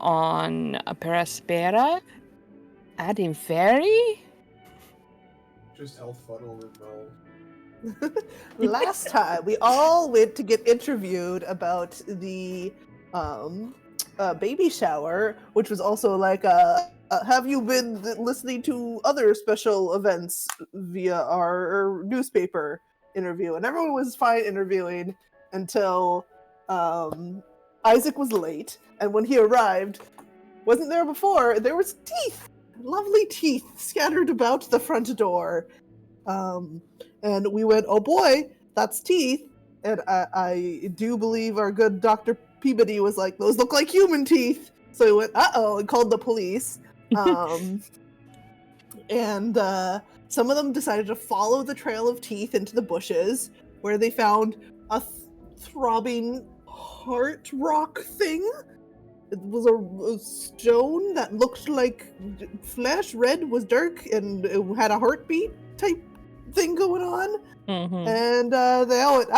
on Aspera at Inferi? Just health funnel and Mel. Last time, we all went to get interviewed about the baby shower, which was also like have you been listening to other special events via our newspaper interview? And everyone was fine interviewing until Isaac was late, and when he arrived, wasn't there before. There was teeth, lovely teeth scattered about the front door. And we went, oh boy, that's teeth. And I do believe our good Dr. Peabody was like, those look like human teeth. So we went, uh-oh, and called the police. And some of them decided to follow the trail of teeth into the bushes, where they found a throbbing heart rock thing. It was a stone that looked like flesh, red, was dark, and it had a heartbeat type thing going on. Mm-hmm. And they all went,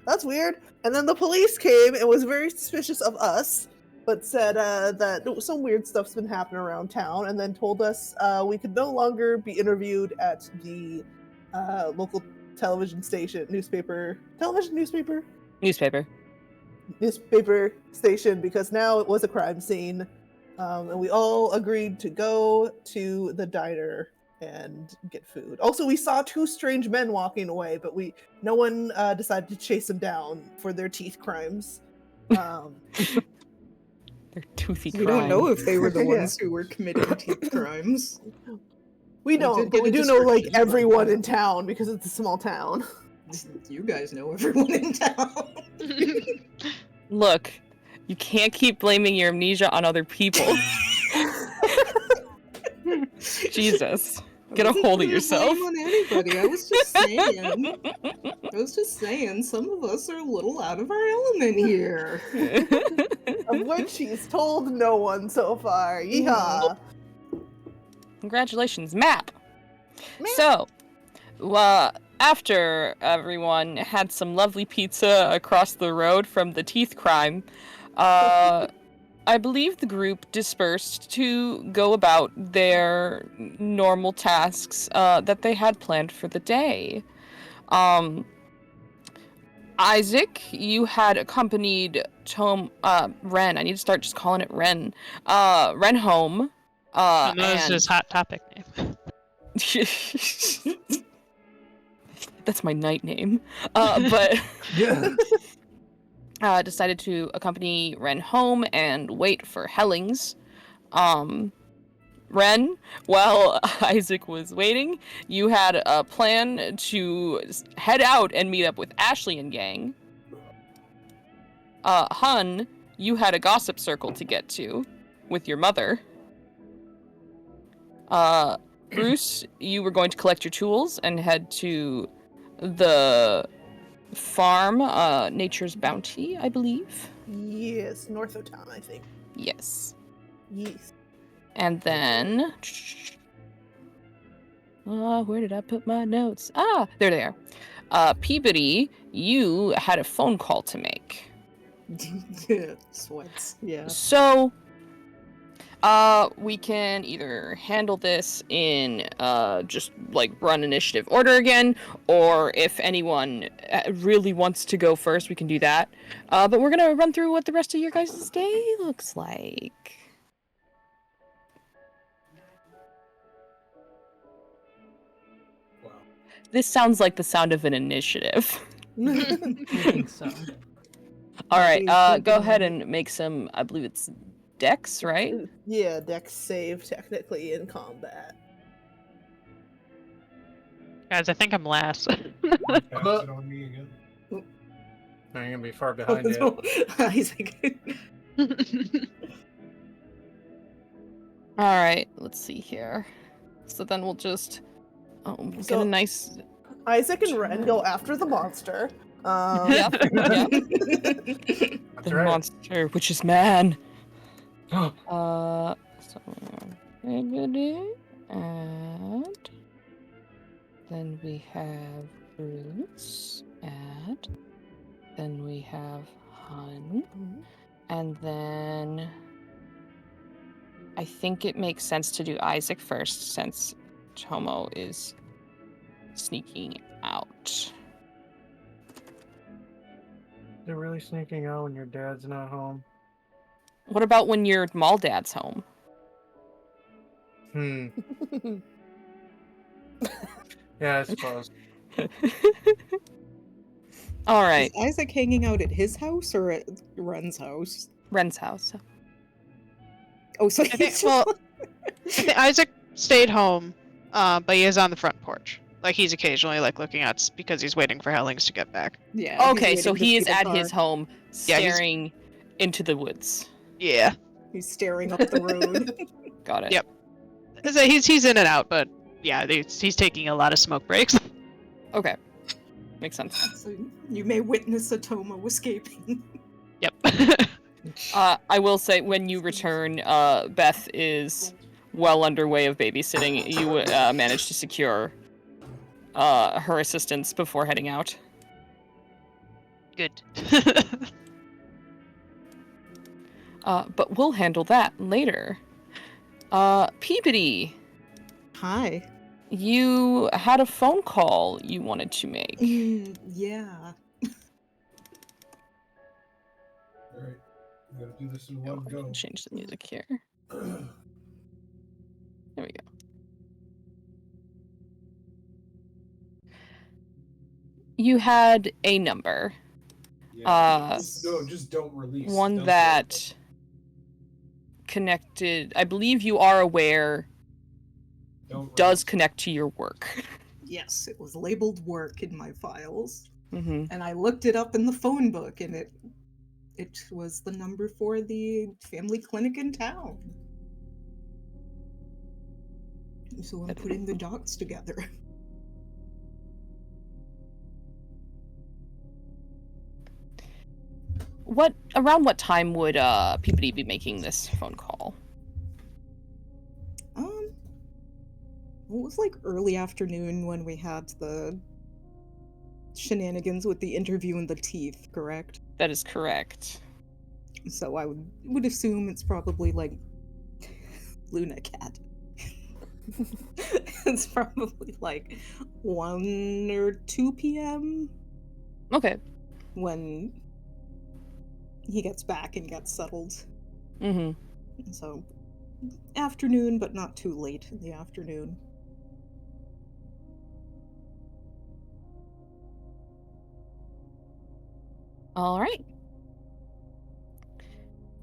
that's weird. And then the police came and was very suspicious of us, but said that some weird stuff's been happening around town, and then told us we could no longer be interviewed at the local television station, newspaper station, because now it was a crime scene. And we all agreed to go to the diner and get food. Also, we saw two strange men walking away, but no one decided to chase them down for their teeth crimes. Their toothy crimes. We don't know if they were the ones who were committing teeth crimes. We don't, but we do know like everyone in town because it's a small town. You guys know everyone in town. Look, you can't keep blaming your amnesia on other people. Jesus. Get a hold of yourself. On anybody. I was just saying, some of us are a little out of our element here. Of which he's told no one so far. Yeehaw. Congratulations, Map. So, after everyone had some lovely pizza across the road from the teeth crime, I believe the group dispersed to go about their normal tasks that they had planned for the day. Isaac, you had accompanied Ren. I need to start just calling it Ren. Ren home. That was his Hot Topic name. That's my night name. But Yeah. decided to accompany Ren home and wait for Hellings. Ren, while Isaac was waiting, you had a plan to head out and meet up with Ashley and gang. Hun, you had a gossip circle to get to with your mother. Bruce, you were going to collect your tools and head to the farm, Nature's Bounty, I believe. Yes, north of town, I think. Yes. Yes. And then... where did I put my notes? Ah, there they are. Peabody, you had a phone call to make. Sweats. Yeah. So, we can either handle this in just like run initiative order again, or if anyone really wants to go first, we can do that. But we're gonna run through what the rest of your guys' day looks like. Wow. This sounds like the sound of an initiative. I think so. All right, go ahead and make some. I believe it's Dex, right? Yeah, Dex save technically in combat. Guys, I think I'm last. Pass it on me again. I ain't gonna be far behind you. Isaac. All right, let's see here. So then we'll just get a nice. Isaac and Ren go after the monster. Yep. The right. monster, which is man. So Peabody, and then we have Bruce, and then we have Hun, And then I think it makes sense to do Isaac first, since Tomo is sneaking out. They're really sneaking out when your dad's not home. What about when your mall dad's home? Yeah, I suppose. All right, Is Isaac hanging out at his house or at Ren's house? Ren's house. Oh, so I think, he's well, I think Isaac stayed home, but he is on the front porch. Like, he's occasionally, like, looking out because he's waiting for Hellings to get back. yeah. he's Okay, so waiting to he see is the at car. his home, Yeah, he's- staring into the woods. Yeah. He's staring up the road. Got it. Yep. So he's in and out, but yeah, he's taking a lot of smoke breaks. Okay, makes sense. So you may witness a Tomo escaping. Yep. I will say, when you return, Beth is well underway of babysitting. You managed to secure her assistance before heading out. Good. But we'll handle that later. Peabody, Hi. you had a phone call you wanted to make. Yeah. Alright. We gotta do this in Oh, one I go. can change the music here. There we go. You had a number. Yeah, just don't release. One Don't that connected, I believe you are aware, don't does release. connect to your work. Yes, it was labeled work in my files. Mm-hmm. And I looked it up in the phone book, and it was the number for the family clinic in town. So I'm putting the dots together. Around what time would Peabody be making this phone call? It was like early afternoon when we had the shenanigans with the interview and the teeth, correct? That is correct. So I would assume it's probably like Luna Cat. It's probably like 1 or 2 p.m. Okay. when he gets back and gets settled. Mm-hmm. So afternoon, but not too late in the afternoon. All right.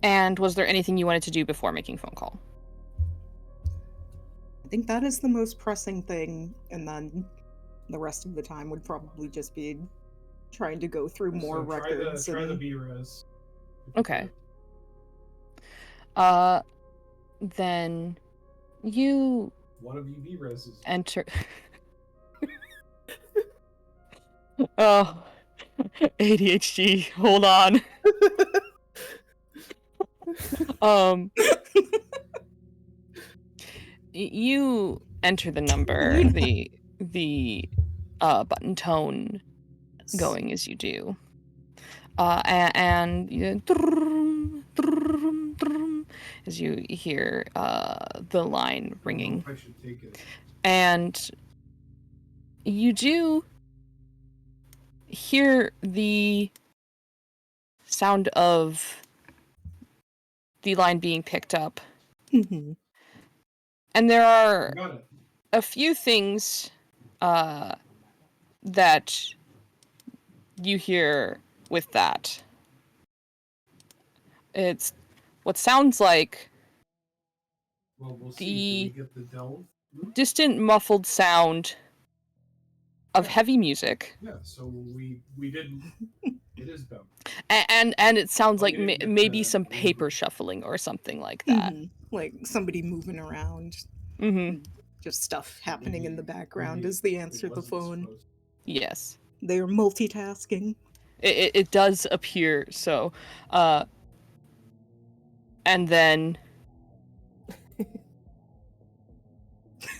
And was there anything you wanted to do before making phone call? I think that is the most pressing thing, and then the rest of the time would probably just be trying to go through more records. Try the and... B-res. Okay. Then you One of you B-reses. enter. Oh, ADHD. Hold on. You enter the number, the button tone going as you do, and you, as you hear the line ringing, I should take it. and you do hear the sound of the line being picked up. Mm-hmm. And there are Got it. a few things that you hear with that. It's what sounds like Well, we'll see. Can we get the delve? distant muffled sound of heavy music. Yeah, so we did. It is dumb. And it sounds like you didn't get maybe the some paper Libra. shuffling or something like that. Like somebody moving around, Mm-hmm. just stuff happening in the background Maybe as they it answer the wasn't phone. supposed to. Yes. They're multitasking. It does appear so. And then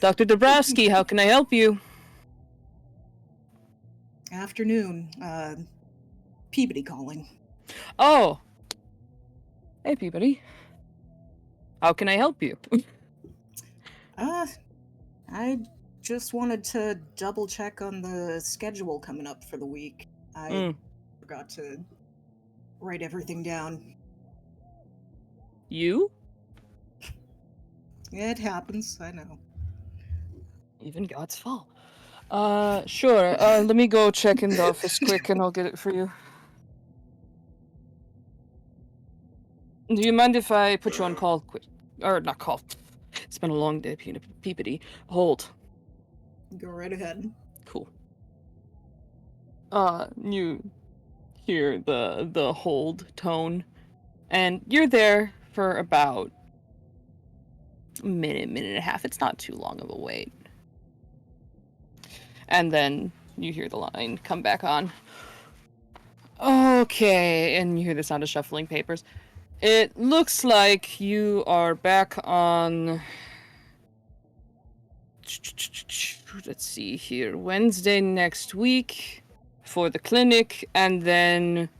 Dr. Dabrowski, how can I help you? Afternoon, Peabody calling. Oh. Hey, Peabody. How can I help you? I just wanted to double check on the schedule coming up for the week. I forgot to write everything down. You? It happens, I know. Even God's fall. Sure. Let me go check in the office quick and I'll get it for you. Do you mind if I put you on call quick? Or not call. It's been a long day, Peabody. Hold. Go right ahead. Cool. You hear the hold tone, and you're there for about a minute and a half. It's not too long of a wait. And then you hear the line come back on. Okay, and you hear the sound of shuffling papers. It looks like you are back on... Let's see here. Wednesday next week for the clinic, and then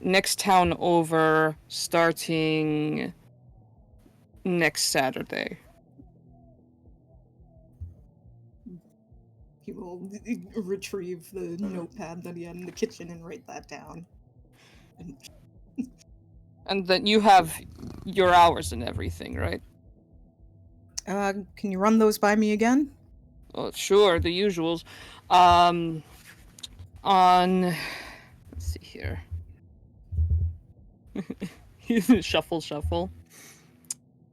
next town over starting next Saturday. He will retrieve the notepad that he had in the kitchen and write that down. And then you have your hours and everything, right? Can you run those by me again? Oh, sure, the usuals. On... Let's see here. Shuffle.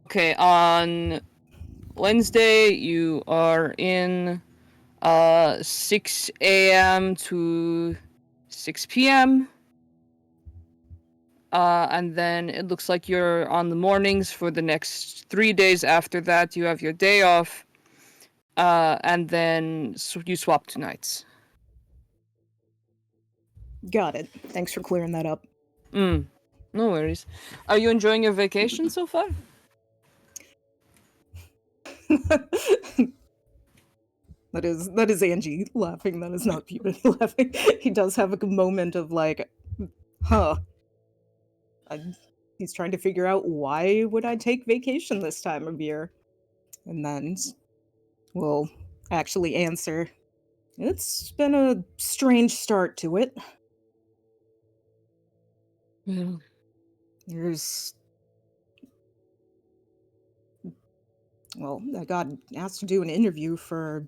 Okay, on Wednesday, you are in 6 a.m. to 6 p.m. And then it looks like you're on the mornings for the next 3 days after that. You have your day off. And then you swap to nights. Got it. Thanks for clearing that up. No worries. Are you enjoying your vacation so far? That is Angie laughing. That is not Peabody laughing. He does have a moment of like, huh. He's trying to figure out why would I take vacation this time of year, and then will actually answer. It's been a strange start to it. Yeah. I got asked to do an interview for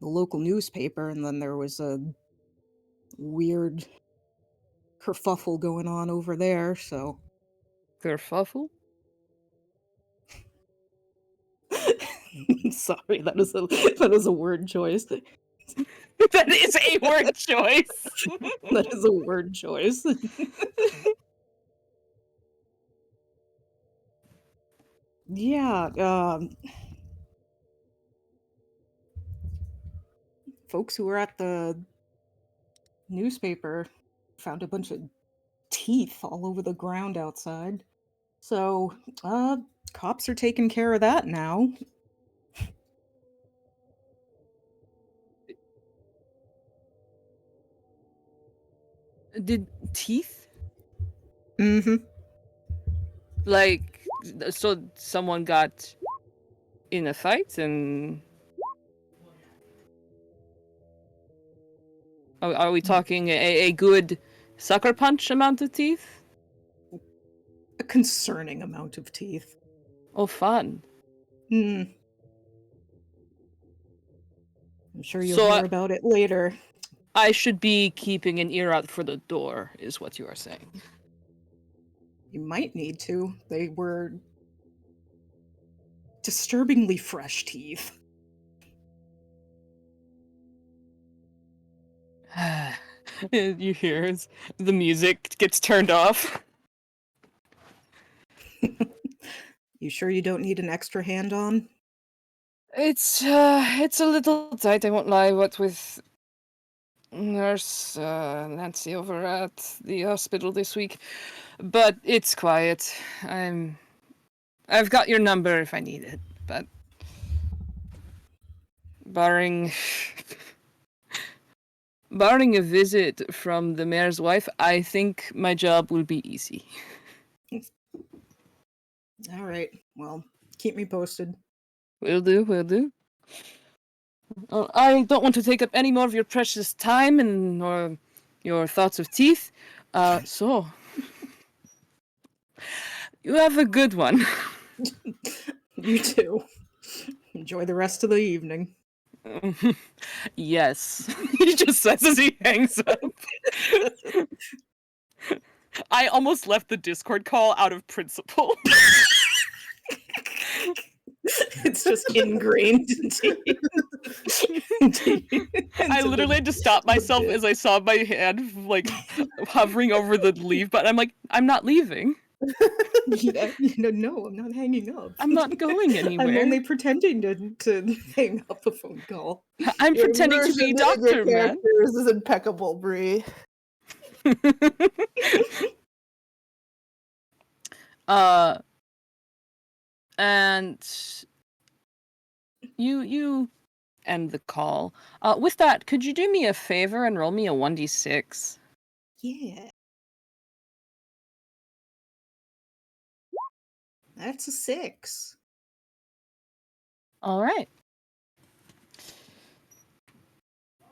the local newspaper, and then there was a weird kerfuffle going on over there, so... Kerfuffle? Sorry, that is a word choice. That is a word choice! That is a word choice. Yeah, folks who were at the newspaper found a bunch of teeth all over the ground outside. So, cops are taking care of that now. Did teeth? Mm-hmm. Like, so someone got in a fight and... Are we talking a good sucker punch amount of teeth? A concerning amount of teeth. Oh, fun. I'm sure you'll hear about it later. I should be keeping an ear out for the door, is what you are saying. You might need to. They were disturbingly fresh teeth. You hear the music gets turned off. You sure you don't need an extra hand on? It's a little tight, I won't lie, what with Nurse Nancy over at the hospital this week. But it's quiet. I've got your number if I need it, but barring a visit from the mayor's wife, I think my job will be easy. All right. Well, keep me posted. Will do, will do. I don't want to take up any more of your precious time and or your thoughts of teeth. So you have a good one. You too. Enjoy the rest of the evening. Yes, he just says as he hangs up. I almost left the Discord call out of principle. It's just ingrained into I literally had to stop myself as I saw my hand like hovering over the leave button. I'm like, I'm not leaving. No, I'm not hanging up. I'm not going anywhere. I'm only pretending to hang up a phone call. I'm Your pretending to be immersion in your doctor, man. characters is impeccable, Bree. And you end the call. With that, could you do me a favor and roll me a 1d6? Yeah. That's a 6. All right.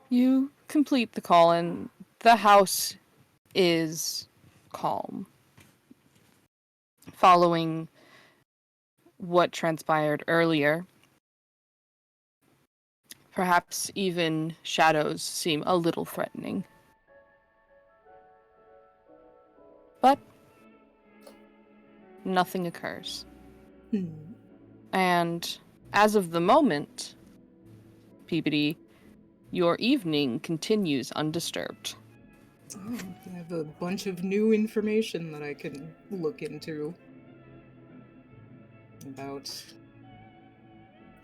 You complete the call, and the house is calm. Following what transpired earlier, perhaps even shadows seem a little threatening. But nothing occurs. And as of the moment, Peabody, your evening continues undisturbed. Oh, I have a bunch of new information that I can look into about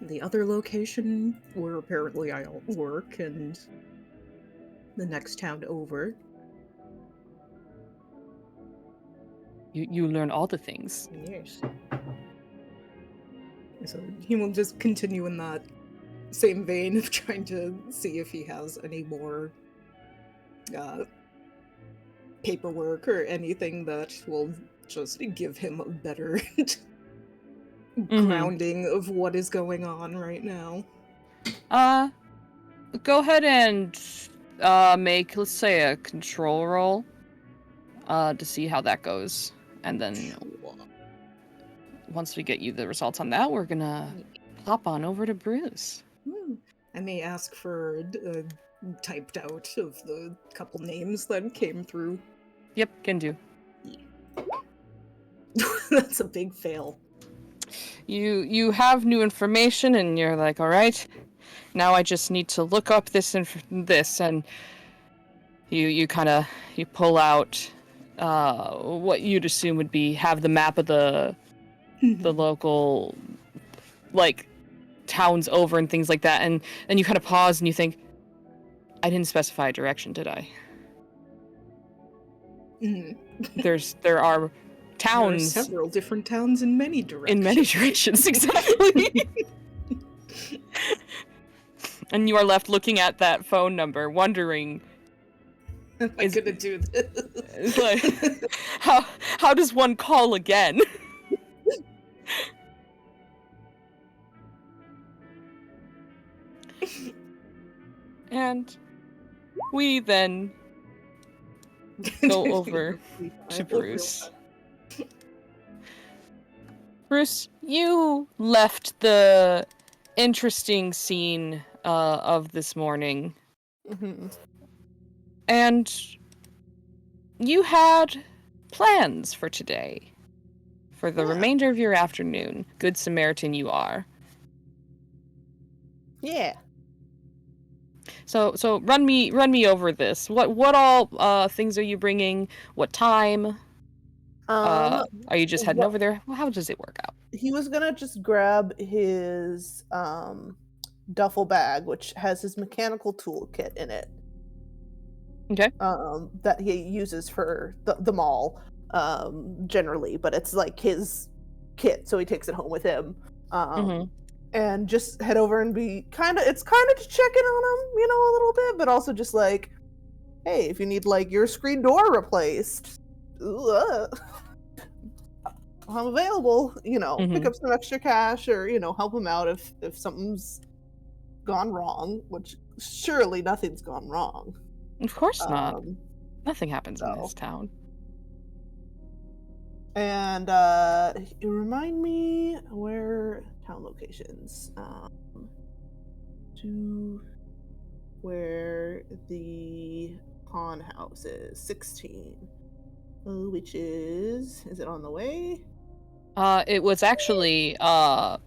the other location where apparently I work and the next town over. You learn all the things. Yes. So he will just continue in that same vein of trying to see if he has any more paperwork or anything that will just give him a better grounding of what is going on right now. Go ahead and make, let's say, a control roll to see how that goes. And then once we get you the results on that, we're gonna hop on over to Bruce. I may ask for typed out of the couple names that came through. Yep, can do. Yeah. That's a big fail. You have new information, and you're like, all right, now I just need to look up this and you pull out what you'd assume would have the map of the local like towns over and things like that, and you kind of pause and you think, I didn't specify a direction, did I? There are towns. There are several different towns in many directions. In many directions, exactly. And you are left looking at that phone number, wondering, am I gonna do this? Like, how does one call again? And we then go over to Bruce. Bruce, you left the interesting scene of this morning. And you had plans for today. For the remainder of your afternoon. Good Samaritan you are. Yeah. So run me over this. What all things are you bringing? What time? Are you just heading over there? How does it work out? He was gonna just grab his duffel bag, which has his mechanical toolkit in it. Okay. That he uses for the mall, generally, but it's like his kit, so he takes it home with him. And just head over and be it's kind of to check in on him, a little bit, but also just like, hey, if you need like your screen door replaced, I'm available, pick Mhm. up some extra cash or, help him out if something's gone wrong, which surely nothing's gone wrong. Of course not. Um, Nothing happens in so, this town. and remind me where town locations. To where the pawn house is, 16. Which is it on the way? It was actually Oh,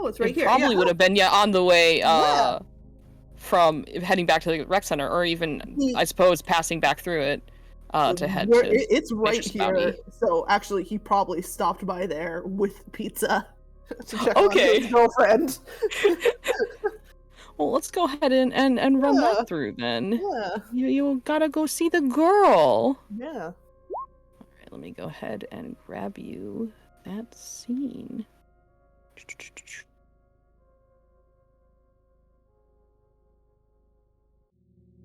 it's right it here. probably Yeah. would have been on the way Yeah. from heading back to the rec center, or even I suppose passing back through it to head to It's right Mr. here. Spouty. So actually, he probably stopped by there with pizza to check Okay. on his girlfriend. Well, let's go ahead and run Yeah. that through then. Yeah. You gotta go see the girl. Yeah. Alright, let me go ahead and grab you that scene.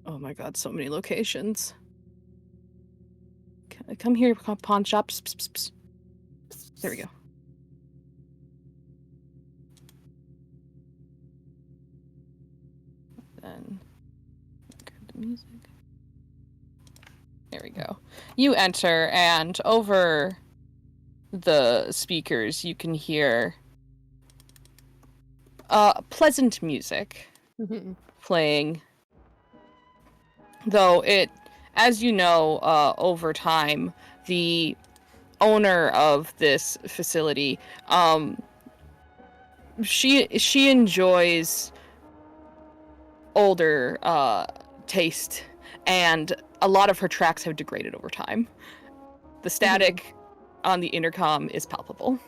Oh my god, so many locations. Come here, pawn shop. Psst, psst, psst. There we go. Then grab the music. There we go. You enter, and over the speakers you can hear pleasant music Mhm. playing. Though it, as you know, over time, the owner of this facility, she enjoys older taste, and a lot of her tracks have degraded over time. The static on the intercom is palpable.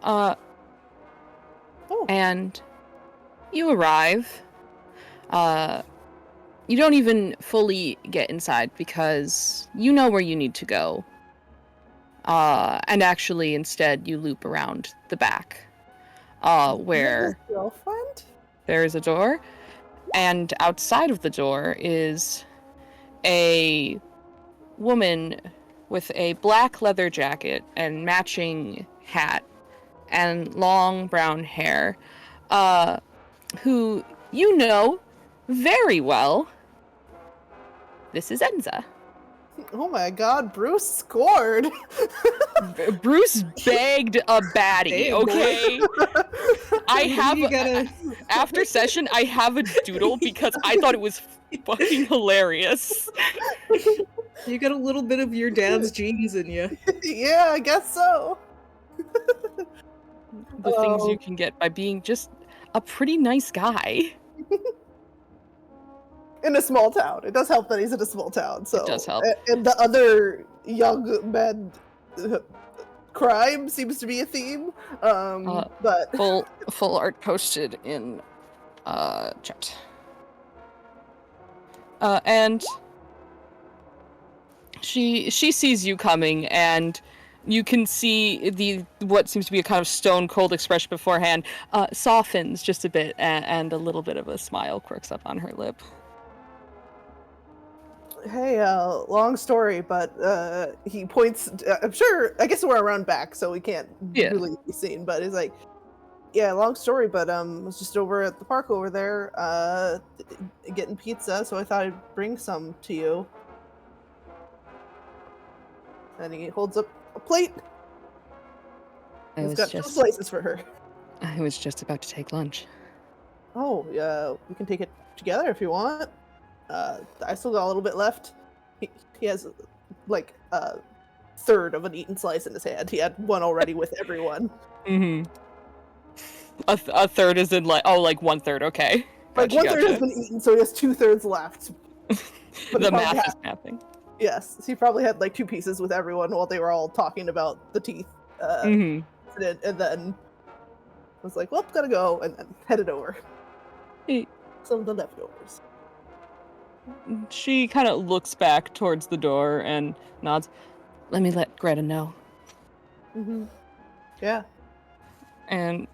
Oh. And you arrive. You don't even fully get inside because you know where you need to go. And actually, instead, you loop around the back, where His girlfriend? there is a door, and outside of the door is a woman with a black leather jacket and matching hat and long brown hair, who you know very well. This is Enzo. Oh my god, Bruce scored. Bruce begged a baddie, Damn, boy. okay? I have You gotta- after session I have a doodle because I thought it was fucking hilarious. You got a little bit of your dad's genes in you. Yeah, I guess so. The things you can get by being just a pretty nice guy. In a small town. It does help that he's in a small town. So does help. And the other young men crime seems to be a theme. But Full art posted in chat. And she sees you coming, and you can see what seems to be a kind of stone cold expression beforehand softens just a bit, and a little bit of a smile quirks up on her lip. hey, long story, but he points. I'm sure. I guess we're around back, so we can't really be seen. But it's like, yeah, long story, but I was just over at the park over there, getting pizza. So I thought I'd bring some to you. And he holds up a plate. He's got two slices for her. I was just about to take lunch. Oh, yeah, we can take it together if you want. I still got a little bit left. He has like a third of an eaten slice in his hand. He had one already with everyone. Mm-hmm. A third is in like 1/3. Okay. Like Gotcha, 1/3 has been eaten, so he has 2/3 left. But the math is mapping. Yes, he probably had like 2 pieces with everyone while they were all talking about the teeth. And then was like, well, gotta go, and then headed over. Hey. Some of the leftovers. She kind of looks back towards the door and nods. Let me let Greta know. Mm-hmm. Yeah. And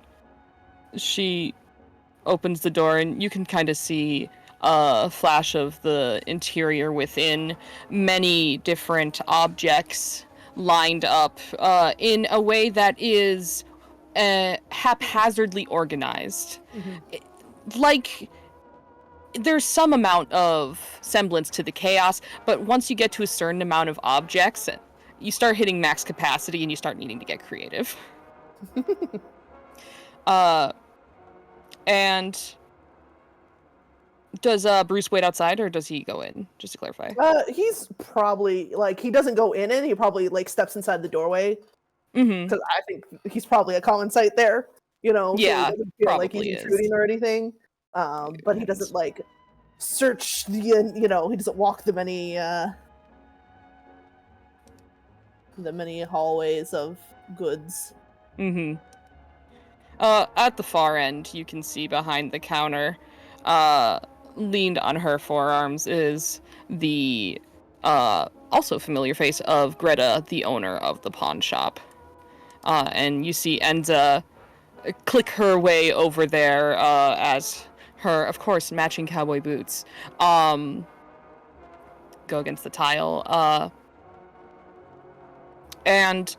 she opens the door, and you can kind of see flash of the interior within, many different objects lined up in a way that is haphazardly organized. Like, there's some amount of semblance to the chaos, but once you get to a certain amount of objects, you start hitting max capacity and you start needing to get creative. And does Bruce wait outside or does he go in? Just to clarify. He's probably like, he doesn't go in, and he probably like steps inside the doorway. Because I think he's probably a common sight there. You know, Yeah, so he doesn't feel like he's probably is. intruding or anything. But he doesn't like search the, you know, he doesn't walk the many hallways of goods. At the far end, you can see behind the counter, leaned on her forearms, is the also familiar face of Greta, the owner of the pawn shop. And you see Enza click her way over there as her, of course, matching cowboy boots go against the tile. And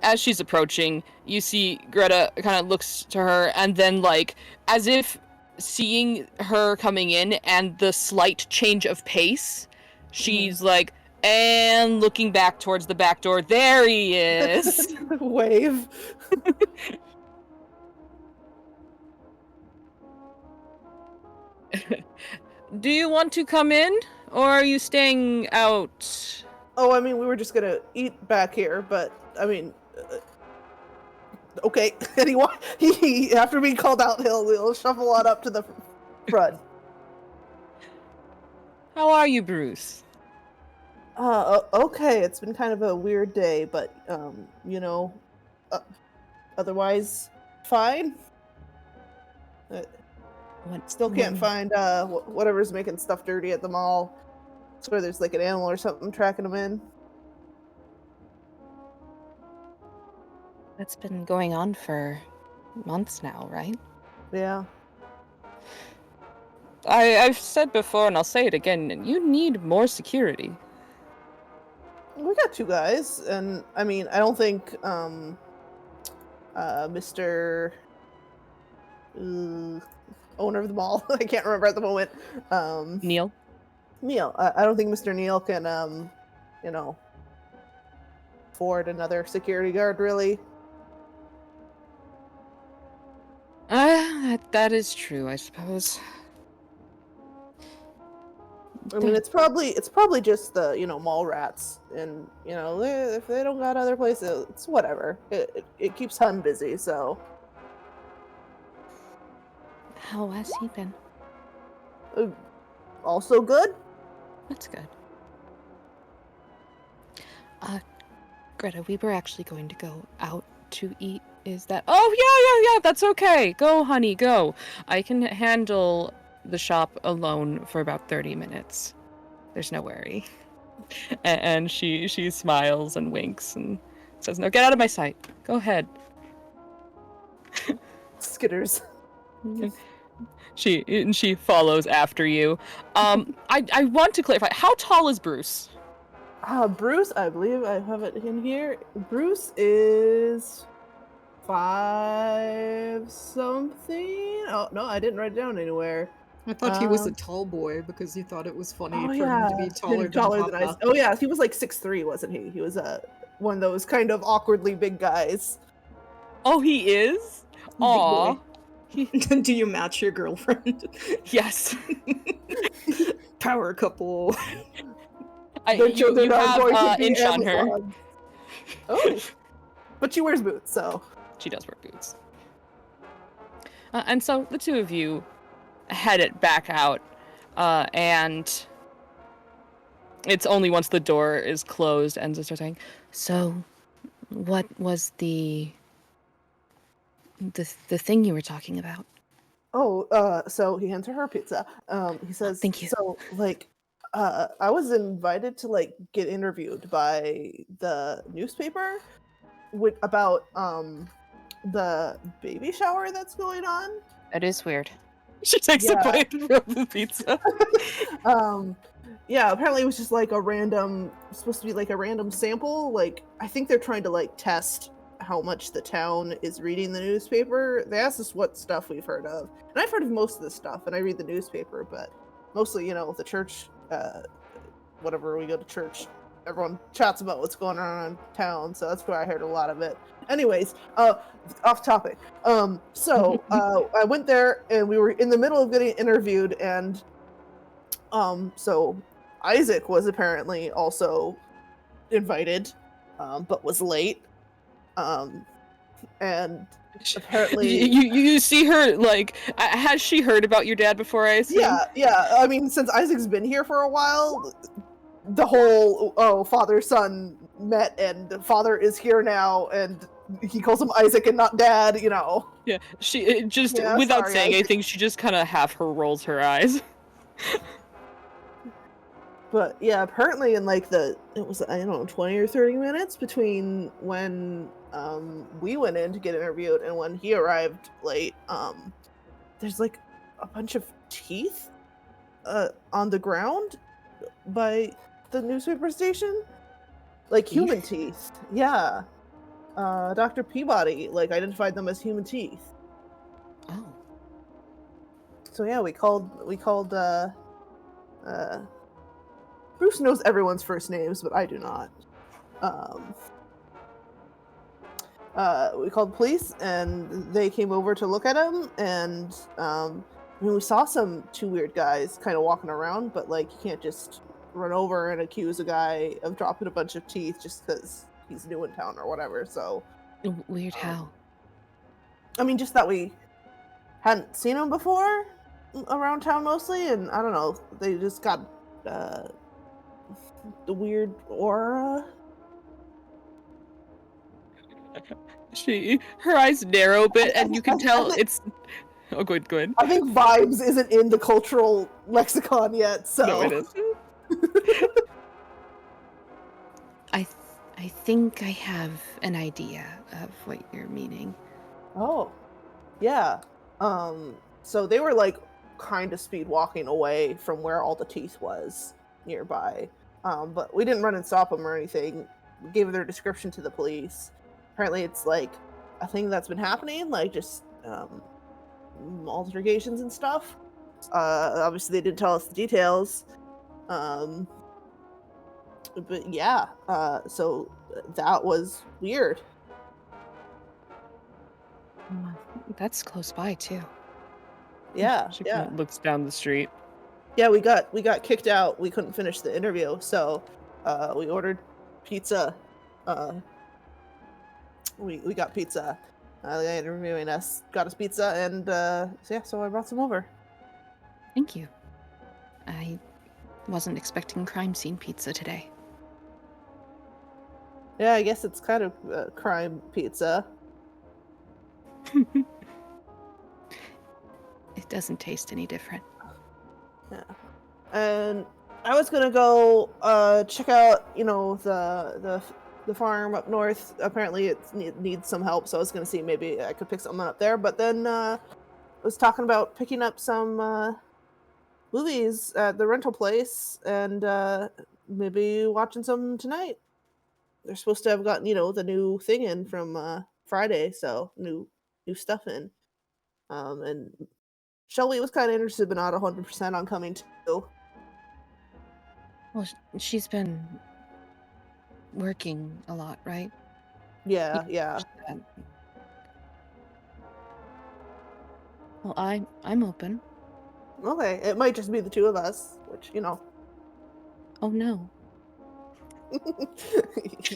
as she's approaching, you see Greta kind of looks to her, and then, like, as if seeing her coming in and the slight change of pace, she's like, and looking back towards the back door. There he is. Wave. Do you want to come in, or are you staying out? Oh, I mean, we were just gonna eat back here, but I mean, okay. And he after being called out, he'll shuffle on up to the front. How are you, Bruce? Okay. It's been kind of a weird day, but you know, otherwise fine. Still can't find whatever's making stuff dirty at the mall. Swear there's like an animal or something tracking them in. That's been going on for months now, right? Yeah. I've said before, and I'll say it again, you need more security. We got 2 guys, and I mean, I don't think Mr. Owner of the mall, I can't remember at the moment. Neil? Neil. I don't think Mr. Neil can, you know, afford another security guard, really. That is true, I suppose. I mean, it's probably just the, you know, mall rats, and you know, if they don't got other places, it's whatever. It keeps Hun busy, so. How has he been? Also good. That's good. Greta, we were actually going to go out to eat. Is that? Oh, yeah, that's okay. Go, honey, go. I can handle the shop alone for about 30 minutes. There's no worry. And she smiles and winks and says, no, get out of my sight. Go ahead. Skitters. She follows after you. I want to clarify, how tall is Bruce? Bruce, I believe I have it in here. Bruce is 5 something. Oh no, I didn't write it down anywhere. I thought he was a tall boy because you thought it was funny for yeah, him to be taller than I. Papa. Oh yeah, he was like 6'3", wasn't he? He was one of those kind of awkwardly big guys. Oh, he is? Aw. Do you match your girlfriend? Yes. Power couple. You have inch on her. Oh, but she wears boots, so she does wear boots. And so the 2 of you head it back out, and it's only once the door is closed and starts saying, "So, what was the thing you were talking about?" Oh, so he hands her pizza. He says, "Thank you." So, like, I was invited to like get interviewed by the newspaper about the baby shower that's going on. That is weird. She takes a Yeah. bite from the pizza. Yeah, apparently it was just like supposed to be like a random sample. Like, I think they're trying to like test how much the town is reading the newspaper. They asked us what stuff we've heard of. And I've heard of most of this stuff, and I read the newspaper, but mostly, the church, whatever we go to church, everyone chats about what's going on in town, so that's where I heard a lot of it. Anyways, off topic. So I went there, and we were in the middle of getting interviewed, and so Isaac was apparently also invited, but was late. And apparently, you see her, like, has she heard about your dad before, I assume? yeah. I mean, since Isaac's been here for a while, the whole father-son met, and father is here now, and he calls him Isaac and not dad. Yeah, she just without saying anything, she just kind of half rolls her eyes. But yeah, apparently in like it was, I don't know, 20 or 30 minutes between when we went in to get interviewed and when he arrived late, there's like a bunch of teeth on the ground by the newspaper station. Like human teeth. Yeah. Dr. Peabody identified them as human teeth. Oh. So yeah, we called Bruce knows everyone's first names, but I do not. We called the police, and they came over to look at him, and we saw two weird guys kind of walking around, but you can't just run over and accuse a guy of dropping a bunch of teeth just because he's new in town or whatever. So Weird how? I mean, just that we hadn't seen him before around town mostly, and I don't know, they just got the weird aura. Her eyes narrow a bit, and you can tell it's. Oh, go ahead. I think vibes isn't in the cultural lexicon yet, so. No, it is. I think I have an idea of what you're meaning. Oh, yeah. So they were kind of speed walking away from where all the teeth was nearby. But we didn't run and stop them or anything. We gave their description to the police. Apparently it's a thing that's been happening, just altercations and stuff. Obviously they didn't tell us the details. But yeah, so that was weird. That's close by too. Yeah, She yeah. kind of looks down the street. Yeah, we got kicked out. We couldn't finish the interview, so we ordered pizza. We got pizza. The guy interviewing us got us pizza, and so I brought some over. Thank you. I wasn't expecting crime scene pizza today. Yeah, I guess it's kind of crime pizza. It doesn't taste any different. Yeah, and I was gonna go check out, the farm up north. Apparently, it needs some help, so I was gonna see maybe I could pick something up there. But then I was talking about picking up some movies at the rental place and maybe watching some tonight. They're supposed to have gotten, the new thing in from Friday, so new stuff in. And Shelby was kind of interested, but not 100% on coming too. Well, she's been working a lot, right? Yeah. Well, I'm open. Okay, it might just be the two of us, which, Oh no.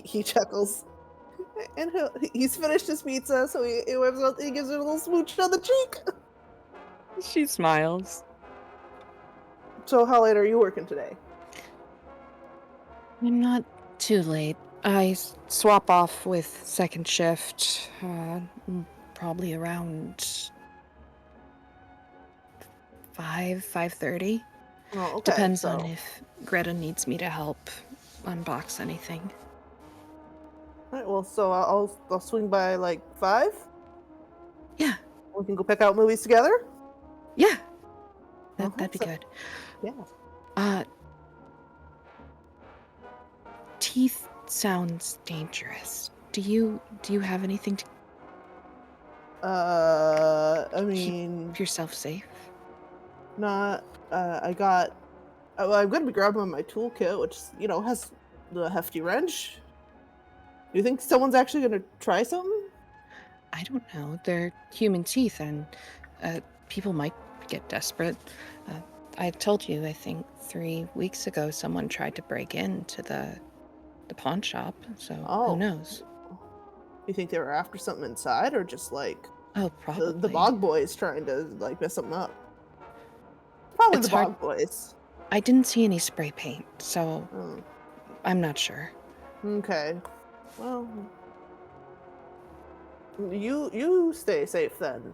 he chuckles. And he's finished his pizza, so he gives her a little smooch on the cheek. She smiles. So how late are you working today? I'm not too late. I swap off with second shift, probably around 5:30. Oh, okay. Depends on if Greta needs me to help unbox anything. Alright, well, so I'll swing by 5? Yeah. We can go pick out movies together? Yeah, That'd be So- good. Yeah. Teeth sounds dangerous. Do you have anything to I mean, keep yourself safe? not. I got. Well, I'm gonna be grabbing my toolkit, which has the hefty wrench. Do you think someone's actually gonna try something? I don't know. They're human teeth, and people might get desperate. I told you, I think 3 weeks ago, someone tried to break into the pawn shop. So Oh. who knows? You think they were after something inside, or just like Oh, probably. the bog boys trying to like mess something up? Probably It's the hard- bog boys. I didn't see any spray paint, so Oh, I'm not sure. okay. Well, you stay safe then.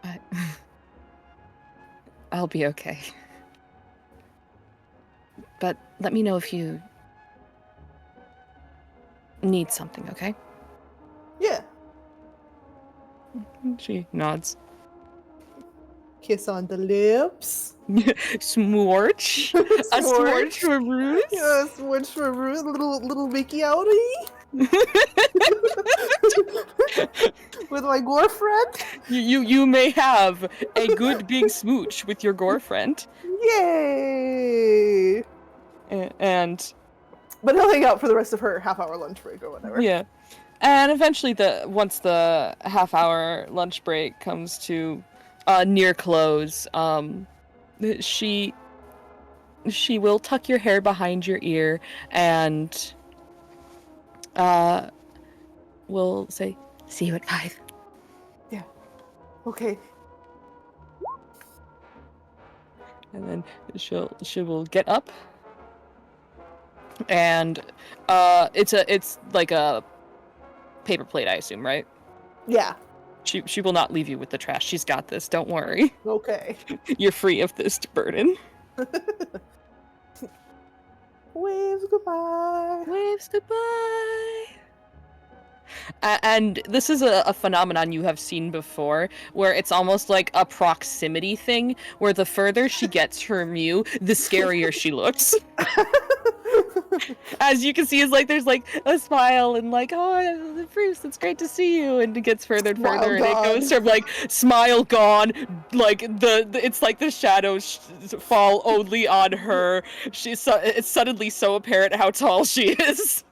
I, I'll be okay. But let me know if you need something, okay? Yeah. She nods. Kiss on the lips. Smorch. A smorch for Bruce. Yeah, smorch for Ruth. Little Mickey outie. With my girlfriend. You may have a good big smooch with your girlfriend, Yay! and But he'll hang out for the rest of her half-hour lunch break or whatever. yeah, and eventually once the half-hour lunch break comes to near close, she will tuck your hair behind your ear and will say, "See you at 5." Okay. And then she will get up, and it's like a paper plate, I assume, right? Yeah. She will not leave you with the trash. She's got this. Don't worry. Okay. You're free of this burden. Waves goodbye. Waves goodbye. And this is a phenomenon you have seen before, where it's almost like a proximity thing, where the further she gets from you, the scarier she looks. As you can see, is like there's like a smile and like, oh, Bruce, it's great to see you, and it gets further and Smile further, and it gone. goes from like smile gone, like it's like the shadows fall only on her. It's suddenly so apparent how tall she is.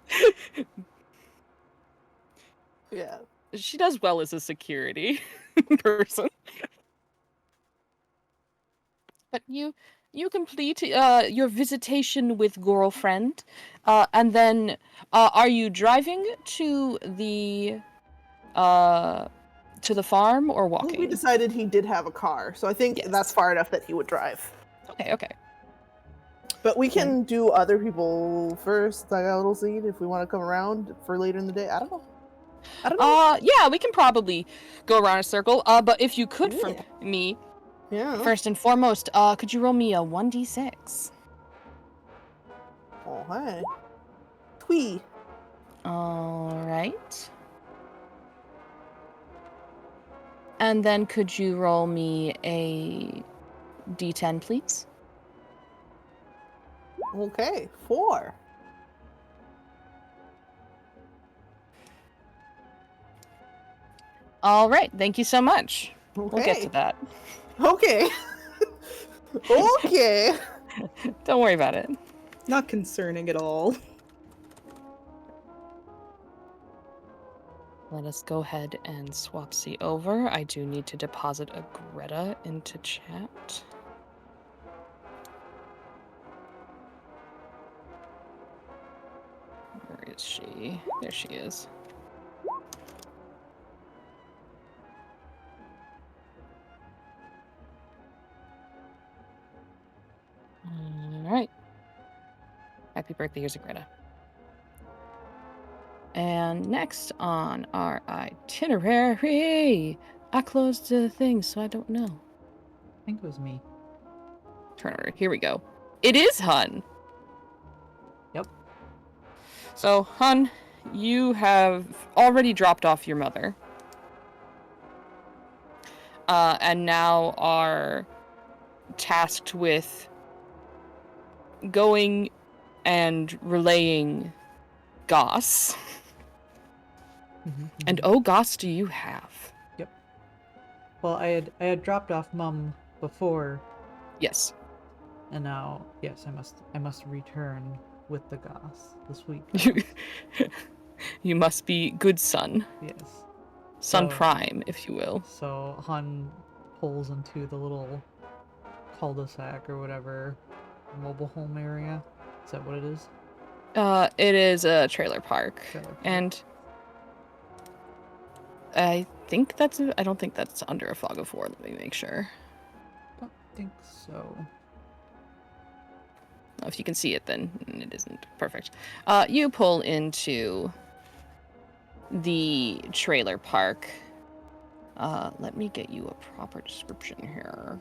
Yeah. She does well as a security person. But you complete your visitation with girlfriend, and then are you driving to the farm or I think we walking? decided he did have a car, so I think Yes. that's far enough that he would drive. Okay. But we can do other people first. I got a little scene if we want to come around for later in the day. I don't know. Yeah, we can probably go around a circle. But if you could for Yeah. me, Yeah. first and foremost, could you roll me a 1d6? Oh, hi. Twee. All right. And then could you roll me a d10, please? Okay. 4. All right. Thank you so much. Okay. We'll get to that. Okay. Okay. Don't worry about it. Not concerning at all. Let us go ahead and swap C over. I do need to deposit a Greta into chat. Where is she? There she is. Alright. Happy birthday, here's a Greta. And next on our itinerary, I closed the thing, so I don't know. I think it was me. Turn order. Here we go. It is Hun. Yep. So, Hun, you have already dropped off your mother. And now are tasked with going and relaying Goss. And Goss do you have? Yep. Well, I had dropped off Mum before, Yes. and now yes, I must return with the Goss, the sweet Goss. You must be good son. Yes. Son So- Prime, if you will. So Han pulls into the little cul-de-sac or whatever mobile home area. Is that what it is? It is a trailer park. Trailer park. And I think I don't think that's under a fog of war. Let me make sure. Don't think so. If you can see it, then it isn't. Perfect. You pull into the trailer park. Let me get you a proper description here.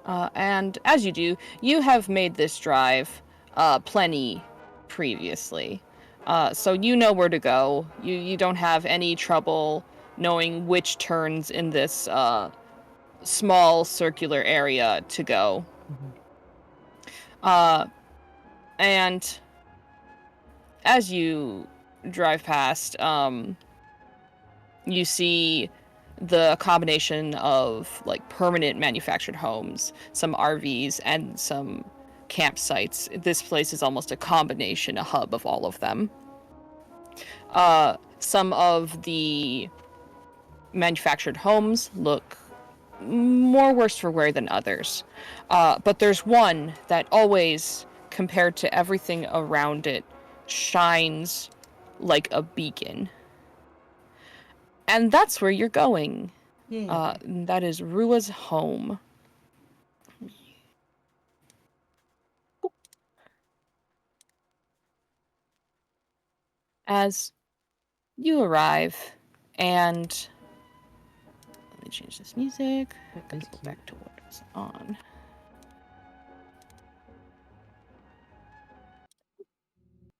And as you do, you have made this drive plenty previously. So you know where to go. You don't have any trouble knowing which turns in this small circular area to go. And as you drive past, you see the combination of like permanent manufactured homes, some RVs, and some campsites. This place is almost a combination, a hub of all of them. Some of the manufactured homes look more worse for wear than others. But there's one that always, compared to everything around it, shines like a beacon. And that's where you're going. Yeah. That is Rua's home. As you arrive, and let me change this music. That Gotta is go cute. back to what it's on.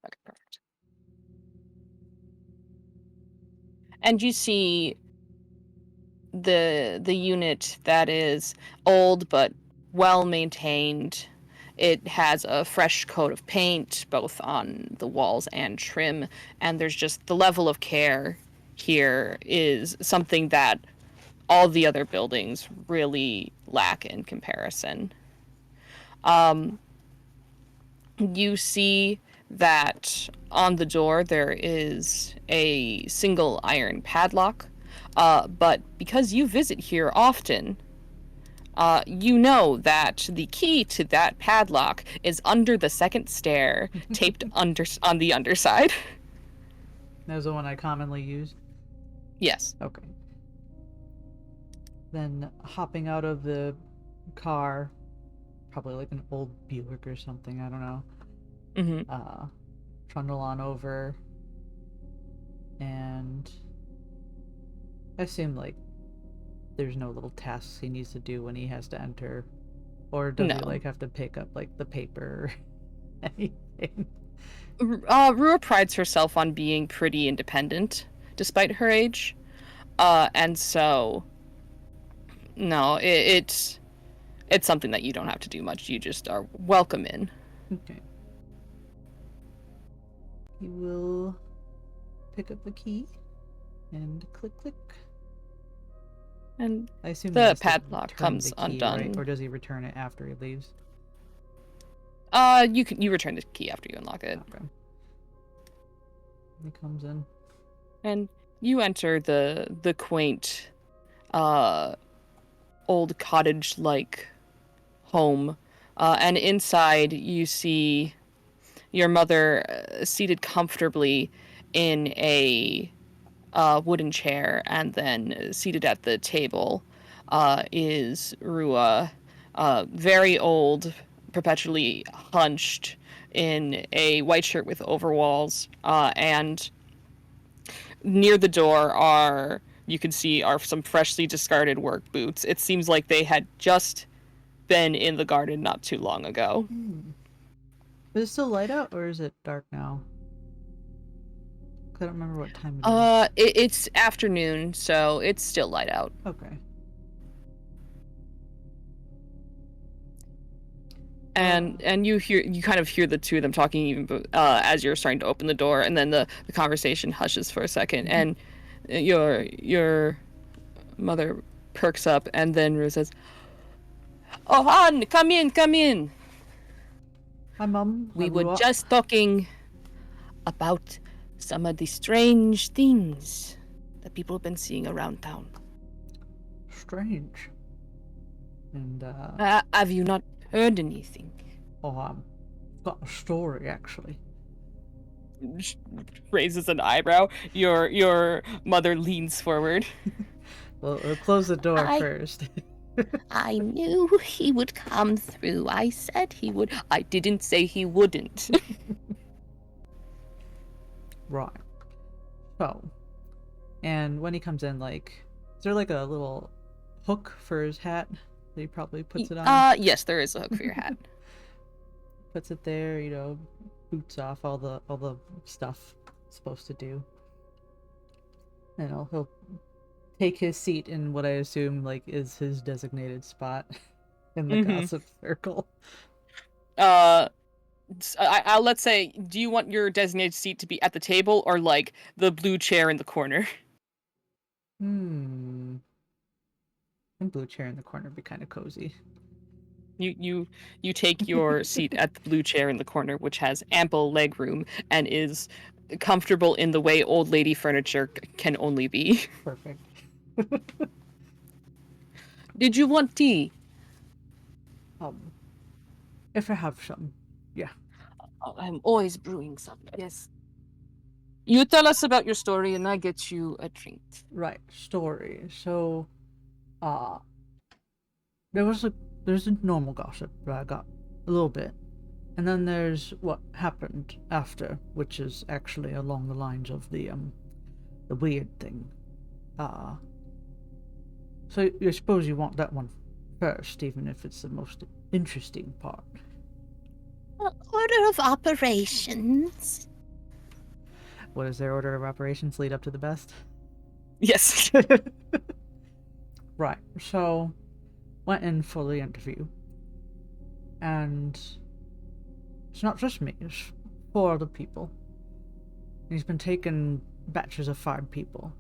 Okay, perfect. And you see the unit that is old but well maintained. It has a fresh coat of paint both on the walls and trim, and there's just the level of care here is something that all the other buildings really lack in comparison. You see that on the door there is a single iron padlock, but because you visit here often, you know that the key to that padlock is under the second stair, taped on the underside. That was the one I commonly use. Yes. Okay. Then hopping out of the car, probably like an old Buick or something, I don't know. Mm-hmm. Trundle on over, and I assume like there's no little tasks he needs to do when he has to enter, or does he No. like have to pick up like the paper or anything? Rua prides herself on being pretty independent, despite her age, and so no, it's something that you don't have to do much. You just are welcome in. Okay. He will pick up the key and click click. And I assume The he has to padlock return comes the key, undone. right? Or does he return it after he leaves? you return the key after you unlock it. Okay. He comes in. And you enter the quaint, old cottage-like home, and inside you see your mother seated comfortably in a wooden chair, and then seated at the table is Rua, very old, perpetually hunched in a white shirt with overalls, and near the door you can see are some freshly discarded work boots. It seems like they had just been in the garden not too long ago. Is it still light out or is it dark now? I don't remember what time it is. It's afternoon, so it's still light out. Okay. And you kind of hear the two of them talking even as you're starting to open the door, and then the conversation hushes for a second, and your mother perks up, and then Rue says, "Oh, hon, come in, come in. Hi, Mum. We were just talking about some of the strange things that people have been seeing around town. Strange. And, have you not heard anything?" oh, I've got a story, actually. Raises an eyebrow. Your mother leans forward. Well, we'll close the door first. I knew he would come through. I said he would. I didn't say he wouldn't. Right. So, and when he comes in, like, is there like a little hook for his hat that he probably puts it on? Yes, there is a hook for your hat. Puts it there, you know, boots off all the stuff it's supposed to do. And he'll take his seat in what I assume like is his designated spot in the gossip circle. I'll let's say, do you want your designated seat to be at the table or like the blue chair in the corner? I think blue chair in the corner would be kind of cozy. You take your seat at the blue chair in the corner, which has ample leg room and is comfortable in the way old lady furniture can only be. Perfect. Did you want tea? If I have some, yeah. I'm always brewing some, yes. You tell us about your story and I get you a drink. Right, story. So, there's a normal gossip that I got a little bit. And then there's what happened after, which is actually along the lines of the weird thing. So I suppose you want that one first, even if it's the most interesting part. Order of operations. What is their order of operations lead up to the best? Yes. Right, so went in for the interview. And it's not just me, it's 4 other people. He's been taking batches of 5 people,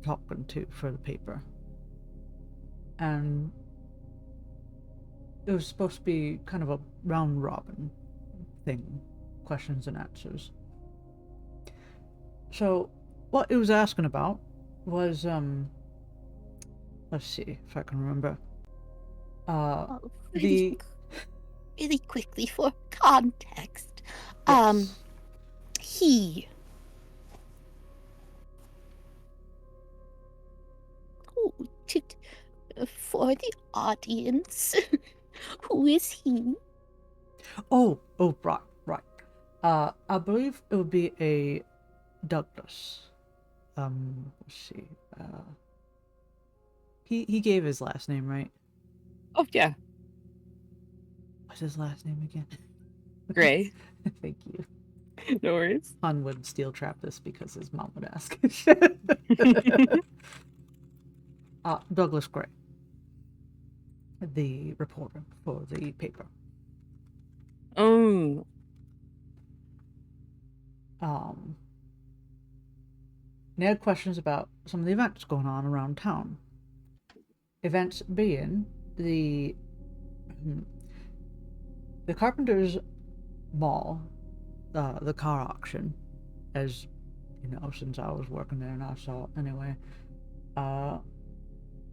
talking to for the paper. And it was supposed to be kind of a round robin thing, questions and answers. So what it was asking about was let's see if I can remember. Really quickly for context. Yes. He. For the audience, who is he? Oh, right. I believe it would be a Douglas. Let's see. He gave his last name, right? Oh, yeah. What's his last name again? Gray. Thank you. No worries. Han would steel trap this because his mom would ask. Douglas Gray, the reporter for the paper. Oh. They had questions about some of the events going on around town. Events being the Carpenter's Mall, the car auction, as you know, since I was working there and I saw it anyway.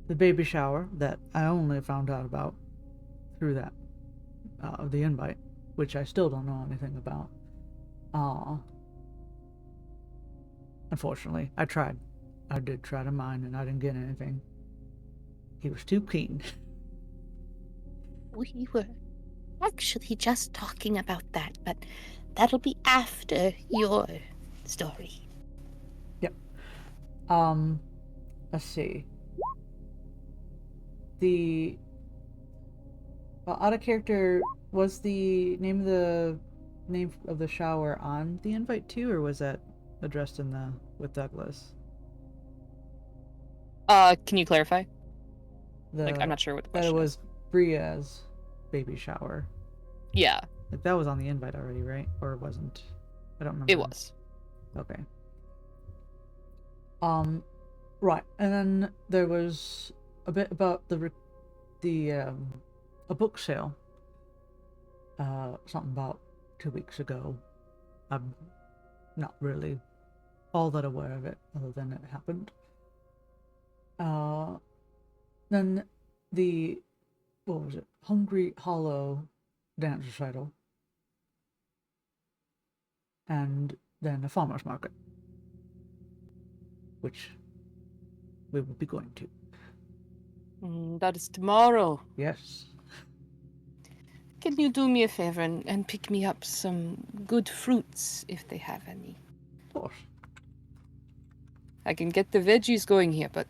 The baby shower that I only found out about through that, the invite, which I still don't know anything about. Unfortunately, I tried. I did try to mine and I didn't get anything. He was too keen. We were actually just talking about that, but that'll be after your story. Yep. Let's see. The out of character, was the name of the shower on the invite too, or was that addressed in the with Douglas? Can you clarify? The, Like, I'm not sure what the that it question was is. Bria's baby shower. Yeah, Like that was on the invite already, right? Or it wasn't? I don't remember. it was. Okay. Right, and then there was a bit about a book sale. Something about 2 weeks ago. I'm not really all that aware of it, other than it happened. Then what was it? Hungry Hollow dance recital. And then a farmer's market, which we will be going to. That is tomorrow. Yes. Can you do me a favor and pick me up some good fruits if they have any? Of course. I can get the veggies going here, but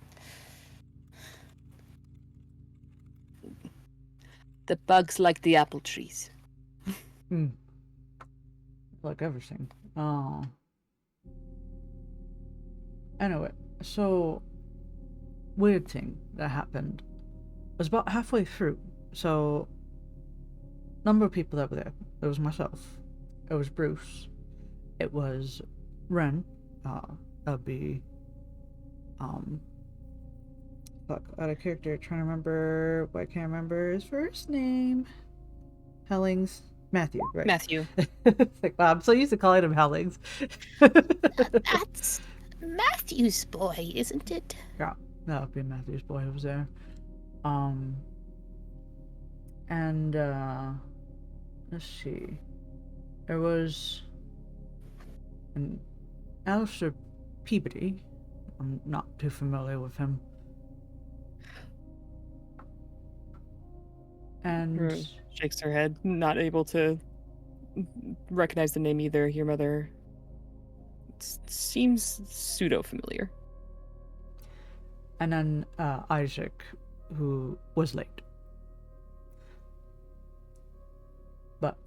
the bugs like the apple trees. Like everything. Anyway, so weird thing that happened. It was about halfway through. So number of people that were there. It was myself. It was Bruce. It was Ren. That'd be fuck, out of character, trying to remember, but I can't remember his first name. Hellings. Matthew, right? Matthew. It's like, wow, I'm so used to calling him Hellings. That's Matthew's boy, isn't it? Yeah, that would be Matthew's boy who was there. And let's see. There was an Alistair Peabody. I'm not too familiar with him. And Shakes her head, not able to recognize the name either. Your mother seems pseudo-familiar. And then Isaac, who was late. But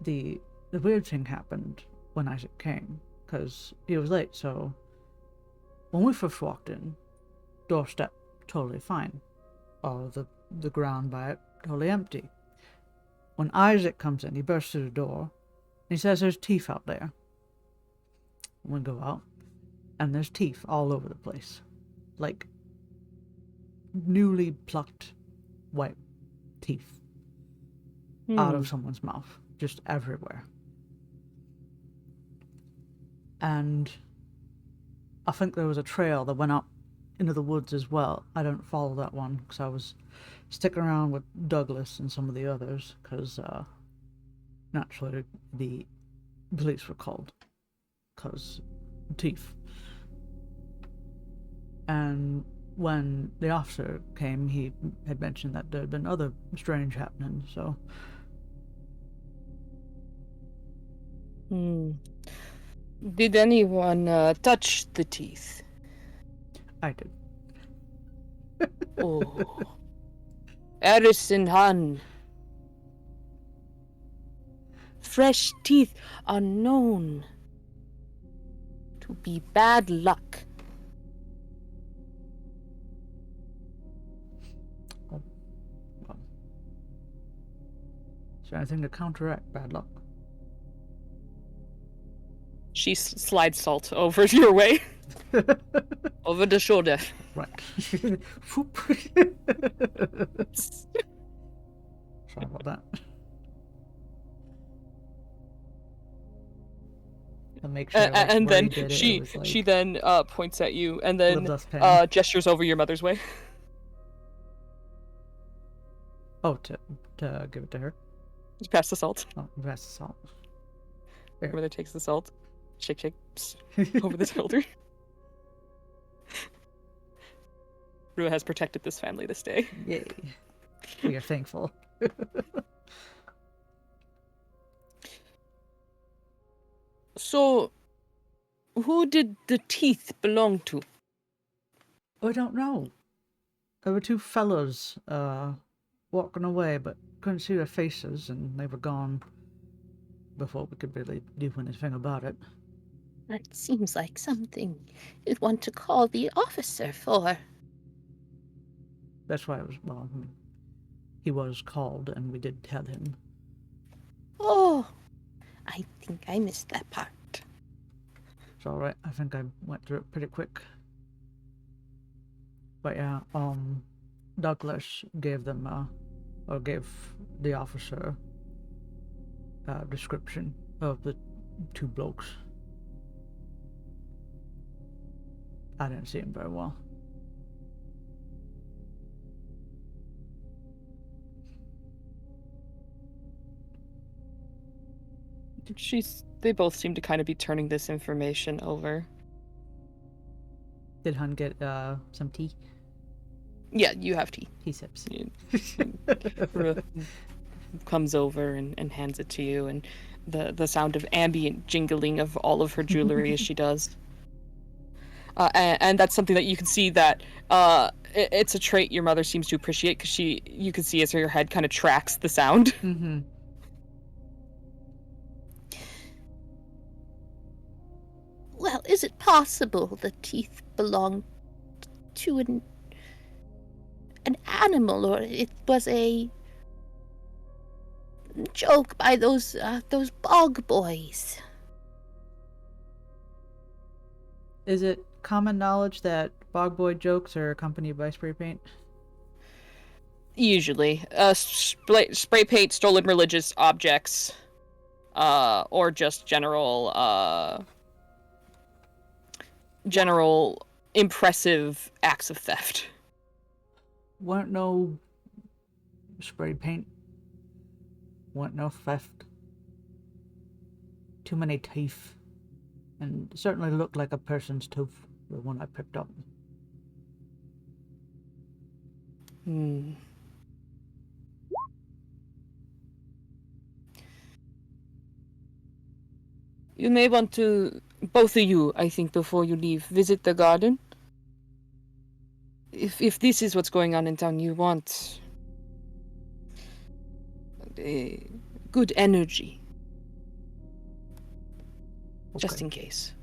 the weird thing happened when Isaac came, because he was late, so when we first walked in, doorstep totally fine. All the ground by it totally empty. When Isaac comes in, he bursts through the door, and he says there's teeth out there. We go out, and there's teeth all over the place. Like newly plucked white teeth out of someone's mouth, just everywhere. And I think there was a trail that went up into the woods as well. I don't follow that one because I was sticking around with Douglas and some of the others because naturally the police were called because teeth. And when the officer came, he had mentioned that there had been other strange happenings, so... Did anyone touch the teeth? I did. Oh. Harrison Han. Fresh teeth are known to be bad luck. Is there anything to counteract bad luck? She slides salt over your way. Over the shoulder. Right. Sorry about that. I'll make sure, And where then he did it, she it was like, she then points at you and then Live less pain. gestures over your mother's way. Oh, to give it to her. Just pass the salt. Oh, pass the salt. Your mother takes the salt. Shake, shake. Psst, over the shoulder. Rua has protected this family this day. Yay. We are thankful. So, who did the teeth belong to? I don't know. There were two fellows walking away, but couldn't see their faces, and they were gone before we could really do anything about it. That seems like something you'd want to call the officer for. That's why I was, well, I mean, he was called and we did tell him. Oh, I think I missed that part. It's alright, I think I went through it pretty quick. But yeah, Douglas gave them, or gave the officer a description of the two blokes. I didn't see him very well. They both seem to kind of be turning this information over. Did Hun get some tea? Yeah, you have tea. He sips. Comes over and hands it to you, and the sound of ambient jingling of all of her jewelry as she does. And that's something that you can see that it's a trait your mother seems to appreciate, because you can see as her head kind of tracks the sound. Mm-hmm. Well, is it possible the teeth belonged to an animal, or it was a joke by those bog boys? Is it common knowledge that bog boy jokes are accompanied by spray paint? Usually, spray paint, stolen religious objects, or just general impressive acts of theft. Weren't no spray paint. Weren't no theft. Too many teeth. And certainly looked like a person's tooth, the one I picked up. Hmm. You may want to, both of you, I think, before you leave, visit the garden. If this is what's going on in town, you want good energy. Okay. Just in case.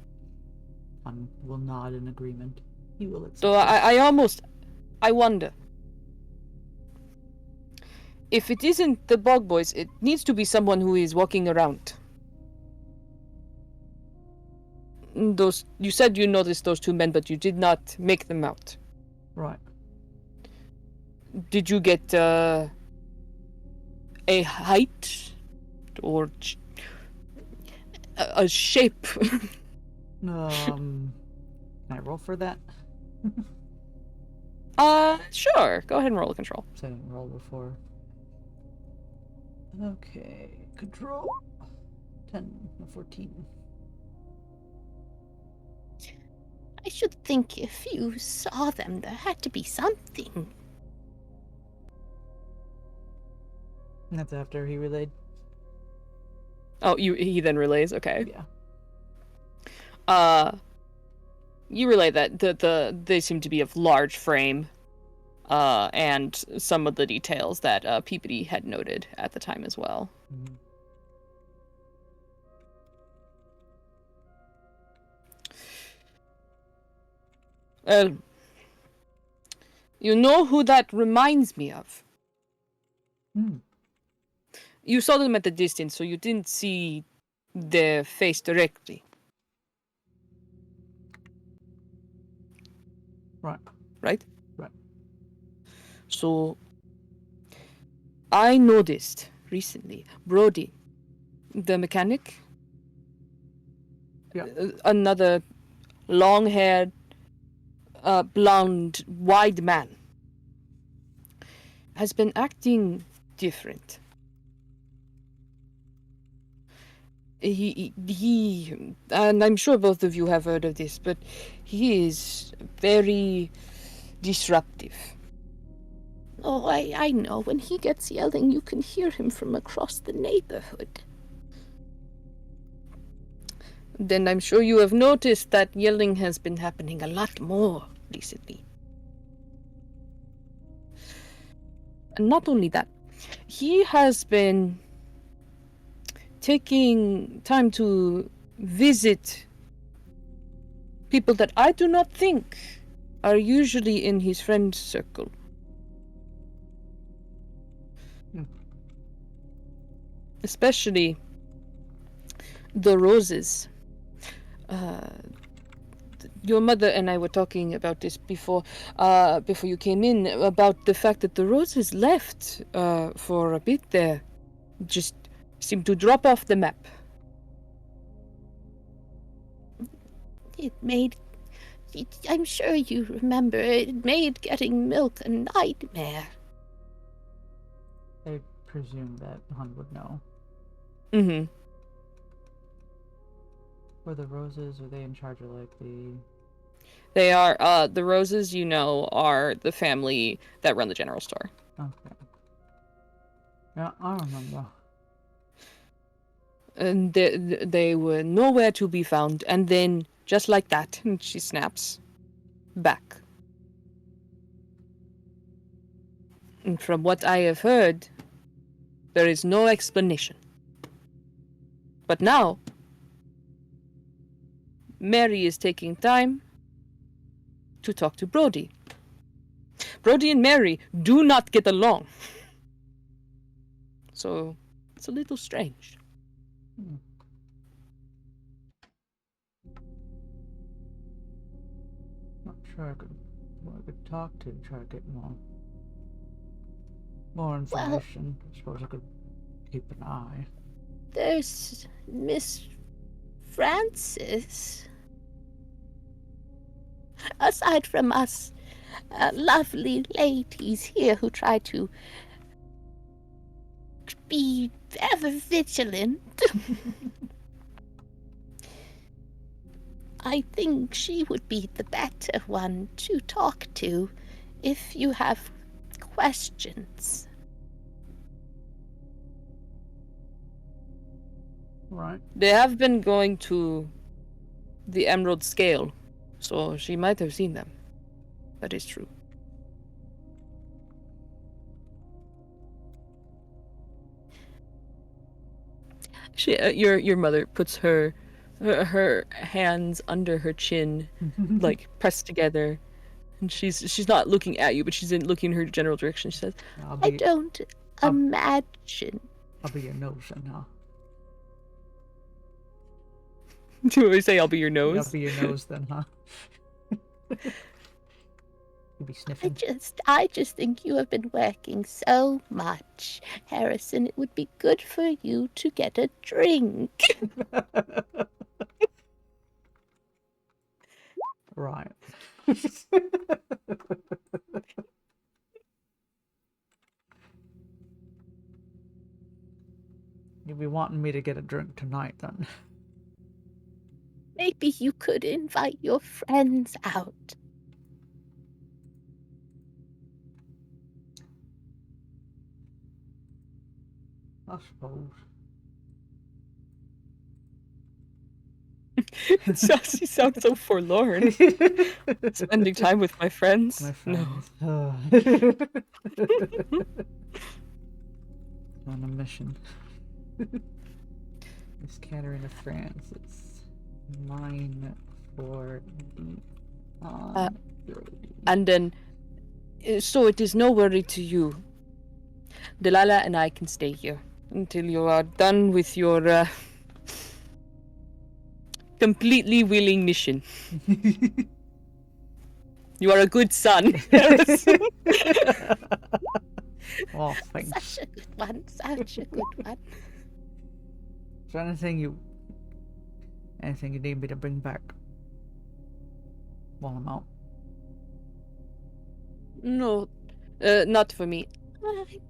Will nod in agreement. He will accept. So I wonder. If it isn't the bog boys, it needs to be someone who is walking around. You said you noticed those two men, but you did not make them out. Right. Did you get a height or a shape? Can I roll for that? Sure. Go ahead and roll a control. So I didn't roll before. Okay, control. 10, 14. I should think if you saw them, there had to be something. And that's after he relayed. Oh, he then relays. Okay. Yeah. You relay that they seem to be of large frame, and some of the details that Peabody had noted at the time as well. Mm-hmm. You know who that reminds me of? You saw them at the distance, so you didn't see their face directly. Right. Right? Right. So, I noticed recently, Brody, the mechanic, Yeah. Another long-haired, blonde, wide man, has been acting different. He, and I'm sure both of you have heard of this, but he is very disruptive. Oh, I know. When he gets yelling, you can hear him from across the neighborhood. Then I'm sure you have noticed that yelling has been happening a lot more recently. And not only that, he has been taking time to visit People that I do not think are usually in his friend circle. Especially the roses. Your mother and I were talking about this before you came in, about the fact that the roses left for a bit there. Just seemed to drop off the map. I'm sure you remember, it made getting milk a nightmare. I presume that Hun would know. Mm-hmm. Were the roses, are they in charge of like the... They are, the roses, you know, are the family that run the general store. Okay. Yeah, I remember. And they were nowhere to be found. And then, just like that, and she snaps, back. And from what I have heard, there is no explanation. But now, Mary is taking time to talk to Brody. Brody and Mary do not get along. So, it's a little strange. Not sure who I could talk to try to get more information. I suppose I could keep an eye. There's Miss Francis. Aside from us lovely ladies here who try to be ever vigilant, I think she would be the better one to talk to if you have questions. Right. They have been going to the Emerald Scale, so she might have seen them. That is true. Your mother puts her hands under her chin, like pressed together, and she's not looking at you, but she's looking in her general direction. She says, I don't imagine. I'll be your nose then, huh? Do you always say I'll be your nose? I'll be your nose then, huh? You'll be sniffing. I just think you have been working so much, Harrison. It would be good for you to get a drink. Right. You'll be wanting me to get a drink tonight then. Maybe you could invite your friends out. I suppose. She sounds so forlorn. Spending time with my friends? My friends. No. On a mission. Miss Katerina Francis. Mine for the and then, so it is no worry to you. Delilah and I can stay here until you are done with your completely willing mission. You are a good son. Oh, thanks. Such a good one. Such a good one. Is there anything you need me to bring back while I'm out? No, not for me. I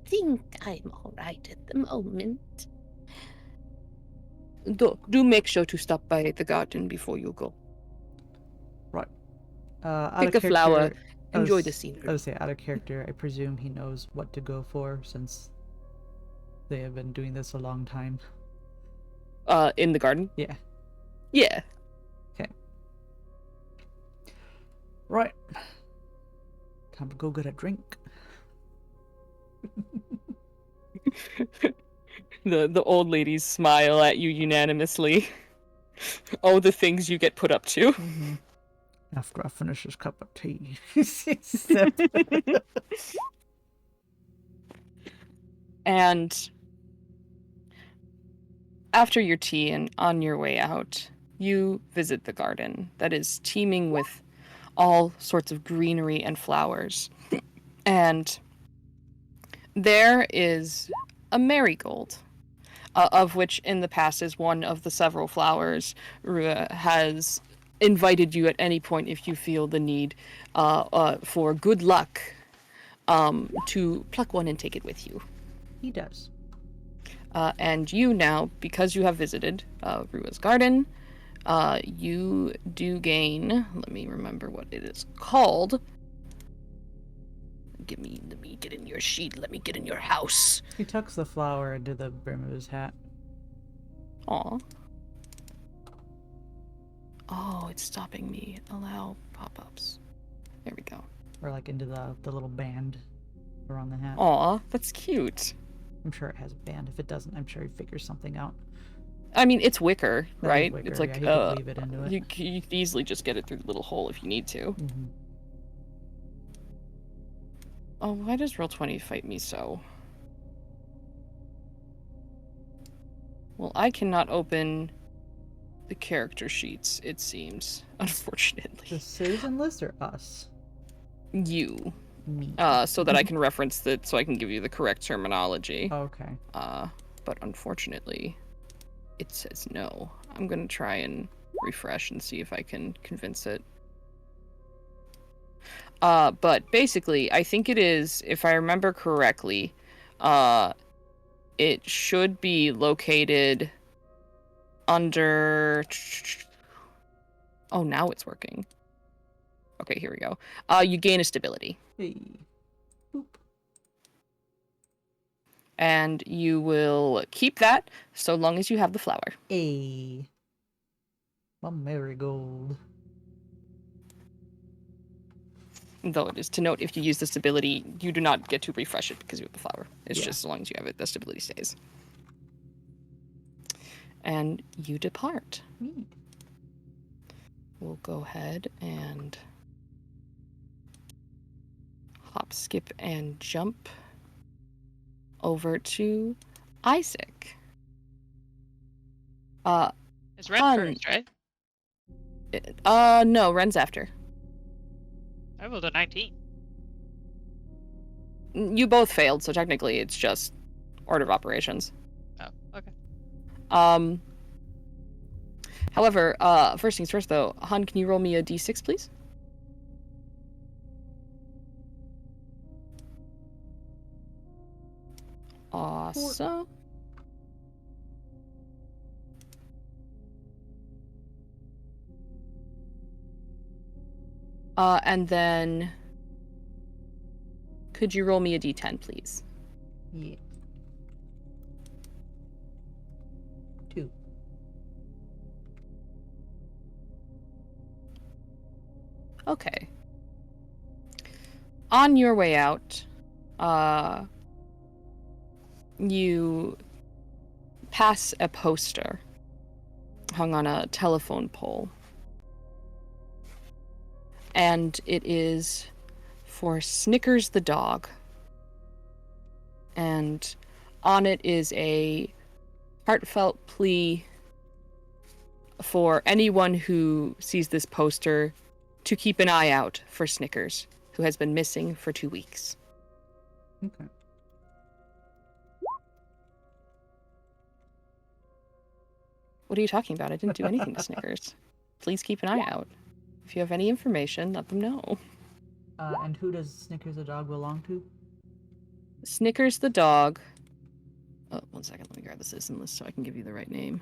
think I'm all right at the moment. Do make sure to stop by the garden before you go. Right. Pick a flower. Enjoy the scenery. I would say out of character, I presume he knows what to go for since they have been doing this a long time. In the garden? Yeah. Yeah. Okay. Right. Time to go get a drink. The old ladies smile at you unanimously. Oh, the things you get put up to. Mm-hmm. After I finish this cup of tea. And after your tea and on your way out, you visit the garden that is teeming with all sorts of greenery and flowers. And there is a marigold, of which in the past is one of the several flowers Rua has invited you at any point if you feel the need for good luck to pluck one and take it with you. He does. And you now, because you have visited Rua's garden, you do gain, let me remember what it is called. Let me get in your sheet, let me get in your house. He tucks the flower into the brim of his hat. Aw. Oh, it's stopping me. Allow pop-ups. There we go. Or like into the little band around the hat. Aw, that's cute. I'm sure it has a band. If it doesn't, I'm sure he figures something out. I mean, it's wicker, That is right? wicker, It's like, yeah, he could weave it into it. you could easily just get it through the little hole if you need to. Mm-hmm. Oh, why does Roll20 fight me so? Well, I cannot open the character sheets, it seems, unfortunately. The citizen list or us? You. Me. So that I can reference it, so I can give you the correct terminology. Okay. But unfortunately, it says no. I'm gonna try and refresh and see if I can convince it. But basically, I think it is, if I remember correctly, it should be located under... Oh, now it's working. Okay, here we go. You gain a stability. Hey. Boop. And you will keep that so long as you have the flower. A. My marigold. Though it is to note, if you use this ability, you do not get to refresh it because you have the flower. It's Yeah. just as long as you have it, the stability stays. And you depart. Me. We'll go ahead and hop, skip, and jump over to Isaac. It's Ren Fun. first, right? No, Ren's after. I rolled a 19. You both failed, so technically it's just order of operations. Oh, okay. However, first things first though, Han, can you roll me a d6, please? Awesome. And then could you roll me a d10, please? Yeah. 2. Okay. On your way out, you pass a poster hung on a telephone pole. And it is for Snickers the dog. And on it is a heartfelt plea for anyone who sees this poster to keep an eye out for Snickers, who has been missing for 2 weeks. Okay. What are you talking about? I didn't do anything to Snickers. Please keep an eye out. If you have any information, let them know. And who does Snickers the dog belong to? Snickers the dog. Oh, 1 second. Let me grab the citizen list so I can give you the right name.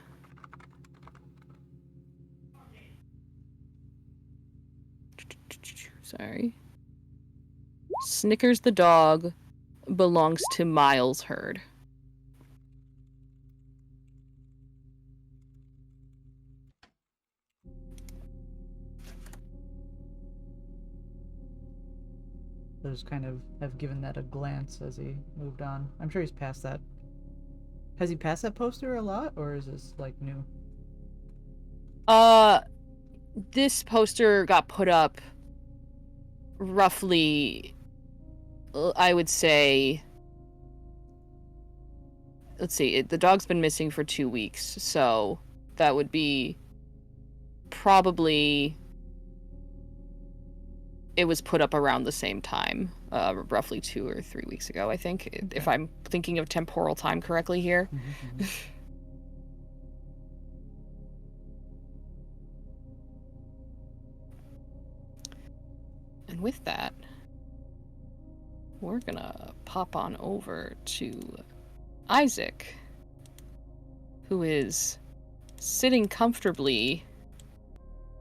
Sorry. Snickers the dog belongs to Miles Hurd. I just kind of have given that a glance as he moved on. I'm sure he's passed that. Has he passed that poster a lot, or is this like new? This poster got put up roughly, I would say, let's see, the dog's been missing for 2 weeks, so that would be probably, it was put up around the same time, roughly 2 or 3 weeks ago, I think, if I'm thinking of temporal time correctly here. And with that, we're gonna pop on over to Isaac, who is sitting comfortably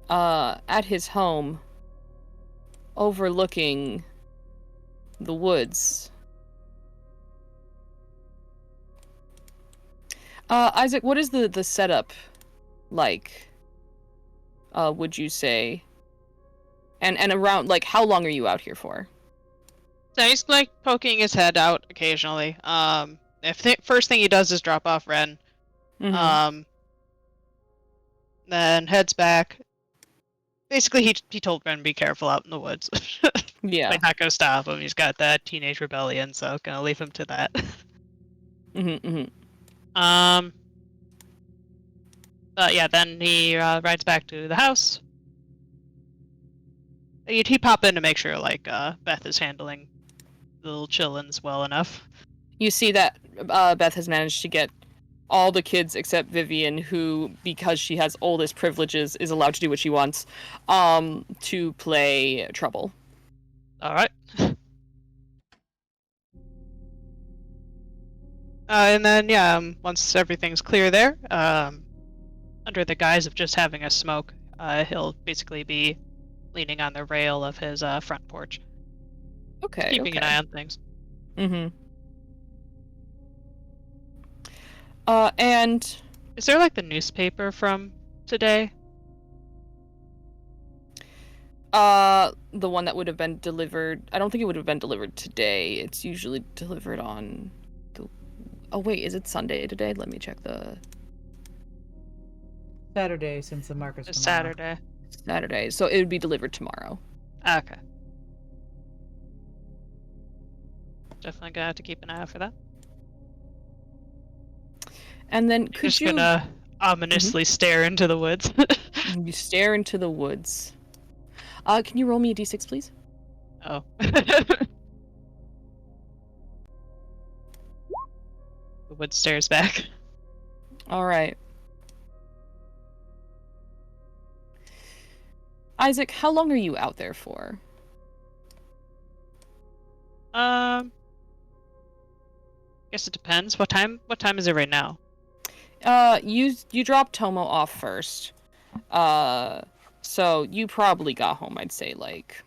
at his home overlooking the woods. Isaac, what is the setup like, would you say? And around, like, how long are you out here for? So he's like poking his head out occasionally. If the first thing he does is drop off Ren, then heads back. Basically, he told Ren be careful out in the woods. Yeah. Like, not gonna stop him. He's got that teenage rebellion, so gonna leave him to that. But yeah, then he rides back to the house. He pop in to make sure, like, Beth is handling the little chillins well enough. You see that Beth has managed to get all the kids except Vivian, who, because she has oldest privileges, is allowed to do what she wants, to play Trouble. Alright. And then, yeah, once everything's clear there, under the guise of just having a smoke, he'll basically be leaning on the rail of his front porch. Okay. Keeping an eye on things. And is there like the newspaper from today? The one that would have been delivered, I don't think it would have been delivered today. It's usually delivered on the... Oh wait, is it Sunday today? Let me check the... Saturday, since the market's It's tomorrow. Saturday, so it would be delivered tomorrow. Okay. Definitely gonna have to keep an eye out for that. And then could Just you... gonna ominously stare into the woods. You stare into the woods. Can you roll me a d6, please? Oh. The wood stares back. Alright. Isaac, how long are you out there for? Guess it depends. What time is it right now? You dropped Tomo off first. So you probably got home, I'd say, like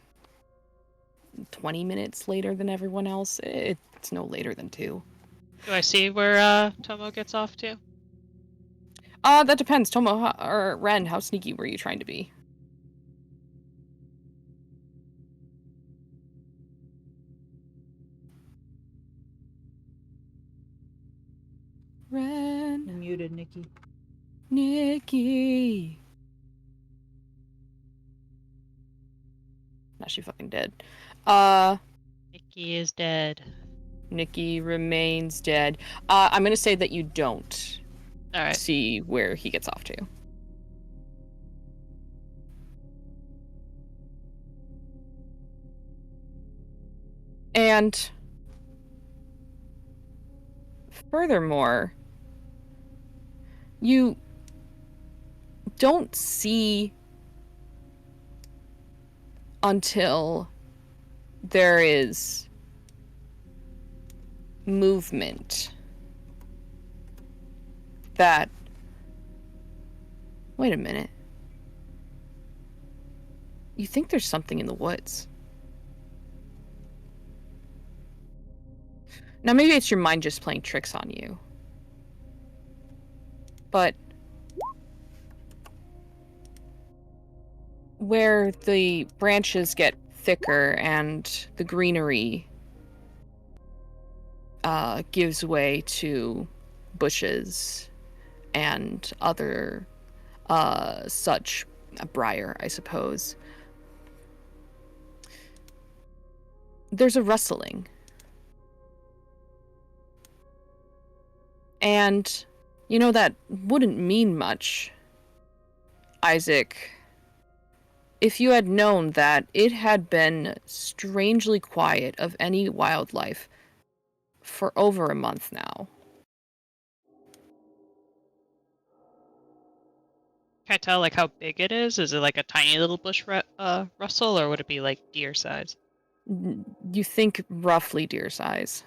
20 minutes later than everyone else. It's no later than 2. Do I see where Tomo gets off to? That depends. Tomo or Ren, how sneaky were you trying to be? Ren. You're muted, Nikki. Nikki. Now she fucking dead. Nikki is dead. Nikki remains dead. I'm gonna say that you don't Alright. see where he gets off to. And furthermore, you don't see until there is movement that... Wait a minute. You think there's something in the woods. Now maybe it's your mind just playing tricks on you. But where the branches get thicker and the greenery gives way to bushes and other such a briar, I suppose. There's a rustling. And, you know, that wouldn't mean much, Isaac, if you had known that it had been strangely quiet of any wildlife for over a month now. Can I tell like how big it is? Is it like a tiny little bush rustle, or would it be like deer size? You think roughly deer size.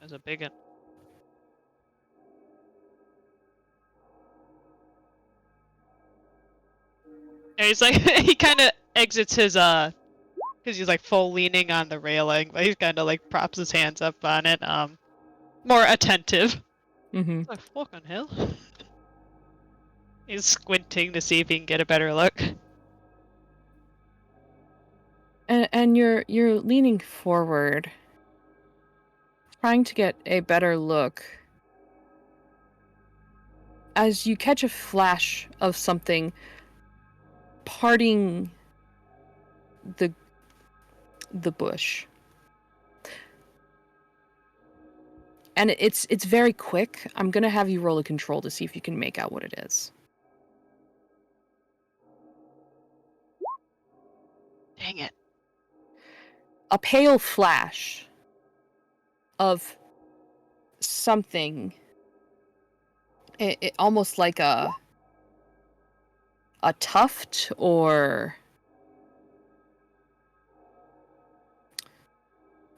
As a big one. And he's like he kind of exits his because he's like full leaning on the railing, but he's kind of like props his hands up on it, more attentive. Mm-hmm. It's like fucking hell. He's squinting to see if he can get a better look. And you're leaning forward, trying to get a better look, as you catch a flash of something parting the bush. And it's very quick. I'm gonna have you roll a control to see if you can make out what it is. Dang it. A pale flash of something, it almost like a tuft, or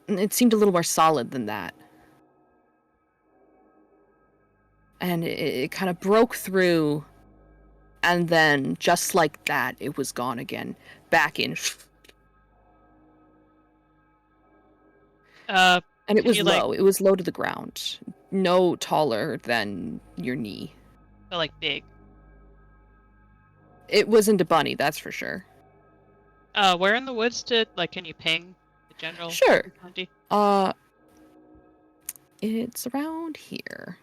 it seemed a little more solid than that. And it kind of broke through, and then just like that, it was gone again, back in. And it was low. It was low to the ground, no taller than your knee. But like big. It wasn't a bunny, that's for sure. Where in the woods can you ping the general? Sure. County? It's around here.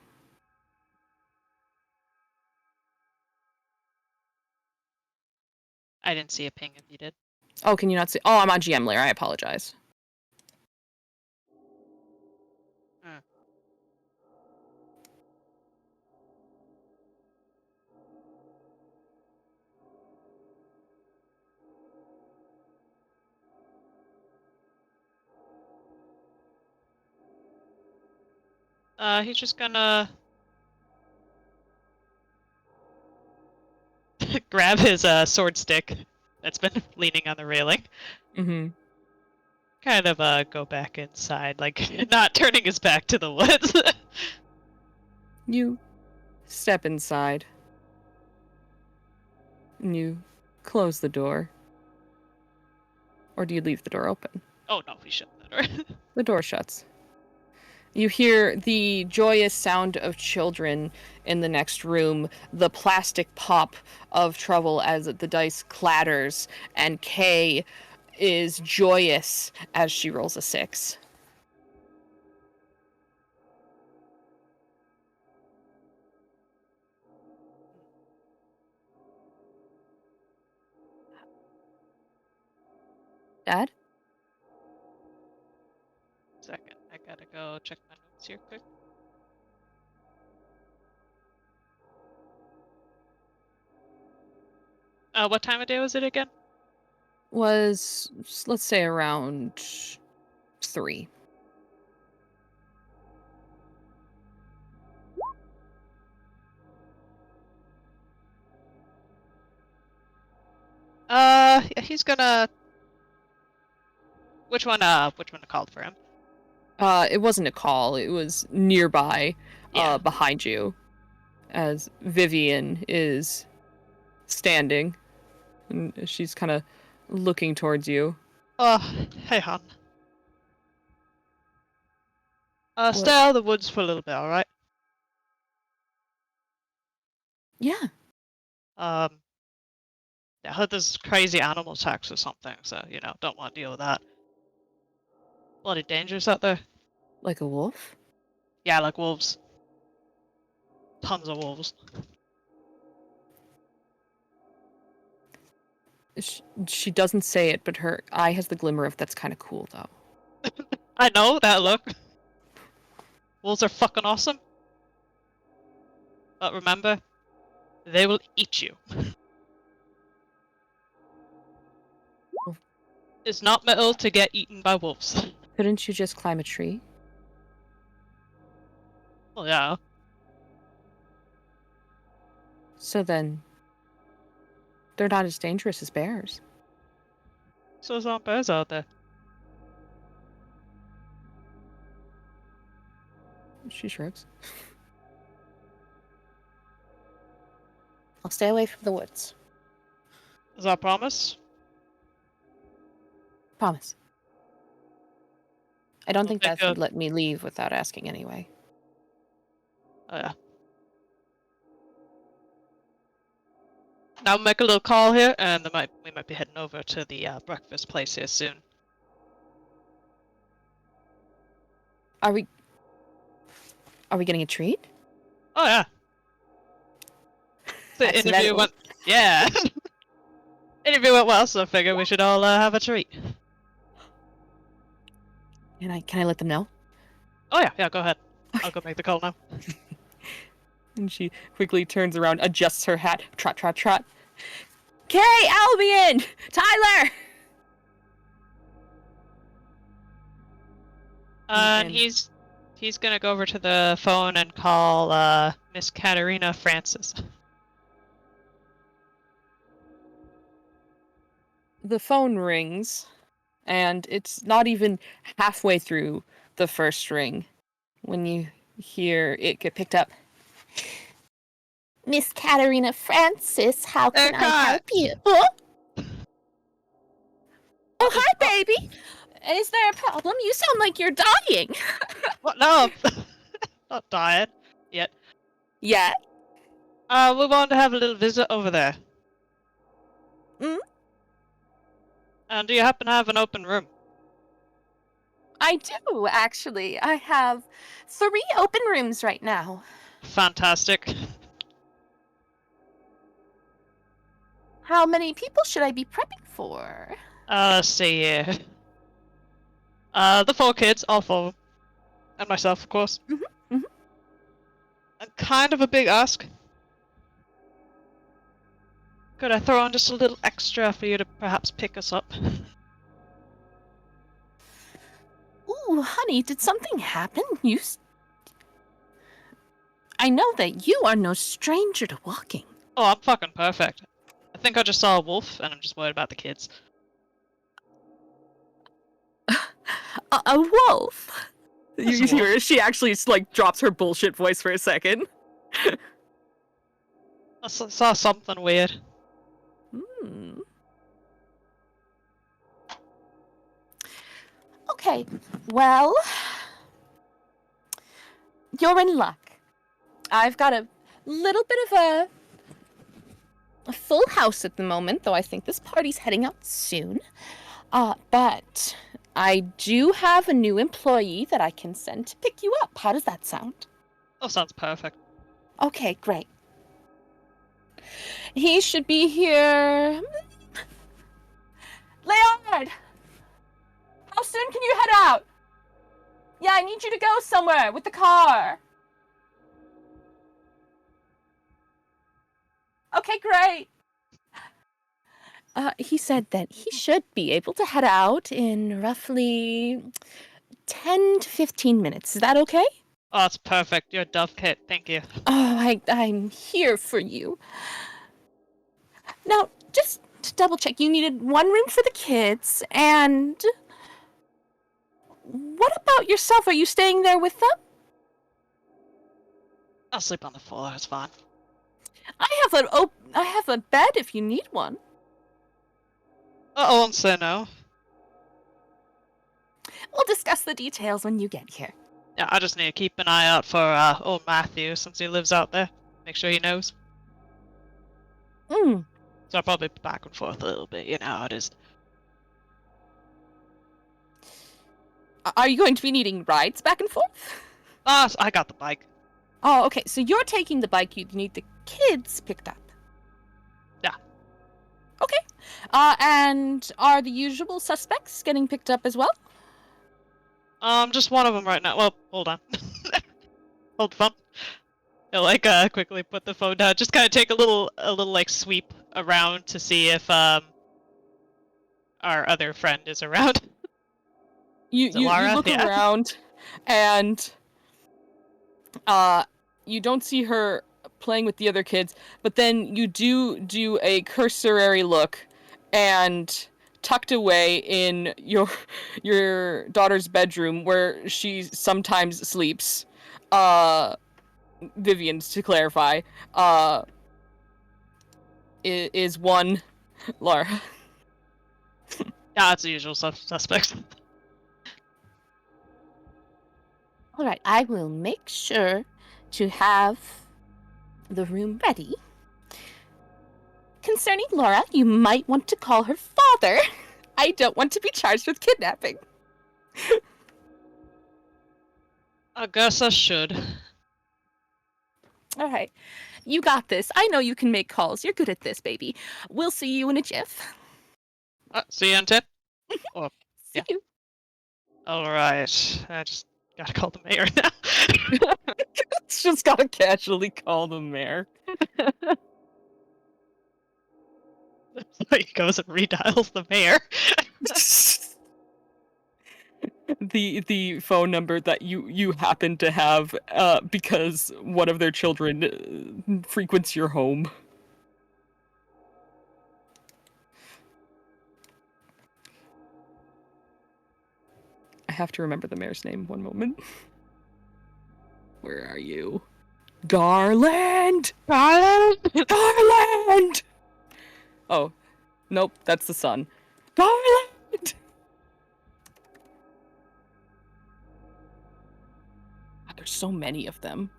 I didn't see a ping if you did. Oh, can you not see? Oh, I'm on GM layer. I apologize. He's just gonna grab his sword stick that's been leaning on the railing. Mm-hmm. Kind of go back inside, like not turning his back to the woods. You step inside. And you close the door. Or do you leave the door open? Oh no, we shut the door. The door shuts. You hear the joyous sound of children in the next room, the plastic pop of trouble as the dice clatters, and Kay is joyous as she rolls a 6. Dad? Second, I gotta go check my notes here quick. What time of day was it again? Was, let's say, around 3. Yeah, he's gonna. Which one called for him? It wasn't a call. It was nearby, Yeah. behind you, as Vivian is standing, and she's kind of looking towards you. Hey, hon. Stay out of the woods for a little bit, alright? Yeah. I heard there's crazy animal attacks or something, so, don't want to deal with that. Bloody dangerous out there. Like a wolf? Yeah, like wolves. Tons of wolves. She doesn't say it, but her eye has the glimmer of that's kind of cool, though. I know that look. Wolves are fucking awesome. But remember, they will eat you. It's not metal to get eaten by wolves. Couldn't you just climb a tree? Well, yeah. So then, they're not as dangerous as bears. So there's not bears out there. She shrugs. I'll stay away from the woods. Is that a promise? Promise. I don't think Okay, Beth good. would let me leave without asking anyway. Oh, yeah. Now make a little call here, and we might be heading over to the breakfast place here soon. Are we getting a treat? Oh yeah. The interview Accidental. went. Yeah. Interview went well, so I figure we should all have a treat. Can I let them know? Oh yeah, go ahead. I'll go make the call now. And she quickly turns around, adjusts her hat, trot, trot, trot. Kay, Albion! Tyler! And And- he's gonna go over to the phone and call Miss Katerina Francis. The phone rings, and it's not even halfway through the first ring when you hear it get picked up. Miss Katerina Francis, how can I Kat. help you? Oh, Hi, baby! Is there a problem? You sound like you're dying. What? No, not dying yet. Yeah? We want to have a little visit over there. Mm? And do you happen to have an open room? I do, actually. I have 3 open rooms right now. Fantastic. How many people should I be prepping for? Let's see here. The 4 kids, all 4 of them. And myself, of course. Mhm. And kind of a big ask. Could I throw on just a little extra for you to perhaps pick us up? Ooh, honey, did something happen? I know that you are no stranger to walking. Oh, I'm fucking perfect. I think I just saw a wolf, and I'm just worried about the kids. A wolf? That's You a hear she actually like drops her bullshit voice for a second. I saw something weird. Hmm. Okay, well, you're in luck. I've got a little bit of a full house at the moment, though I think this party's heading out soon. But I do have a new employee that I can send to pick you up. How does that sound? Oh, sounds perfect. Okay, great. He should be here. Laird! How soon can you head out? Yeah, I need you to go somewhere with the car. Okay, great. He said that he should be able to head out in roughly 10 to 15 minutes. Is that okay? Oh, that's perfect. You're a dove kit. Thank you. Oh, I'm here for you. Now, just to double check, you needed 1 room for the kids, and what about yourself? Are you staying there with them? I'll sleep on the floor. It's fine. I have a bed if you need one. I won't say no. We'll discuss the details when you get here. Yeah, I just need to keep an eye out for old Matthew since he lives out there. Make sure he knows. Mm. So I'll probably be back and forth a little bit. You know how it is. Are you going to be needing rides back and forth? Ah, I got the bike. Oh, okay. So you're taking the bike. You need the kids picked up. Yeah. Okay. And are the usual suspects getting picked up as well? Just one of them right now. Well, hold on. Hold the phone. He'll quickly put the phone down. Just kind of take a little like sweep around to see if our other friend is around. You look around, and you don't see her playing with the other kids, but then you do a cursory look, and tucked away in your daughter's bedroom where she sometimes sleeps, Vivian's to clarify, is one Lara. Yeah, it's the usual suspects. All right, I will make sure to have the room ready. Concerning Laura, you might want to call her father. I don't want to be charged with kidnapping. I guess I should. All right, you got this. I know you can make calls. You're good at this, baby. We'll see you in a jiff. See you in 10? Oh, See yeah. you. Alright. I just gotta call the mayor now. It's just gotta casually call the mayor. So he goes and redials the mayor. the phone number that you happen to have because one of their children frequents your home. I have to remember the mayor's name. One moment. Where are you? Garland! Garland! Garland! Oh, nope, that's the son. Garland! God, there's so many of them.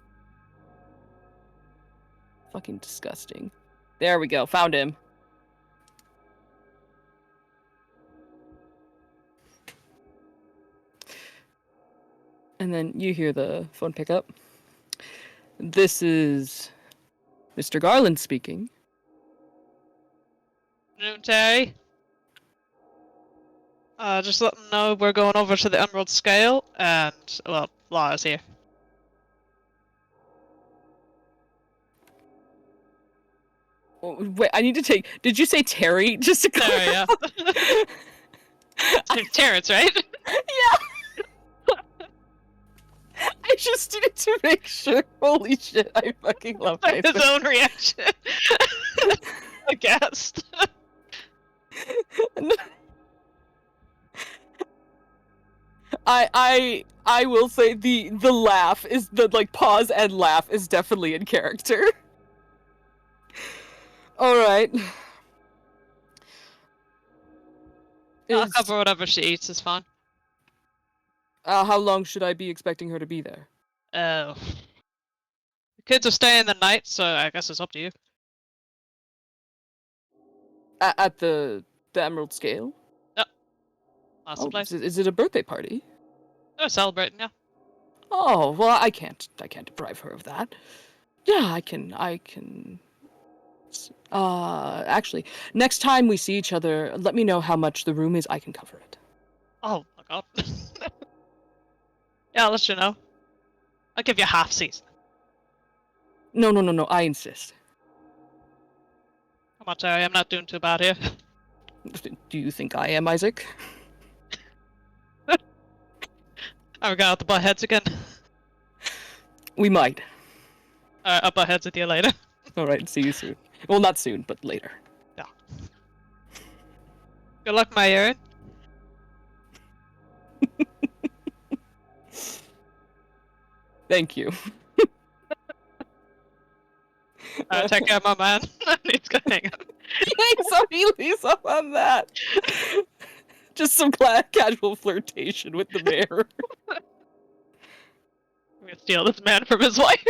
Fucking disgusting. There we go, found him. And then you hear the phone pick up. This is Mr. Garland speaking. Terry. Just let them know we're going over to the Emerald Scale, and, well, Lara's here. Oh, wait, I need to take... Did you say Terry? Just to Terry, yeah. Terrence, right? Yeah! I just needed to make sure. Holy shit, I fucking love His own reaction. Aghast. I will say the laugh is the pause and laugh is definitely in character. All right. I'll cover whatever she eats, is fine. How long should I be expecting her to be there? Oh. The kids are staying the night, so I guess it's up to you. At the Emerald Scale? Yep. That's the place. Is it a birthday party? They're celebrating, yeah. Oh, well, I can't deprive her of that. Yeah, I can. Actually, next time we see each other, let me know how much the room is. I can cover it. Oh my god. Yeah, I'll let you know. I'll give you half season. No, I insist. Come on, Terry, I'm not doing too bad here. Do you think I am, Isaac? Are we going out to butt heads again? We might. I'll butt heads with you later. Alright, see you soon. Well, not soon, but later. Yeah. Good luck, my Aaron. Thank you. Take care of my man. He's gonna hang up. So he leaves up on that. Just some casual flirtation with the mayor. I'm gonna steal this man from his wife.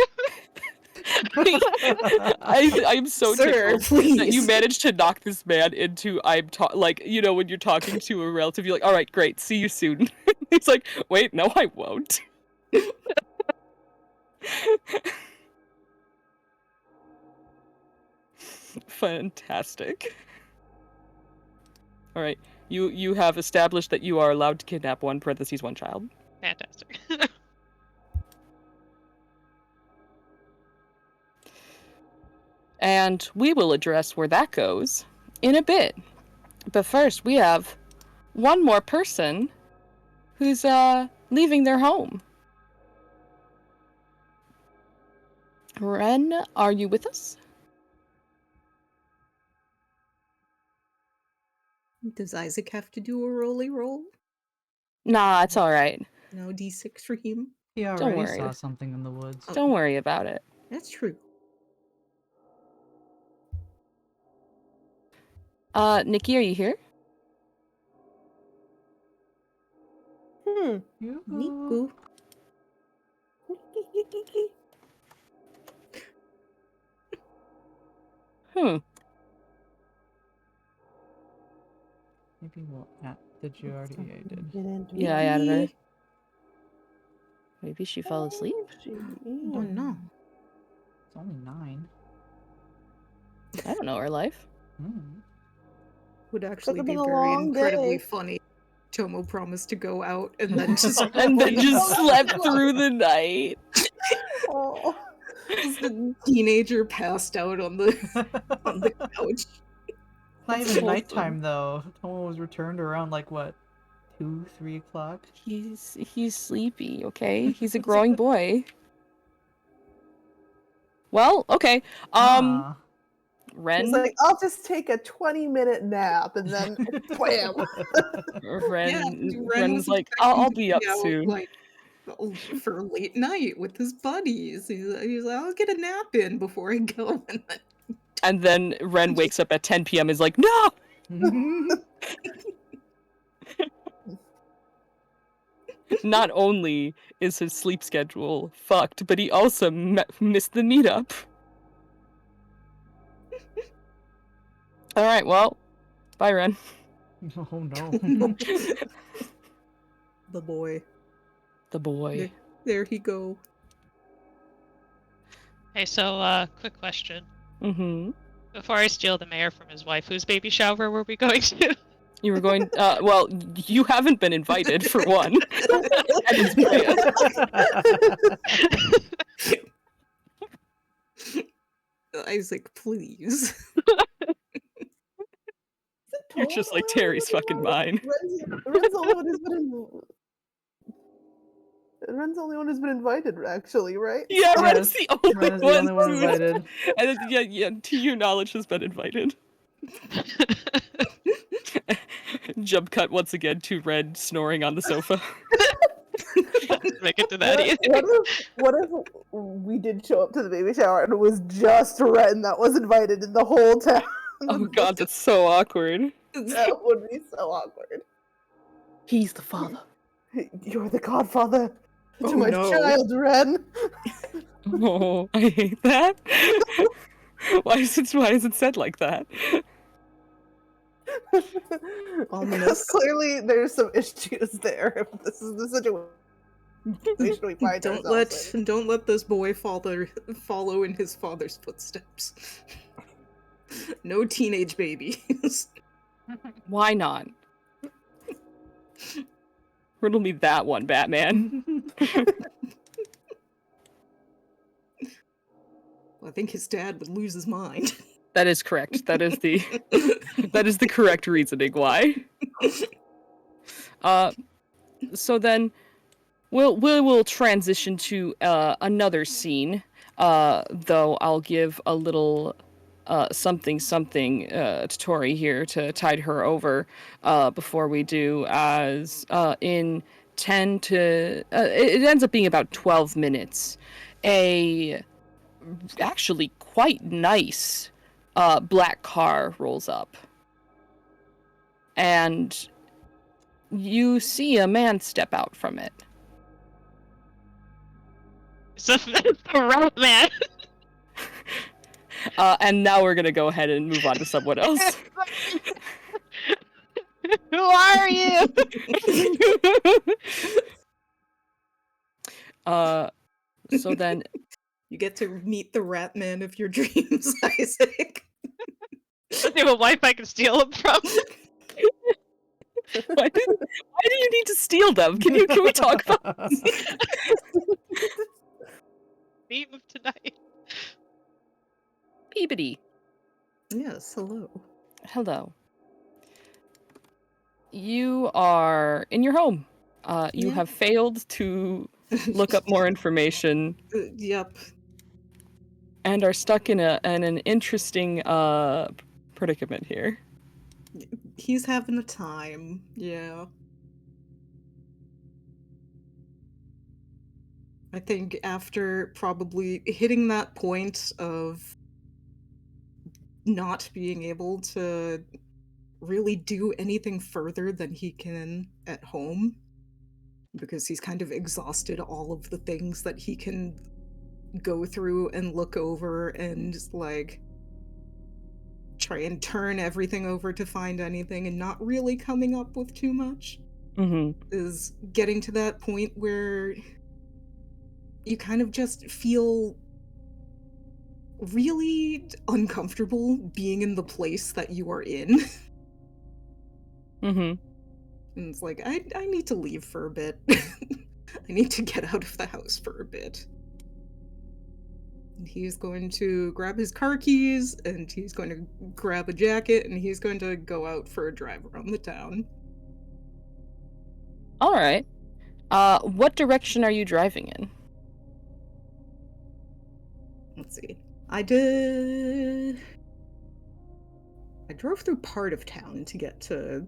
I'm so Sir, tickled that you please. managed to knock this man into when you're talking to a relative, you're like, all right, great, see you soon. He's like, wait, no, I won't. Fantastic. All right. You have established that you are allowed to kidnap one child. Fantastic. And we will address where that goes in a bit. But first, we have one more person who's leaving their home. Ren, are you with us? Does Isaac have to do a rolly roll? Nah, it's all right. No D6 for him? He Don't already worry. saw something in the woods. Don't worry about it. That's true. Nikki, are you here? Niku. Maybe we'll add. Did you already? Yeah, you did. Yeah, I added her. Maybe she fell asleep? Oh no. It's only 9. I don't know her life. Would actually Could've be been a very long incredibly day. funny. Tomo promised to go out and then just And then just slept through the night. Oh. the teenager passed out on the couch. It's not That's even wholesome. nighttime though. Tomo was returned around like what, 2-3 o'clock. He's sleepy, okay? He's a growing boy. Well, okay. Ah. Ren, He's like, I'll just take a 20-minute nap and then wham. Ren's was like, expecting I'll to be up out, soon. like, for a late night with his buddies. He's like, I'll get a nap in before I go. And then Ren wakes up at 10 p.m. is like, no! Not only is his sleep schedule fucked, but he also missed the meetup. Alright, well, bye, Ren. Oh no. The boy. The boy. There he go. Hey, so, quick question. Mm-hmm. Before I steal the mayor from his wife, whose baby shower were we going to? You were going, well, you haven't been invited, for one. That is brilliant. Isaac, please. You're just like Terry's fucking mind. Ren's the only one who's been invited, actually, right? Yeah, Ren is Yes, the only Ren is the one only one who's- invited. And yeah, to your knowledge, has been invited. Jump cut once again to Red snoring on the sofa. Make it to that either. What if we did show up to the baby shower and it was just Ren that was invited in the whole town? Oh god, that's so awkward. That would be so awkward. He's the father. You're the godfather to Oh, my no. child, Ren. Oh, I hate that. Why is it said like that? Ominous. Clearly, there's some issues there. If this is the situation we find ourselves in. Don't let this boy follow in his father's footsteps. No teenage babies. Why not? Riddle me that one, Batman. I think his dad would lose his mind. That is correct. That is the correct reasoning why. So then we'll transition to another scene. Though I'll give a little something to Tori here to tide her over before we do, as in 10 to it ends up being about 12 minutes. A actually quite nice black car rolls up. And you see a man step out from it. So that's the rat man. And now we're gonna go ahead and move on to someone else. Who are you? So then You get to meet the rat man of your dreams, Isaac. Does he have a wife I can steal him from? Why do you need to steal them? Can we talk about Theme of tonight. Peabody? Yes, hello. Hello. You are in your home. You Yeah. have failed to look up more information Yep. and are stuck in an interesting predicament here. He's having a time. Yeah. I think after probably hitting that point of not being able to really do anything further than he can at home, because he's kind of exhausted all of the things that he can go through and look over and like try and turn everything over to find anything and not really coming up with too much, is getting to that point where you kind of just feel really uncomfortable being in the place that you are in. And it's like, I need to leave for a bit. I need to get out of the house for a bit. And he's going to grab his car keys, and he's going to grab a jacket, and he's going to go out for a drive around the town. All right. What direction are you driving in? Let's see. I drove through part of town to get to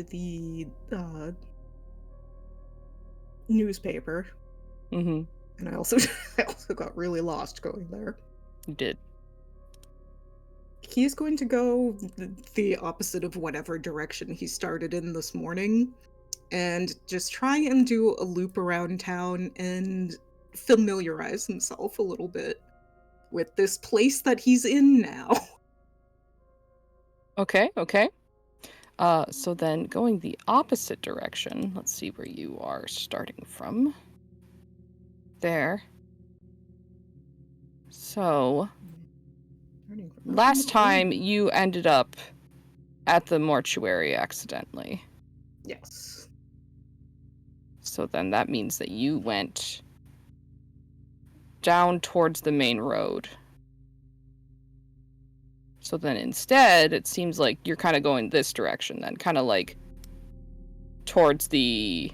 the newspaper. And I also got really lost going there. You did. He's going to go the opposite of whatever direction he started in this morning, and just try and do a loop around town and familiarize himself a little bit with this place that he's in now. Okay. So then going the opposite direction, let's see where you are starting from. There. So, last time you ended up at the mortuary accidentally. Yes. So then that means that you went down towards the main road. So then instead, it seems like you're kind of going this direction then, kind of like towards the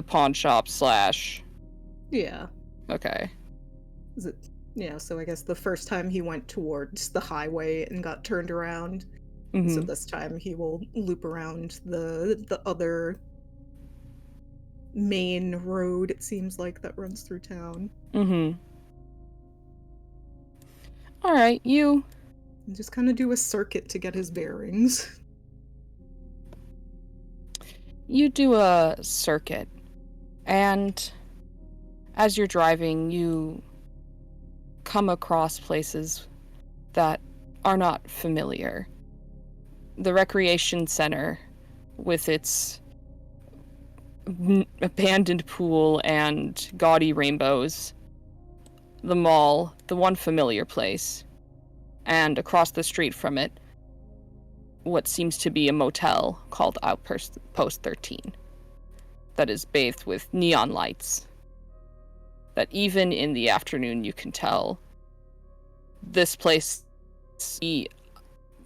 pawn shop / Yeah. Okay. Is it? Yeah, so I guess the first time he went towards the highway and got turned around. So this time he will loop around the other main road, it seems like, that runs through town. All right, you just kind of do a circuit to get his bearings. You do a circuit, and as you're driving, you come across places that are not familiar. The recreation center with its abandoned pool and gaudy rainbows. The mall, the one familiar place. And across the street from it, what seems to be a motel called Outpost 13. That is bathed with neon lights. That even in the afternoon you can tell this place is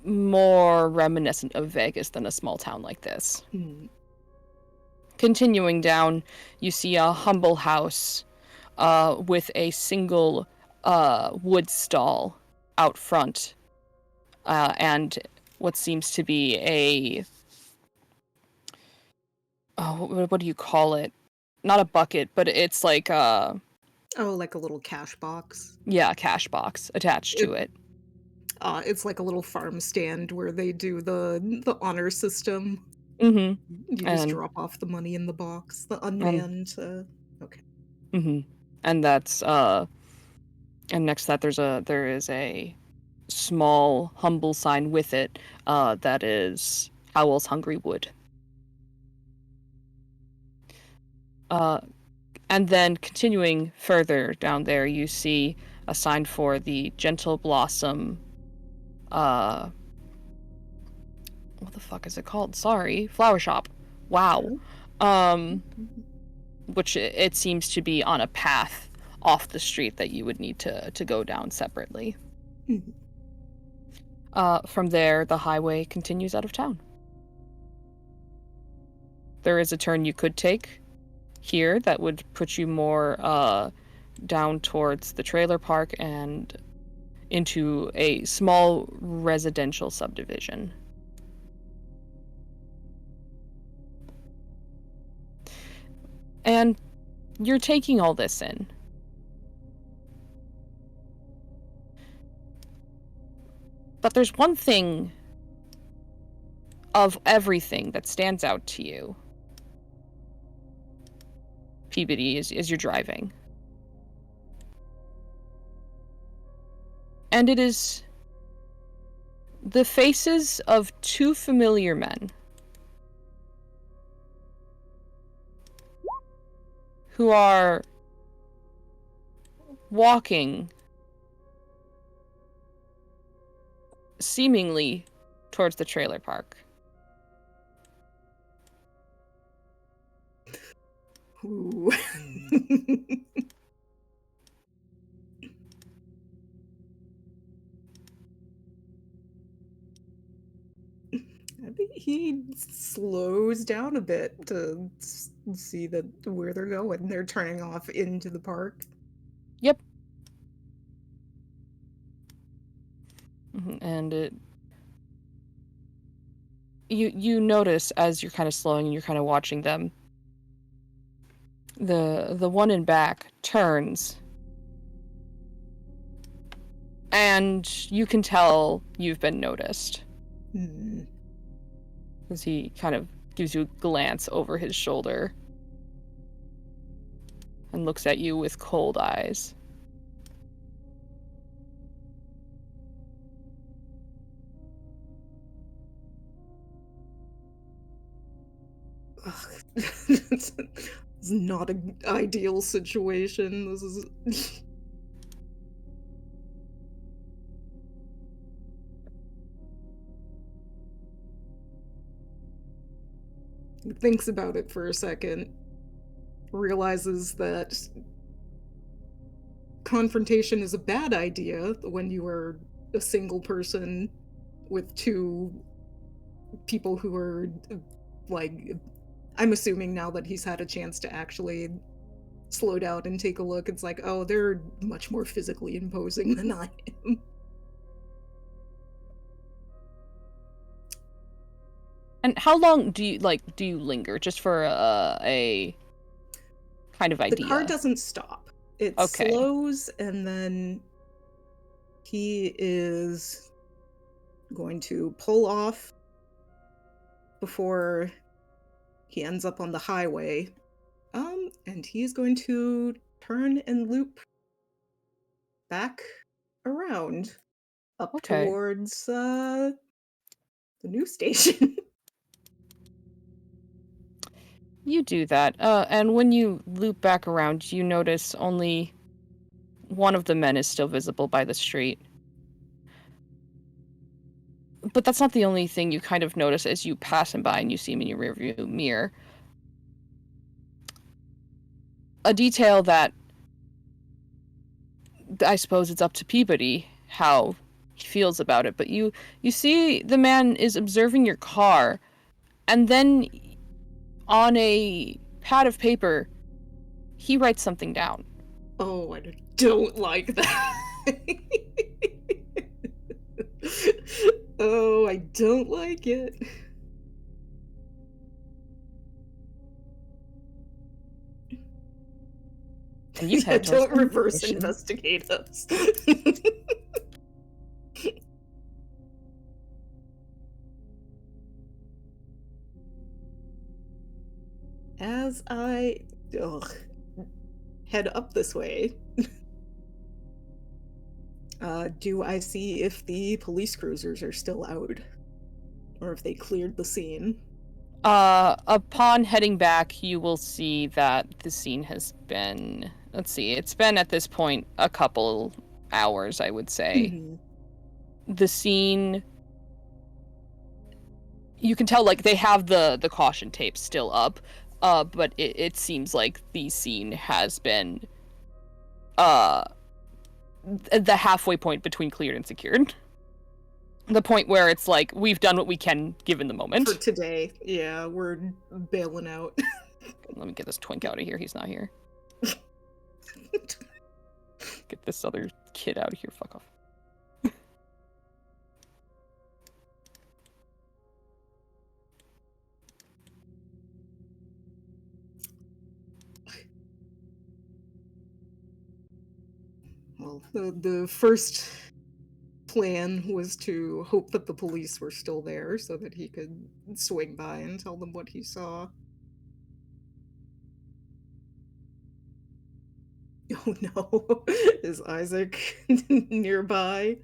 more reminiscent of Vegas than a small town like this. Continuing down, you see a humble house with a single wood stall out front, and what seems to be a... what do you call it? Not a bucket, but it's like a... Oh, like a little cash box? Yeah, a cash box attached to it. It's like a little farm stand where they do the honor system. You just drop off the money in the box, the unmanned. Okay. And that's and next to that there is a small humble sign with it that is Owl's Hungry Wood. And then continuing further down there, you see a sign for the Gentle Blossom what the fuck is it called? Sorry, flower shop. Wow. Which it seems to be on a path off the street that you would need to go down separately. From there, the highway continues out of town. There is a turn you could take here that would put you more down towards the trailer park and into a small residential subdivision. And you're taking all this in. But there's one thing of everything that stands out to you, Peabody, as you're driving. And it is the faces of two familiar men who are walking seemingly towards the trailer park. Ooh. I think he slows down a bit to see that where they're going. They're turning off into the park. Yep. And you notice as you're kind of slowing and you're kind of watching them, the one in back turns, and you can tell you've been noticed. As he kind of gives you a glance over his shoulder and looks at you with cold eyes. It's not an ideal situation. This is... He thinks about it for a second, realizes that confrontation is a bad idea when you are a single person with two people who are, like, I'm assuming now that he's had a chance to actually slow down and take a look, it's like, oh, they're much more physically imposing than I am. And how long do you linger, just for a kind of idea? The car doesn't stop. It slows, and then he is going to pull off before he ends up on the highway. And he's going to turn and loop back around up towards the news station. You do that, and when you loop back around, you notice only one of the men is still visible by the street. But that's not the only thing you kind of notice as you pass him by and you see him in your rearview mirror. A detail that I suppose it's up to Peabody how he feels about it, but you see the man is observing your car, and then on a pad of paper, he writes something down. Oh, I don't like that. Oh, I don't like it. And you don't reverse investigate us. As I head up this way, do I see if the police cruisers are still out? Or if they cleared the scene? Upon heading back, you will see that the scene has been... Let's see, it's been at this point a couple hours, I would say. the scene, you can tell like they have the caution tape still up, but it seems like the scene has been the halfway point between cleared and secured. The point where it's like, we've done what we can given the moment. For today, yeah, we're bailing out. Let me get this twink out of here. He's not here. Get this other kid out of here. Fuck off. Well, the first plan was to hope that the police were still there so that he could swing by and tell them what he saw. Oh no, is Isaac nearby?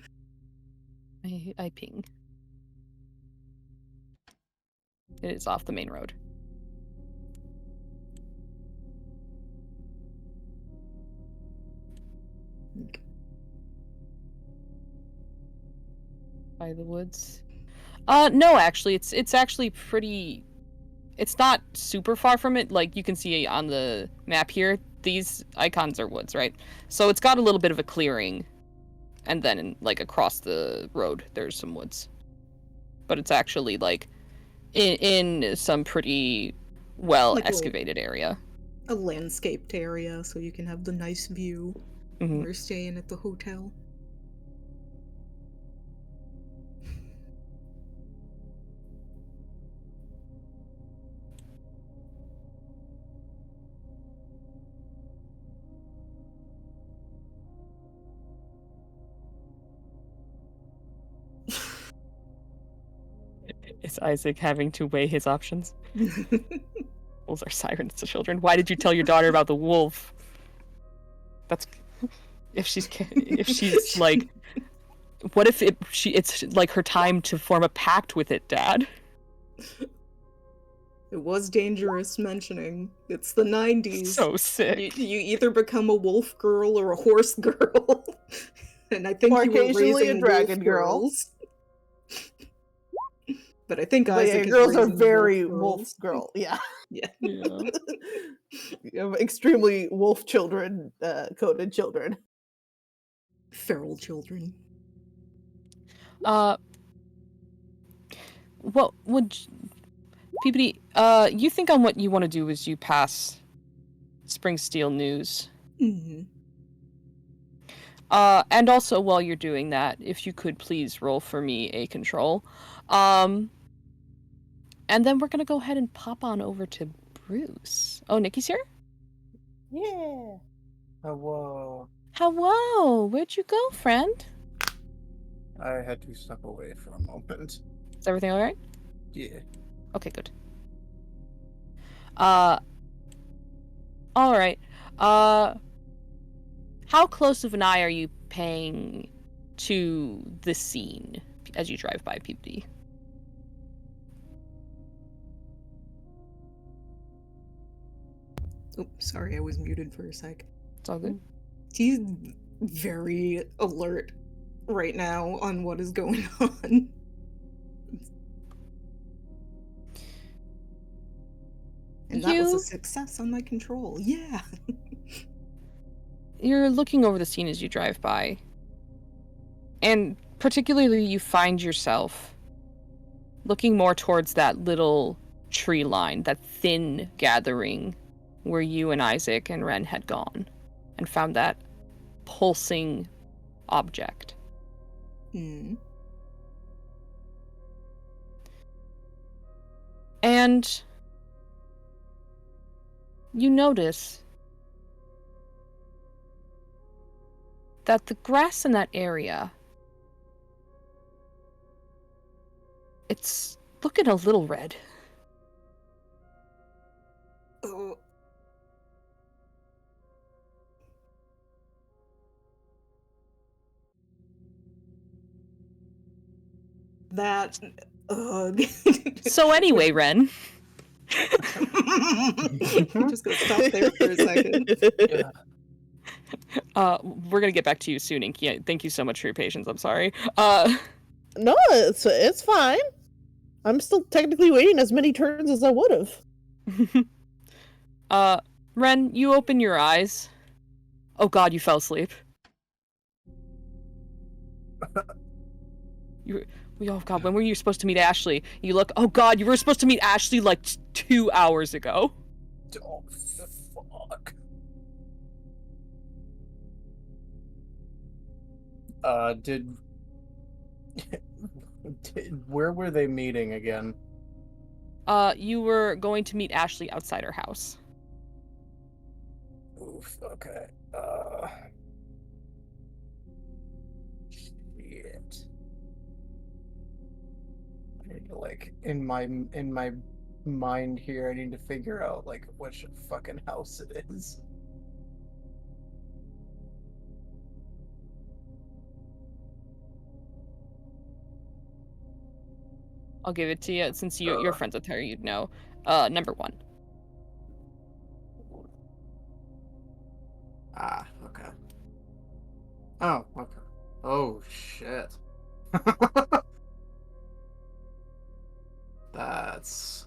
I ping. It is off the main road. By the woods. No, actually, it's actually pretty. It's not super far from it. Like you can see on the map here, these icons are woods, right? So it's got a little bit of a clearing, and then like across the road, there's some woods. But it's actually like in some pretty well Like excavated area. A landscaped area, so you can have the nice view. Mhm. We're staying at the hotel. Is Isaac having to weigh his options? Wolves are sirens to children. Why did you tell your daughter about the wolf? That's if she's like, what if it's like her time to form a pact with it, Dad? It was dangerous mentioning. It's the 90s. So sick. You either become a wolf girl or a horse girl. And I think Or you were occasionally raising a dragon wolf girl. girls. But I think But Isaac yeah, is girls are raising very wolf wolf girls. girl. Yeah. Yeah. Yeah. You have extremely wolf children, coded children. Feral children. What would Peabody? You think on what you want to do is you pass Springsteel News. Mm-hmm. And also while you're doing that, if you could please roll for me a control. And then we're gonna go ahead and pop on over to Bruce. Oh, Nikki's here? Yeah. Whoa. Hello, where'd you go, friend? I had to step away for a moment. Is everything alright? Yeah. Okay, good. Alright. How close of an eye are you paying to the scene as you drive by Peabody? Oh, sorry, I was muted for a sec. It's all good. He's very alert right now on what is going on. And that was a success on my control. Yeah. You're looking over the scene as you drive by. And particularly you find yourself looking more towards that little tree line, that thin gathering where you and Isaac and Ren had gone and found that pulsing object. Mm. And you notice that the grass in that area, it's looking a little red. Oh. That. So anyway, Ren. I'm just gonna stop there for a second. We're gonna get back to you soon, Inky. Thank you so much for your patience. I'm sorry. No, it's fine. I'm still technically waiting as many turns as I would have. Ren, you open your eyes. Oh God, you fell asleep. Oh God, when were you supposed to meet Ashley? You look. Oh God, you were supposed to meet Ashley like 2 hours ago. Oh, fuck. Where were they meeting again? You were going to meet Ashley outside her house. Oof, okay. Shit. I need to, like, in my mind here, I need to figure out, like, which fucking house it is. I'll give it to you since you're friends with her. You'd know. Number 1. Ah, okay. Oh, okay. Oh, shit. That's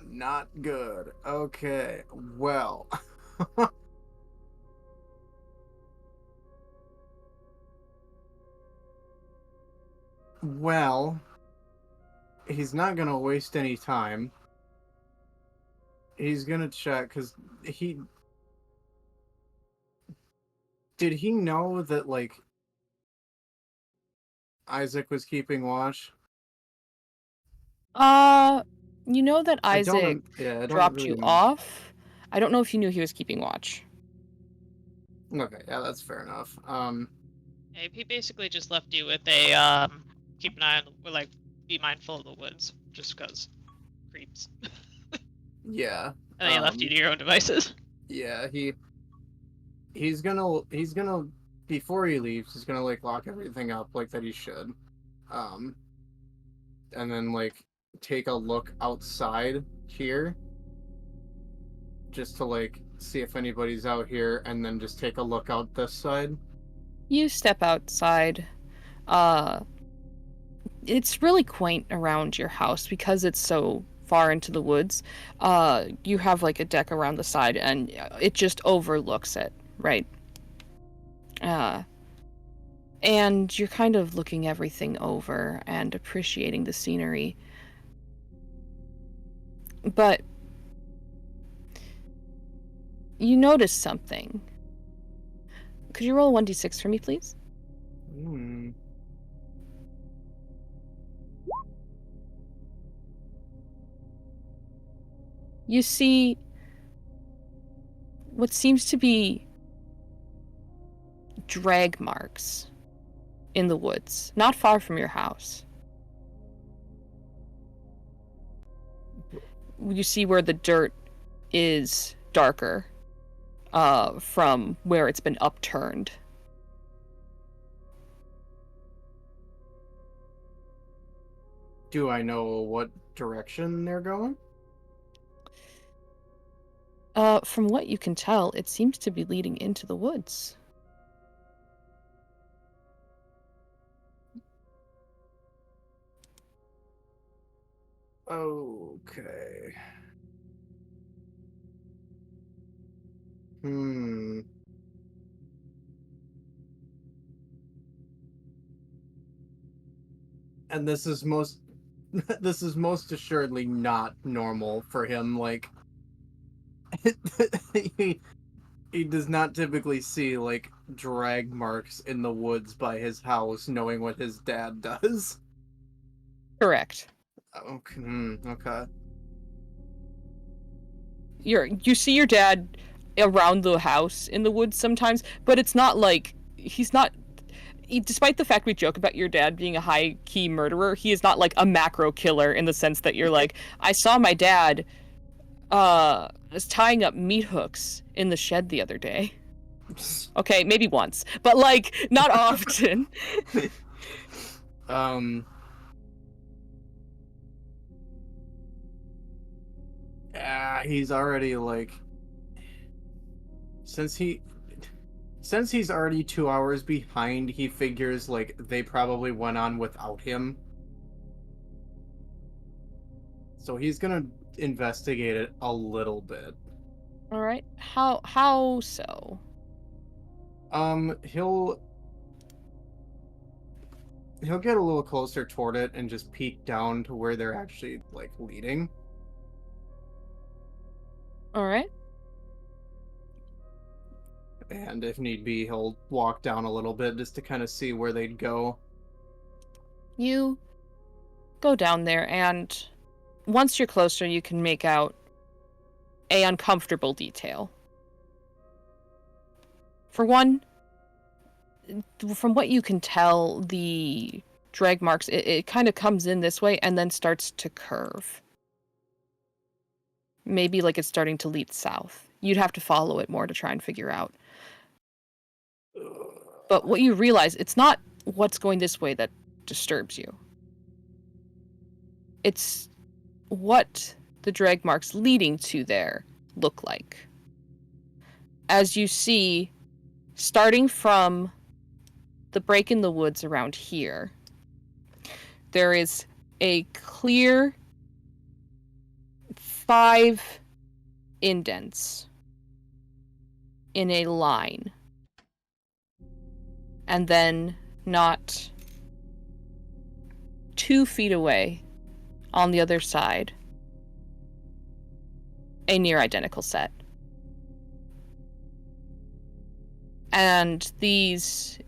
not good. Okay, well. Well, he's not gonna waste any time. He's gonna check, because did he know that, like, Isaac was keeping watch? You know that Isaac I don't dropped really you off. I don't know if you knew he was keeping watch. Okay, yeah, that's fair enough. Yeah, he basically just left you with a keep an eye on the, like, be mindful of the woods, just because creeps. Yeah. And then he left you to your own devices. Yeah, he's gonna before he leaves, he's gonna, like, lock everything up like that he should. And then, like, take a look outside here just to, like, see if anybody's out here, and then just take a look out this side. You step outside. It's really quaint around your house because it's so far into the woods. You have like a deck around the side and it just overlooks it, right? And you're kind of looking everything over and appreciating the scenery. But you notice something. Could you roll a 1d6 for me, please? You see what seems to be drag marks in the woods, not far from your house. You see where the dirt is darker from where it's been upturned. Do I know what direction they're going? From what you can tell, it seems to be leading into the woods. Okay. And this is most assuredly not normal for him. Like, he does not typically see, like, drag marks in the woods by his house, knowing what his dad does. Correct. Okay. Okay. You see your dad around the house in the woods sometimes, but it's not like despite the fact we joke about your dad being a high-key murderer, he is not like a macro killer in the sense that you're like, I saw my dad was tying up meat hooks in the shed the other day. Okay, maybe once, but like not often. He's already, like, since he's already 2 hours behind, he figures like they probably went on without him. So he's gonna investigate it a little bit. All right. How so? He'll get a little closer toward it and just peek down to where they're actually like leading. All right. And if need be, he'll walk down a little bit just to kind of see where they'd go. You go down there, and once you're closer, you can make out a uncomfortable detail. For one, from what you can tell, the drag marks, it kind of comes in this way and then starts to curve. Maybe like it's starting to lead south. You'd have to follow it more to try and figure out. But what you realize, it's not what's going this way that disturbs you. It's what the drag marks leading to there look like. As you see, starting from the break in the woods around here, there is a clear 5 indents in a line. And then, not 2 feet away, on the other side, a near identical set. And these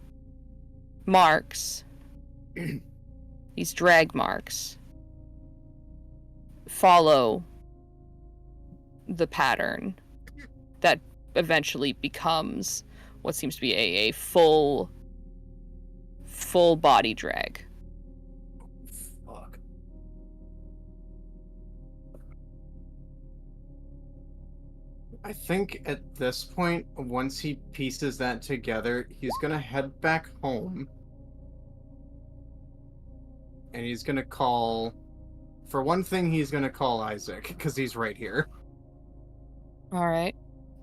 marks, these drag marks, follow the pattern that eventually becomes what seems to be a full body drag. Fuck. I think at this point, once he pieces that together, he's gonna head back home. And he's gonna call... For one thing, he's gonna call Isaac, because he's right here. Alright.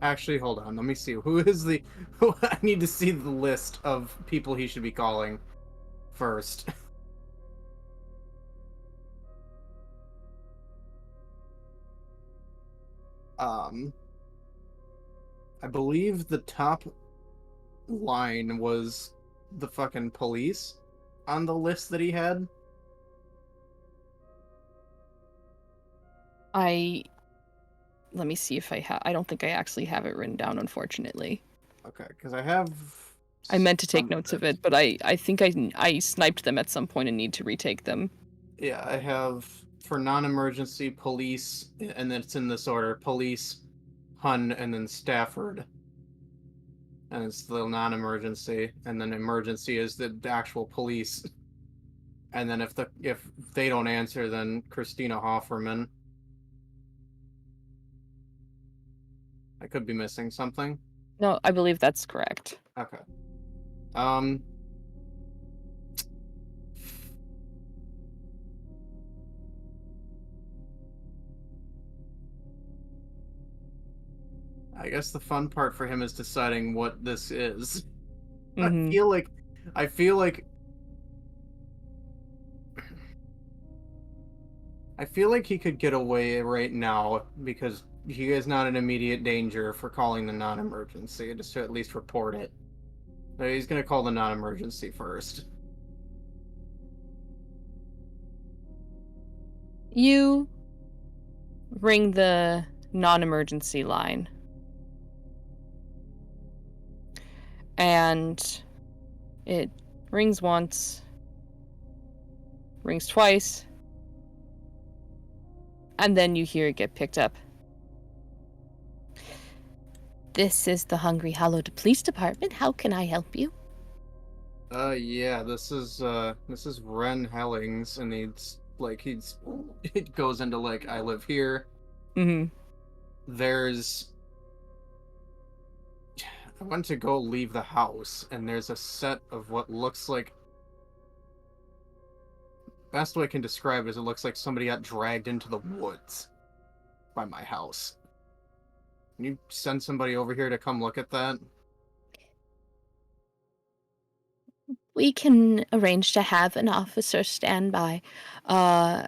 Actually, hold on. Let me see. Who is the... I need to see the list of people he should be calling first. I believe the top line was the fucking police on the list that he had. Let me see if I don't think I actually have it written down, unfortunately. Okay, because I have... I meant to take notes of it, but I think I sniped them at some point and need to retake them. Yeah, I have for non-emergency police, and then it's in this order: police, Hun, and then Stafford. And it's the non-emergency, and then emergency is the actual police. And then if they don't answer, then Christina Hofferman. I could be missing something. No, I believe that's correct. Okay. I guess the fun part for him is deciding what this is. Mm-hmm. I feel like he could get away right now because he is not in immediate danger for calling the non-emergency, just to at least report it. But he's gonna call the non-emergency first. You ring the non-emergency line. And it rings once, rings twice, and then you hear it get picked up. This is the Hungry Hollow Police Department. How can I help you? Yeah, this is Ren Hellings, and it goes into like, I live here. Mm-hmm. I went to go leave the house, and there's a set of what looks like... Best way I can describe it is it looks like somebody got dragged into the woods by my house. Can you send somebody over here to come look at that? We can arrange to have an officer stand by, or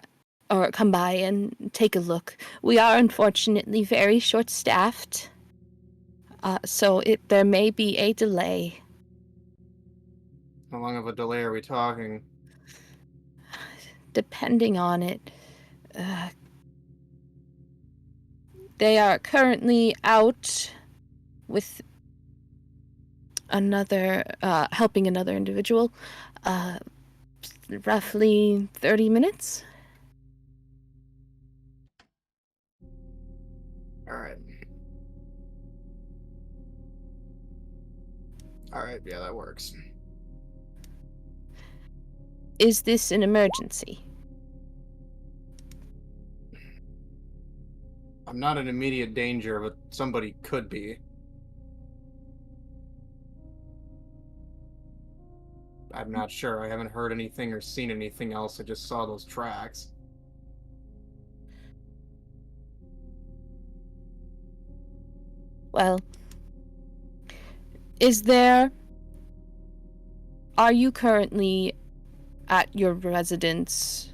come by and take a look. We are unfortunately very short-staffed, so there may be a delay. How long of a delay are we talking? Depending on it. They are currently out with another, helping another individual. Roughly 30 minutes. Alright. Alright, yeah, that works. Is this an emergency? I'm not in immediate danger, but somebody could be. I'm not sure. I haven't heard anything or seen anything else. I just saw those tracks. Well, are you currently at your residence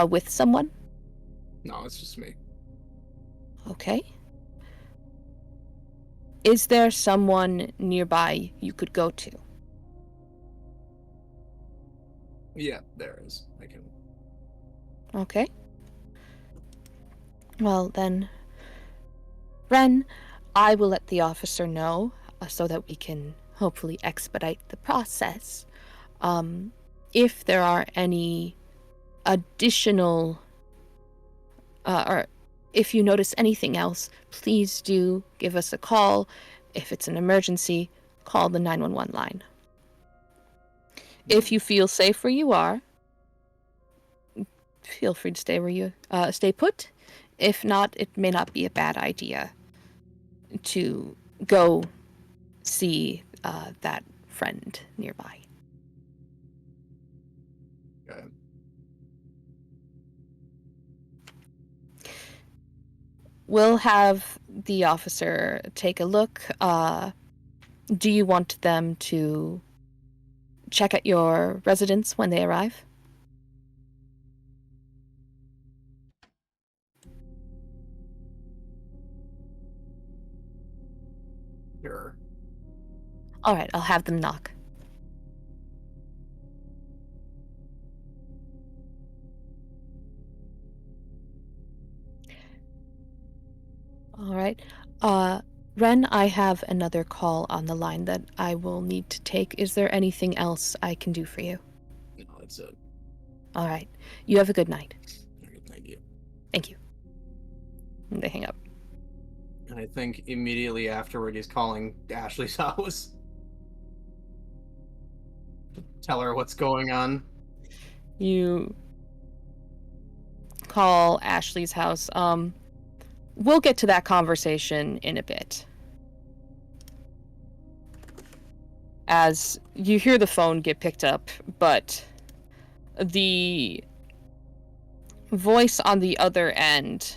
with someone? No, it's just me. Okay. Is there someone nearby you could go to? Yeah, there is. I can. Okay. Well, then, Ren, I will let the officer know so that we can hopefully expedite the process. If there are any additional, or if you notice anything else, please do give us a call. If it's an emergency, call the 911 line. If you feel safe where you are, feel free to stay put. If not, it may not be a bad idea to go see that friend nearby. Okay. We'll have the officer take a look. Do you want them to check at your residence when they arrive? Sure. All right, I'll have them knock. All right. Ren, I have another call on the line that I will need to take. Is there anything else I can do for you? No, that's it. All right. You have a good night. Okay, thank you. Thank you. And they hang up. And I think immediately afterward he's calling Ashley's house. Tell her what's going on. You call Ashley's house. We'll get to that conversation in a bit. As you hear the phone get picked up, but the voice on the other end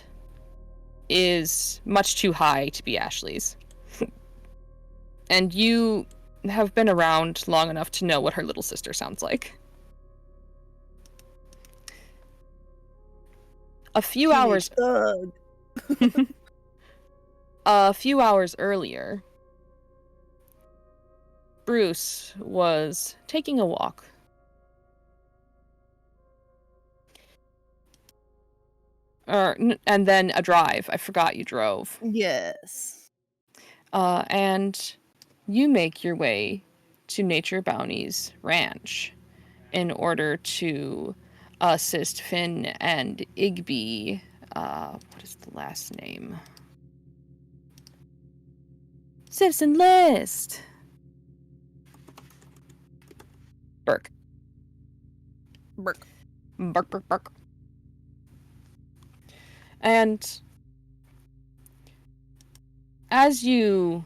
is much too high to be Ashley's. And you have been around long enough to know what her little sister sounds like. A few hours earlier, Bruce was taking a walk. And then a drive. I forgot you drove. Yes. And you make your way to Nature Bounty's ranch in order to assist Finn and Igby. What is the last name? Citizen List! Burke. Burke. Burke. And as you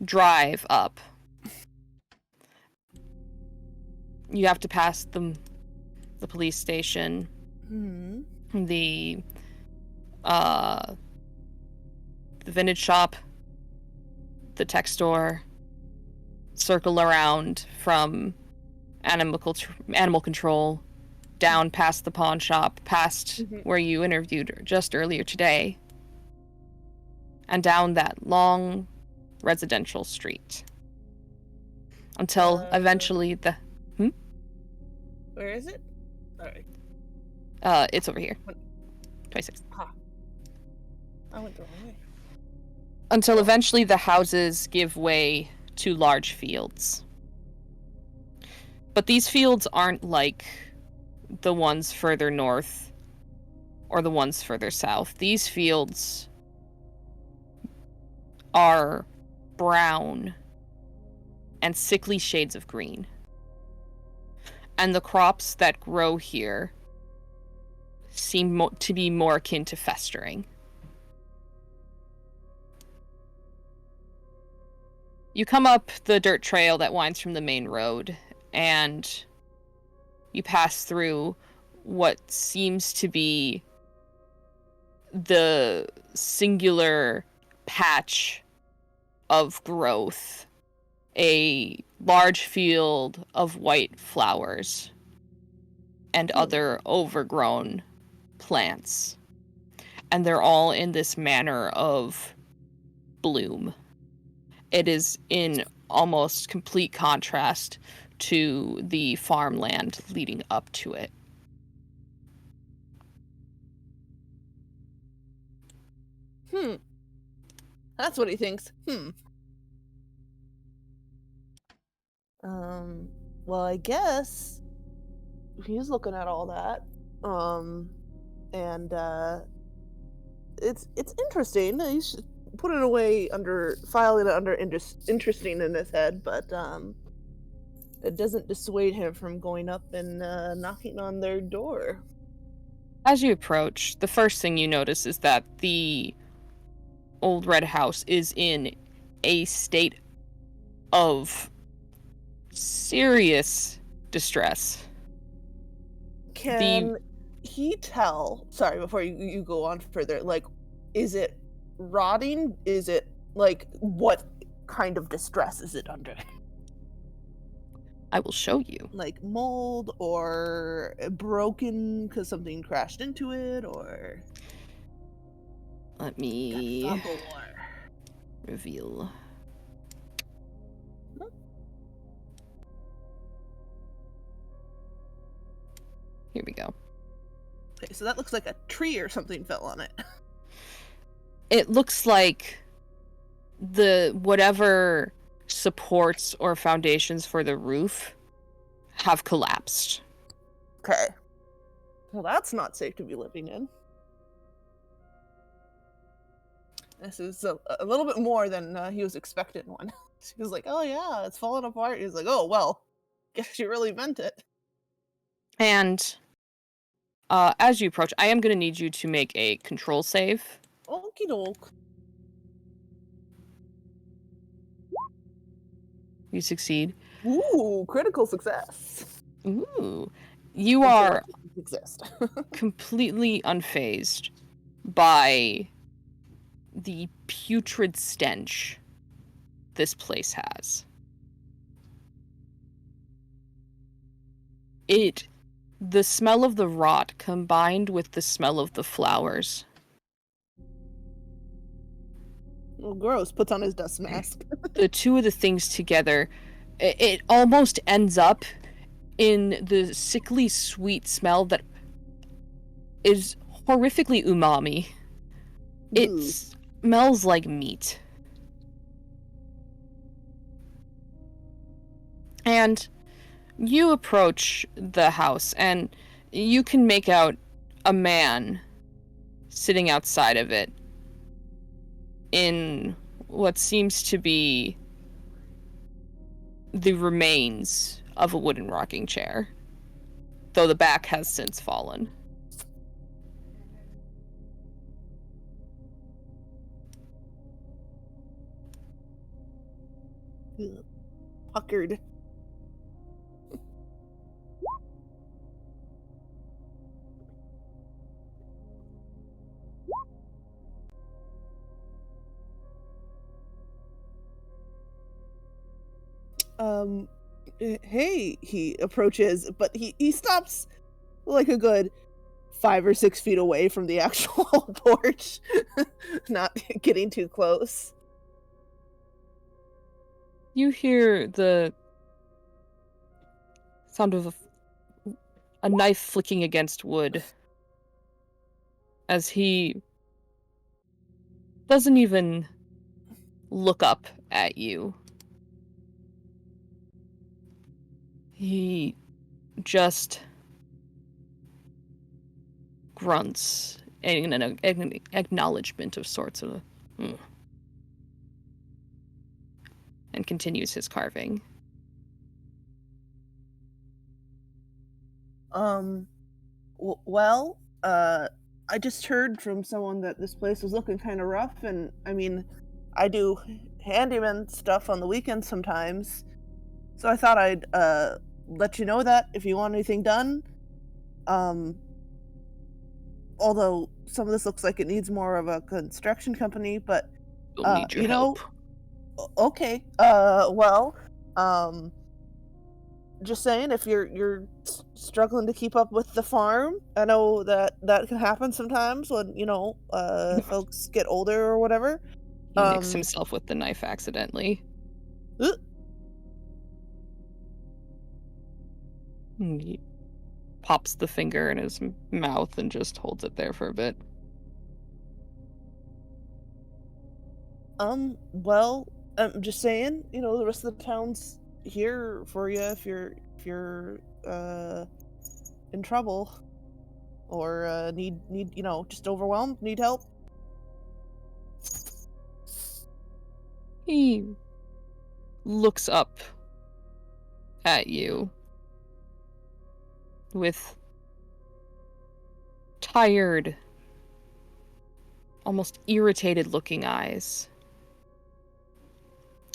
drive up, you have to pass the police station, Hmm. the the vintage shop, the tech store, circle around from animal control, down past the pawn shop, past where you interviewed just earlier today, and down that long residential street. Until eventually the... Where is it? Alright. It's over here. 26. I went the wrong way. Until eventually the houses give way to large fields. But these fields aren't like the ones further north or the ones further south. These fields are brown and sickly shades of green. And the crops that grow here seem to be more akin to festering. You come up the dirt trail that winds from the main road, and you pass through what seems to be the singular patch of growth, a large field of white flowers and other overgrown plants. And they're all in this manner of bloom. It is in almost complete contrast to the farmland leading up to it. That's what he thinks. Well, I guess he's looking at all that. And it's interesting. He should put it away filing it under interesting in his head, but it doesn't dissuade him from going up and knocking on their door. As you approach, the first thing you notice is that the old red house is in a state of serious distress. Can he tell, sorry, before you go on further, like, is it rotting? Is it, like, what kind of distress is it under? I will show you. Like mold or broken because something crashed into it, or... Let me reveal. Here we go. Okay, so that looks like a tree or something fell on it. It looks like whatever supports or foundations for the roof have collapsed. Okay. Well, that's not safe to be living in. This is a little bit more than he was expecting one. He was like, oh yeah, it's falling apart. He's like, oh, well, guess you really meant it. And as you approach, I am going to need you to make a control save. Okie doke. You succeed. Ooh, critical success. Ooh. You are exist. completely unfazed by the putrid stench this place has. The smell of the rot combined with the smell of the flowers. Well, gross. Puts on his dust mask. The two of the things together, it almost ends up in the sickly sweet smell that is horrifically umami. It smells like meat. And you approach the house, and you can make out a man sitting outside of it in what seems to be the remains of a wooden rocking chair, though the back has since fallen. Puckered. Hey, he approaches, but he stops like a good 5 or 6 feet away from the actual porch, not getting too close. You hear the sound of a knife flicking against wood as he doesn't even look up at you. He just grunts in an acknowledgement of sorts of, and continues his carving. Well, I just heard from someone that this place was looking kind of rough, and I mean, I do handyman stuff on the weekends sometimes, so I thought I'd let you know that if you want anything done. Although some of this looks like it needs more of a construction company, but You'll need your you know, help. okay. Just saying, if you're struggling to keep up with the farm, I know that can happen sometimes when folks get older or whatever. He nicks himself with the knife accidentally. He pops the finger in his mouth and just holds it there for a bit. Well, I'm just saying, the rest of the town's here for you if you're in trouble or need just overwhelmed, need help. He looks up at you with tired, almost irritated looking eyes.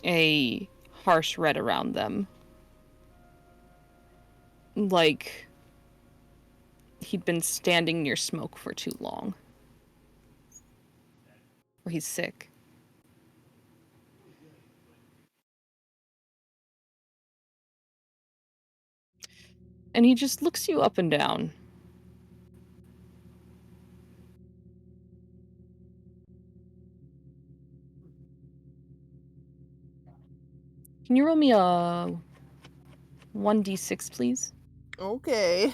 A harsh red around them. Like he'd been standing near smoke for too long. Or he's sick. And he just looks you up and down. Can you roll me a 1d6, please? Okay.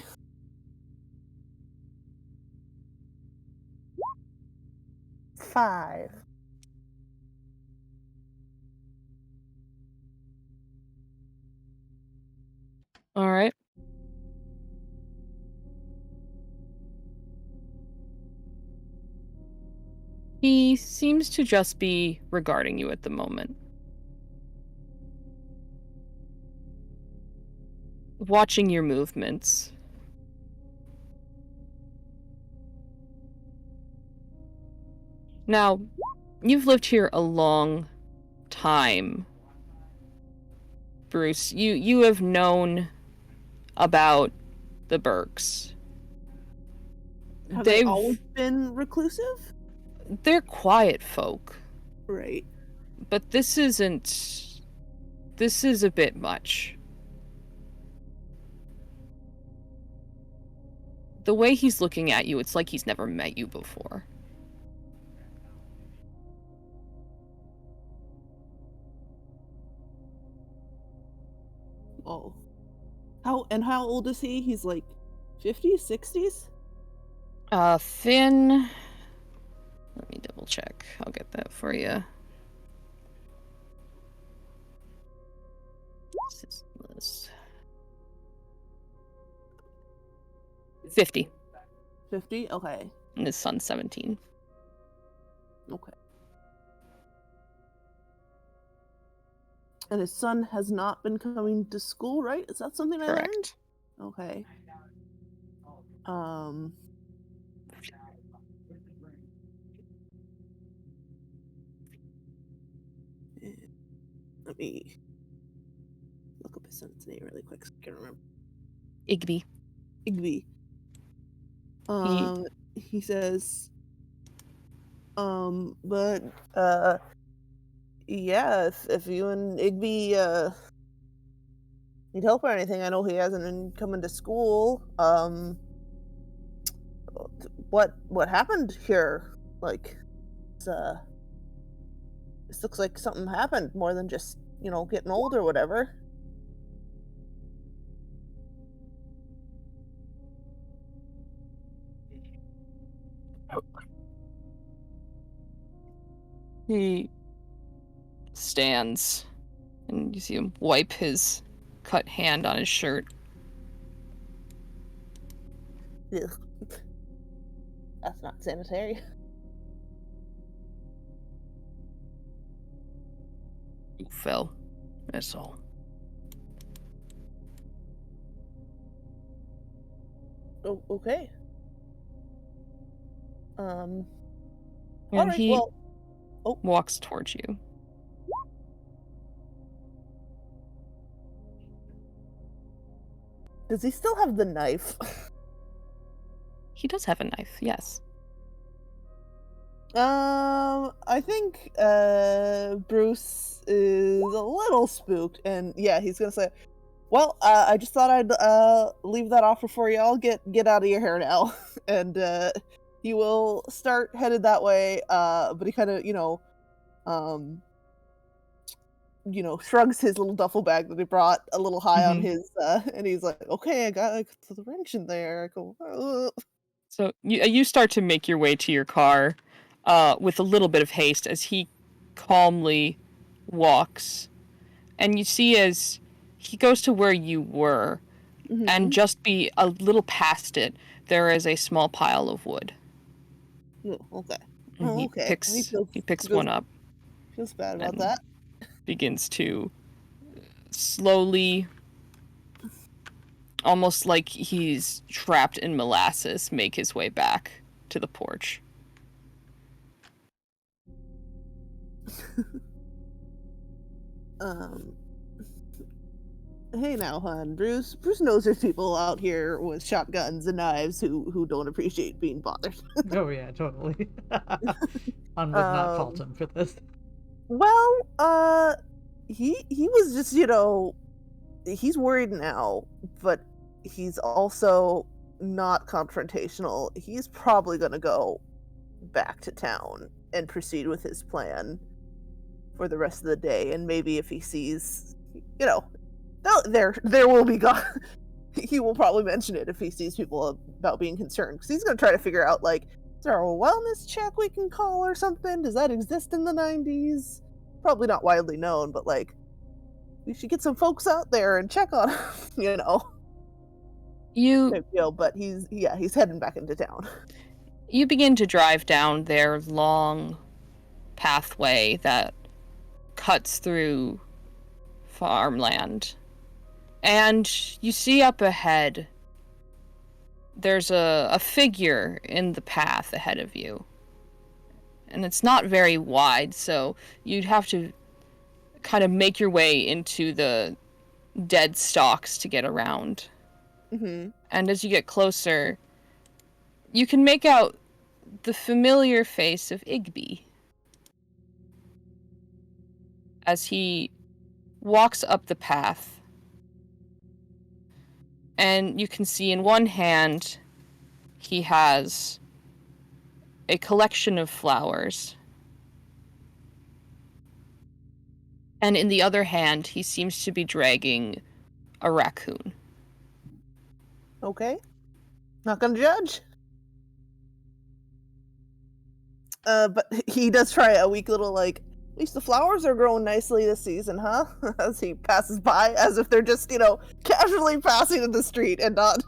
Five. All right. He seems to just be regarding you at the moment. Watching your movements. Now, you've lived here a long time, Bruce. You have known about the Burkes. Have they always been reclusive? They're quiet folk. Right. But this is a bit much. The way he's looking at you, it's like he's never met you before. Oh. How old is he? He's like 50s, 60s? Finn... Let me double check. I'll get that for you. This. 50. 50? Okay. And his son's 17. Okay. And his son has not been coming to school, right? Is that something I learned? Correct. Okay. Let me look up his son's name really quick so I can remember. Igby. Igby. He says, but yeah, if you and Igby need help or anything. I know he hasn't been coming to school. What happened here? Like, it's, this looks like something happened more than just, getting old or whatever. He stands, and you see him wipe his cut hand on his shirt. Ugh. That's not sanitary. You fell. That's all. Oh, okay. And all right, he well, walks towards you. does he still have the knife? He does have a knife, yes. I think Bruce is a little spooked, and yeah, he's gonna say, "Well, I just thought I'd leave that offer for you. I'll get out of your hair now," and he will start headed that way. But he kind of, shrugs his little duffel bag that he brought a little high on his, and he's like, "Okay, I got the wrench in there." I go, So you start to make your way to your car with a little bit of haste as he calmly walks. And you see as he goes to where you were, and just be a little past it, there is a small pile of wood. Oh, okay. And Oh, he okay. picks one up. Feels bad about and that. Begins to slowly, almost like he's trapped in molasses, make his way back to the porch. Hey now, hon. Bruce knows there's people out here with shotguns and knives who don't appreciate being bothered. Oh yeah, totally. One would not fault him for this. Well, he was just, he's worried now, but he's also not confrontational. He's probably gonna go back to town and proceed with his plan for the rest of the day, and maybe if he sees, there will be he will probably mention it if he sees people about being concerned, because he's going to try to figure out, like, is there a wellness check we can call or something? Does that exist in the 90s? Probably not widely known, but, like, we should get some folks out there and check on him, But he's heading back into town. You begin to drive down their long pathway that cuts through farmland. And you see up ahead, there's a figure in the path ahead of you. And it's not very wide, so you'd have to kind of make your way into the dead stalks to get around. And as you get closer, you can make out the familiar face of Igby as he walks up the path. And you can see in one hand, he has a collection of flowers. And in the other hand, he seems to be dragging a raccoon. Okay. Not gonna judge. But he does try a weak little, like, at least the flowers are growing nicely this season, huh? As he passes by, as if they're just, casually passing in the street and not.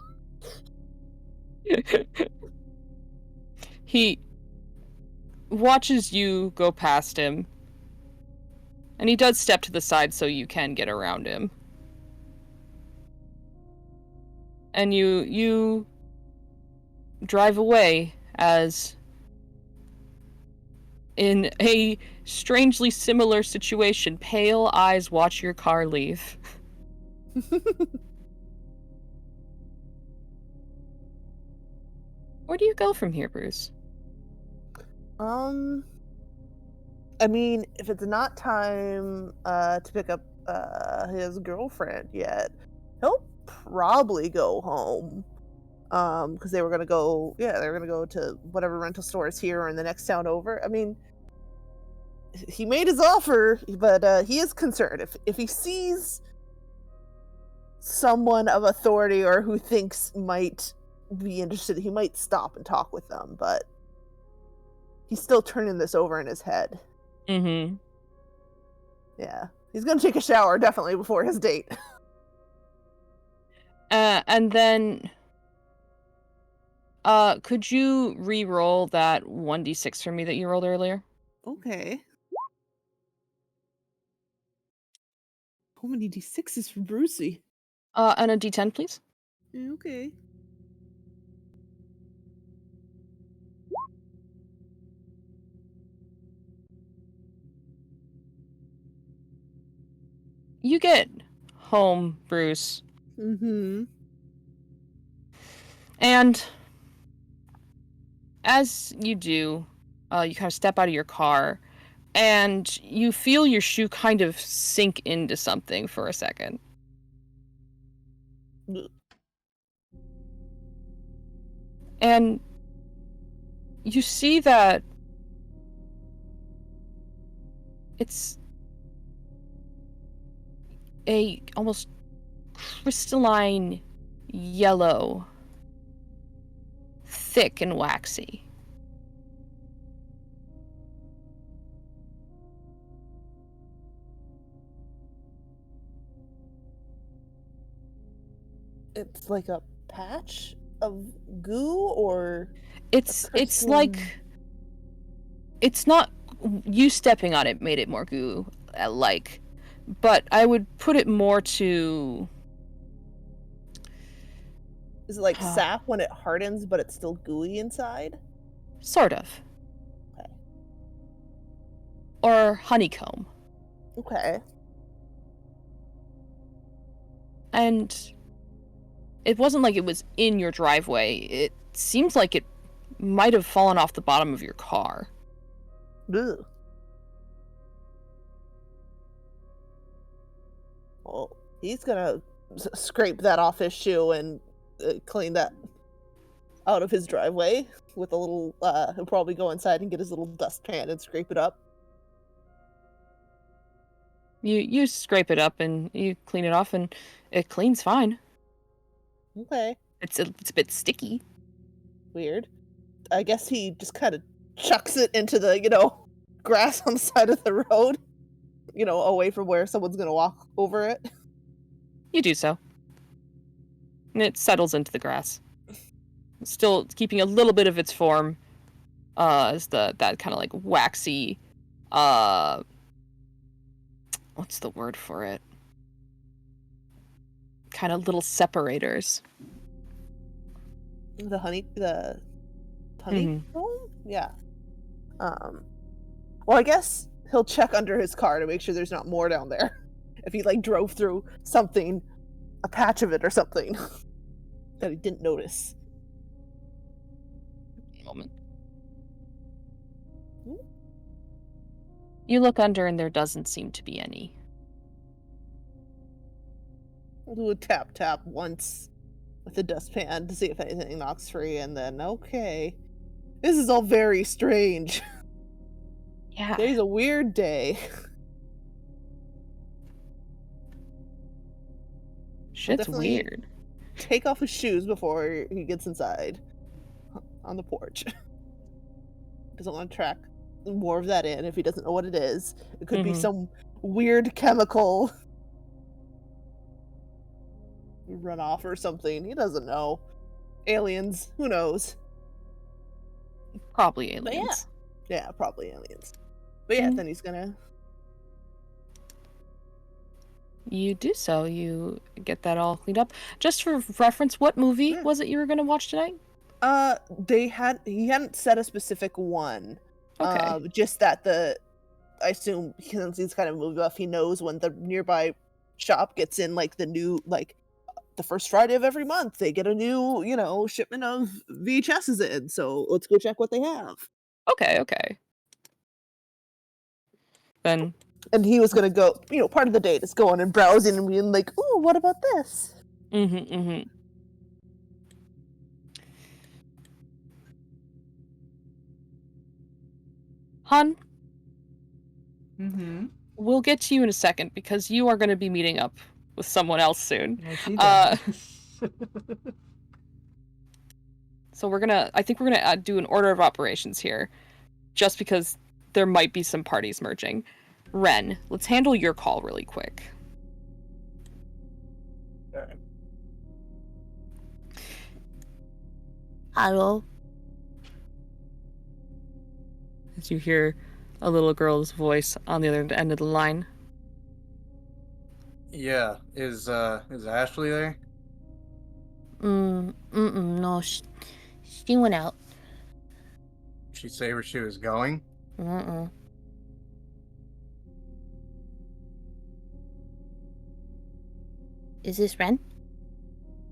He watches you go past him, and he does step to the side so you can get around him. And you drive away as, in a strangely similar situation, pale eyes watch your car leave. Where do you go from here, Bruce? I mean, if it's not time to pick up his girlfriend yet, he'll probably go home. Because they were gonna go to whatever rental store is here or in the next town over. I mean, he made his offer, but he is concerned. If he sees someone of authority or who thinks might be interested, he might stop and talk with them, but he's still turning this over in his head. Mm-hmm. Yeah. He's gonna take a shower, definitely, before his date. And then... could you re-roll that 1d6 for me that you rolled earlier? Okay. How many d6s for Brucey? And a d10, please. Okay. You get home, Bruce. Mm-hmm. And as you do, you kind of step out of your car, and you feel your shoe kind of sink into something for a second. And you see that it's a almost crystalline yellow, thick and waxy. It's like a patch of goo, or It's like, it's not you stepping on it made it more goo like, but I would put it more to... Is it like sap when it hardens, but it's still gooey inside? Sort of. Okay. Or honeycomb. Okay. And it wasn't like it was in your driveway. It seems like it might have fallen off the bottom of your car. Ugh. Well, he's gonna scrape that off his shoe and clean that out of his driveway with a little, he'll probably go inside and get his little dustpan and scrape it up. You scrape it up and you clean it off, and it cleans fine. Okay. It's a bit sticky. Weird. I guess he just kind of chucks it into the, grass on the side of the road, away from where someone's gonna walk over it. You do so. And it settles into the grass. Still keeping a little bit of its form, as that kind of like waxy, what's the word for it? Kind of little separators. The honey comb? Yeah. Well, I guess he'll check under his car to make sure there's not more down there. If he drove through something, a patch of it or something that he didn't notice. Moment. You look under and there doesn't seem to be any. We'll do a tap once with the dustpan to see if anything knocks free, and then, okay. This is all very strange. Yeah. Today's a weird day. Shit's weird. Take off his shoes before he gets inside on the porch. Doesn't want to track more of that in if he doesn't know what it is. It could be some weird chemical runoff or something. He doesn't know. Aliens. Who knows? Probably aliens. Yeah, probably aliens. But yeah, then he's gonna... You do so. You get that all cleaned up. Just for reference, what movie was it you were going to watch tonight? He hadn't said a specific one. Okay. Just that I assume, since he's kind of movie buff, he knows when the nearby shop gets in, the new, the first Friday of every month, they get a new, shipment of VHSs in. So let's go check what they have. Okay. Then... And he was going to go, part of the date is going and browsing and being like, ooh, what about this? Mm-hmm. Hun, Mm-hmm. we'll get to you in a second because you are going to be meeting up with someone else soon. I see that. So I think we're gonna do an order of operations here, just because there might be some parties merging. Ren, let's handle your call really quick. Alright. Hello. As you hear a little girl's voice on the other end of the line. Yeah, is Ashley there? No, she went out. Did she say where she was going? Is this Ren?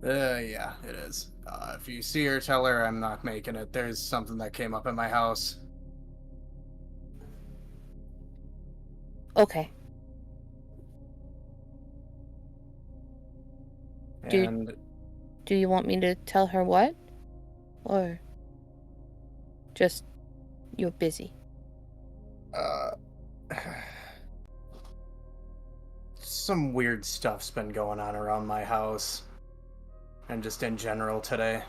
Yeah, it is. If you see her, tell her I'm not making it. There's something that came up in my house. Okay. And Do you want me to tell her what? Or just you're busy? some weird stuff's been going on around my house. And just in general today.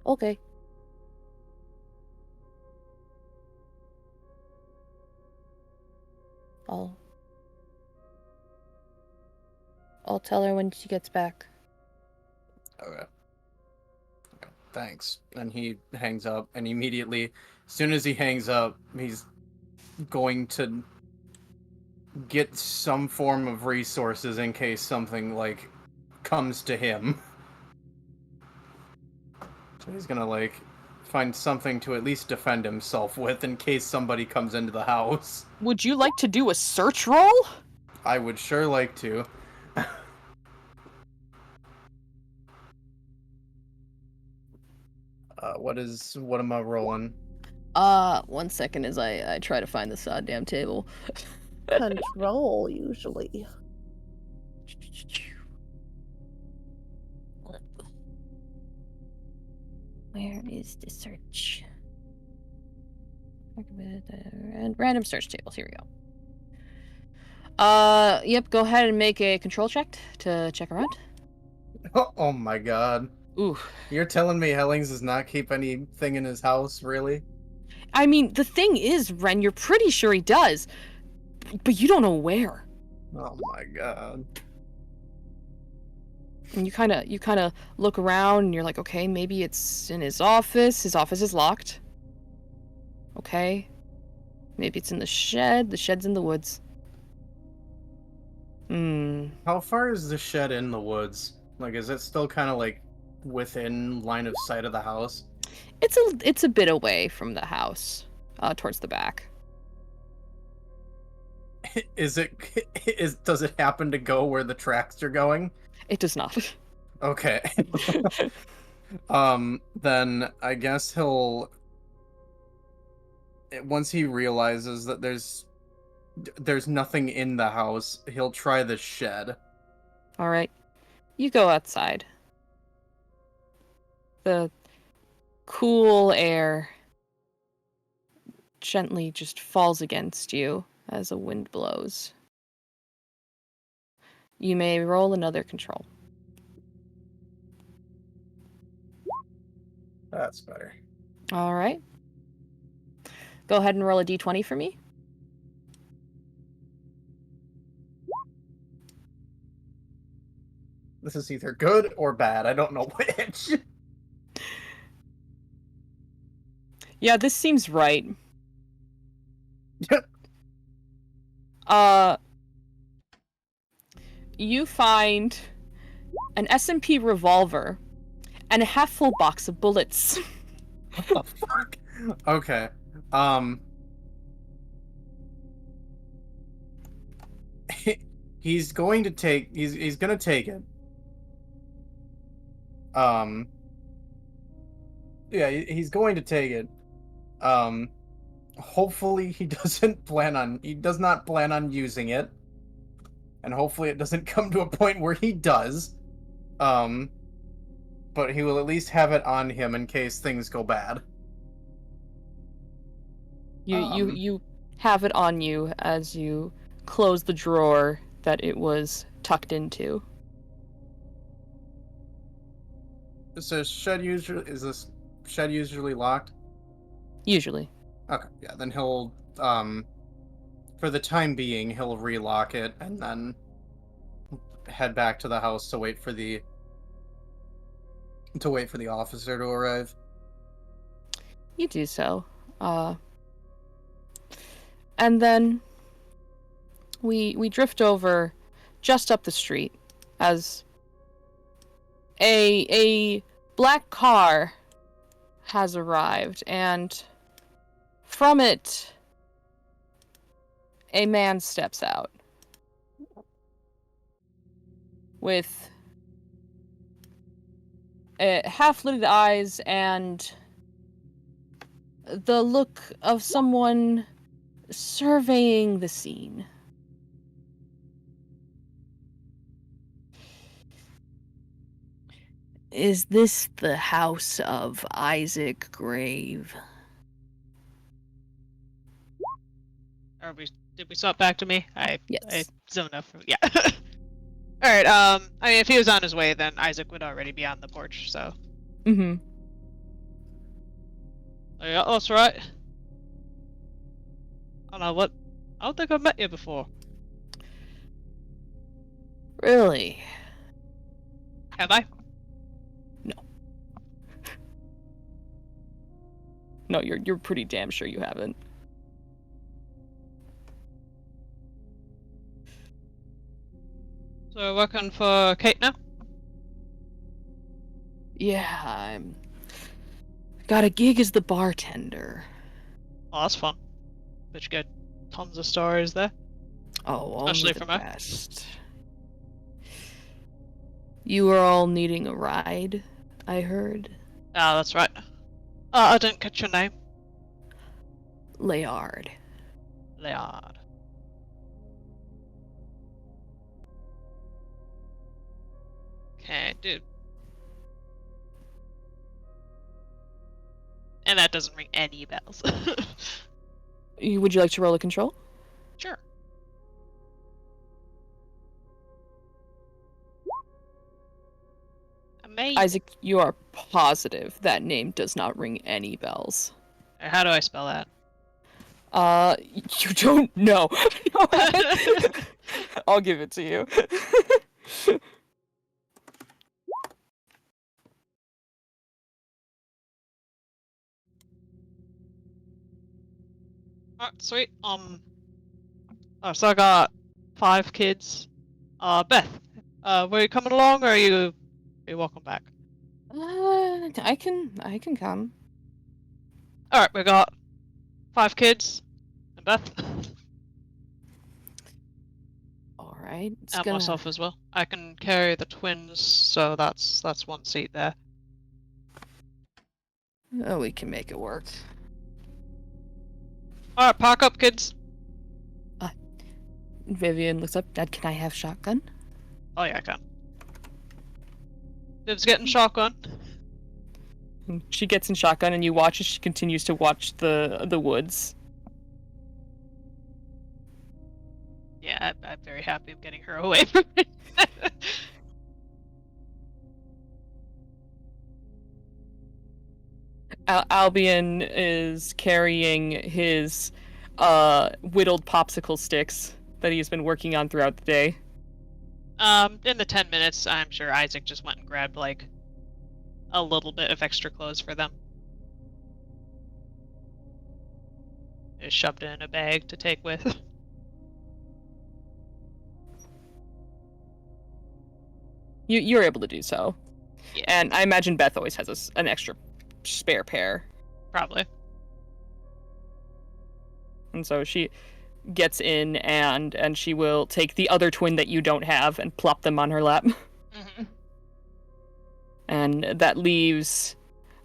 Okay. I'll tell her when she gets back. Okay. Thanks. And he hangs up, and immediately, as soon as he hangs up, he's going to get some form of resources in case something, like, comes to him. So he's gonna, like, find something to at least defend himself with in case somebody comes into the house. Would you like to do a search roll? I would sure like to. What am I rolling? 1 second as I try to find this damn table. Control, usually. Where is the search? Random search tables. Here we go. Yep, go ahead and make a control check to check around. Oh my god. Ooh. You're telling me Hellings does not keep anything in his house, really? I mean, the thing is, Ren, you're pretty sure he does, but you don't know where. Oh my god. And you kind of look around and you're like, okay, maybe it's in his office. His office is locked. Okay. Maybe it's in the shed. The shed's in the woods. How far is the shed in the woods? Like, is it still kind of like within line of sight of the house? It's a bit away from the house, towards the back. Does it happen to go where the tracks are going? It does not. Okay. Then I guess once he realizes that there's nothing in the house, he'll try the shed. All right. You go outside. The cool air gently just falls against you as a wind blows. You may roll another control. That's better. All right. Go ahead and roll a d20 for me. This is either good or bad. I don't know which. Yeah, this seems right. You find an S&P revolver and a half-full box of bullets. What the fuck? Okay. He's gonna take it. Yeah, he's going to take it. Hopefully he does not plan on using it. and hopefully it doesn't come to a point where he does. But he will at least have it on him in case things go bad. You have it on you as you close the drawer that it was tucked into. Is this shed usually locked? Usually. Okay, yeah, then he'll for the time being he'll relock it and then head back to the house to wait for the officer to arrive. You do so. And then we drift over just up the street as a black car has arrived, and from it a man steps out with half-lidded eyes and the look of someone surveying the scene. Is this the house of Isaac Grave? Did we swap back to me? Yes. I zoned out. Yeah. Alright, I mean, if he was on his way, then Isaac would already be on the porch, so. Mm-hmm. Yeah, that's right. I don't know what. I don't think I've met you before. Really? Have I? No, you're pretty damn sure you haven't. So working for Kate now? Yeah, I'm got a gig as the bartender. Oh, that's fun. Bet you get tons of stories there. Oh, Especially only the from her. best. You are all needing a ride, I heard. Ah, that's right. I didn't catch your name. Laird. Laird. Okay, dude. And that doesn't ring any bells. Would you like to roll a control? Sure. Amazing. Isaac, you are positive that name does not ring any bells. How do I spell that? You don't know. I'll give it to you. Alright, sweet. So I got 5 kids. Beth, were you coming along, or are you welcome back? I can come. Alright, we got 5 kids. And Beth. Alright. And myself as well. I can carry the twins, so that's 1 seat there. Oh, we can make it work. Alright, park up, kids. Vivian looks up. Dad, can I have shotgun? Oh yeah, I can. Viv's getting shotgun. She gets in shotgun, and you watch as she continues to watch the woods. Yeah, I'm very happy of getting her away from it. Albion is carrying his whittled popsicle sticks that he's been working on throughout the day. In the 10 minutes, I'm sure Isaac just went and grabbed, like, a little bit of extra clothes for them. Just shoved it in a bag to take with. You're able to do so. Yeah. And I imagine Beth always has an extra spare pair. Probably. And so she gets in and she will take the other twin that you don't have and plop them on her lap. Mm-hmm. And that leaves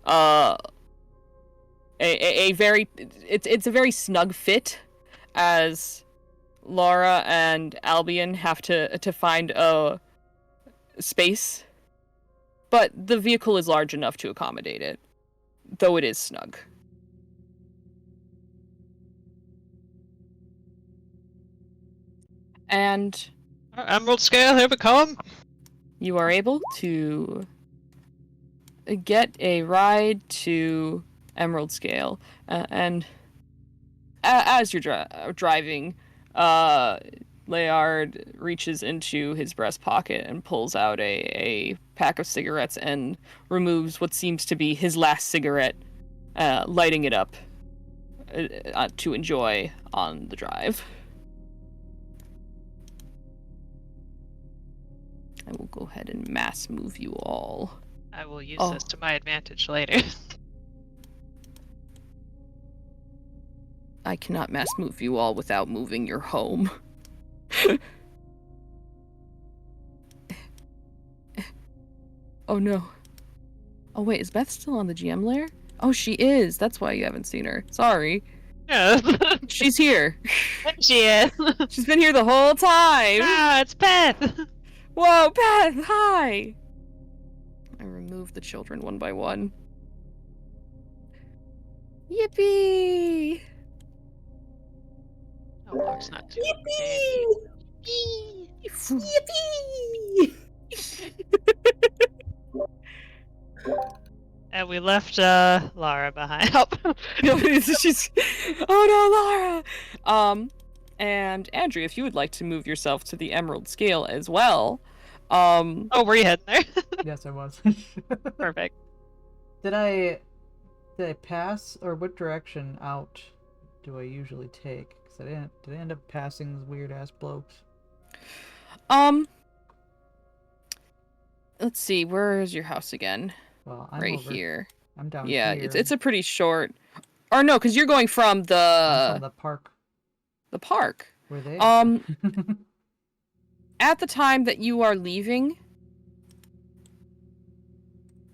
a very it's a very snug fit as Laura and Albion have to find a space, but the vehicle is large enough to accommodate it, though it is snug. And Emerald scale, here we come. you are able to get a ride to Emerald Scale, and as you're driving, Laird reaches into his breast pocket and pulls out a pack of cigarettes and removes what seems to be his last cigarette, lighting it up to enjoy on the drive. I will go ahead and mass move you all. I will use this to my advantage later. I cannot mass move you all without moving your home. Oh no. Oh wait, is Beth still on the GM lair? Oh, she is. That's why you haven't seen her. Sorry. Yeah. She's here. She is. She's been here the whole time. Ah, it's Beth. Whoa, Beth, hi! I removed the children one by one. Yippee! Oh, Lord's not too Yippee! Yippee! And we left Lara behind. She's... Oh no, Lara! And Andrew, if you would like to move yourself to the Emerald Scale as well. Oh, were you heading there? Yes, I was. Perfect. Did I pass, or what direction out do I usually take? Because did I end up passing these weird ass blokes? Let's see, where is your house again? Well, I'm right over. here. I'm down Yeah, here. it's a pretty short. Or no, because you're going from I'm from the park. The park. Were they? At the time that you are leaving.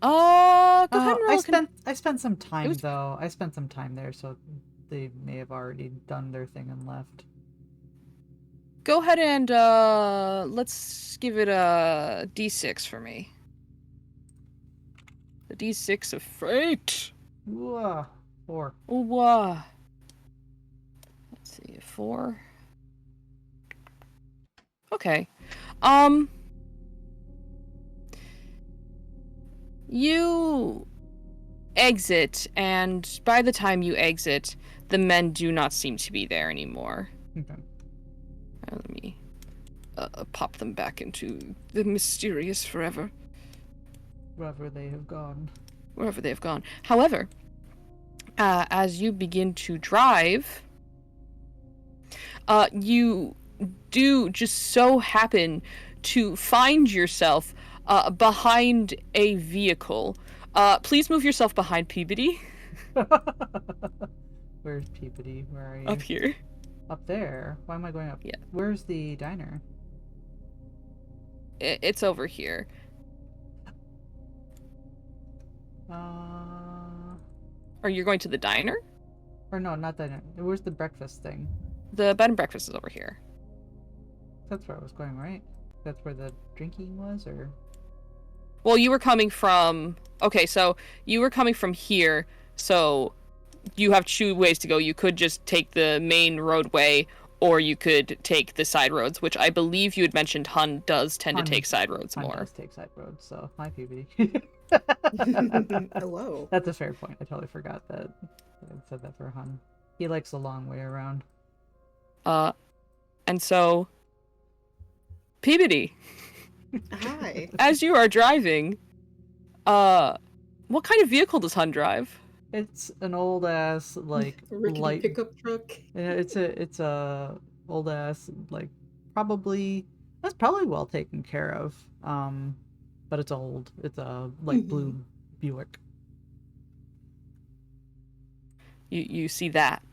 Go ahead and roll I spent some time though. I spent some time there, so they may have already done their thing and left. Go ahead and let's give it a D6 for me. The D6 of fate. Ooh, 4. Ooh, let's see, 4. Okay. You exit, and by the time you exit, the men do not seem to be there anymore. Okay. Let me pop them back into the mysterious forever. Wherever they have gone. Wherever they have gone. However, as you begin to drive, you do just so happen to find yourself behind a vehicle. Please move yourself behind Peabody. Where's Peabody? Where are you? Up here. Up there? Why am I going up? Yeah. Where's the diner? It's over here. Are you going to the diner? Or no, not diner. Where's the breakfast thing? The bed and breakfast is over here. That's where I was going, right? That's where the drinking was, or? Well, you were coming from... Okay, so you were coming from here, so you have 2 ways to go. You could just take the main roadway, or you could take the side roads, which I believe you had mentioned Hun does tend to take side roads more. Hun does take side roads, so hi, Peabody. Hello. That's a fair point. I totally forgot that I said that for Hun. He likes the long way around. And so... Peabody. Hi. As you are driving, what kind of vehicle does Hun drive? It's an old ass like light pickup truck. Yeah, it's a old ass like that's probably well taken care of. But it's old. It's a light blue Buick. You see that,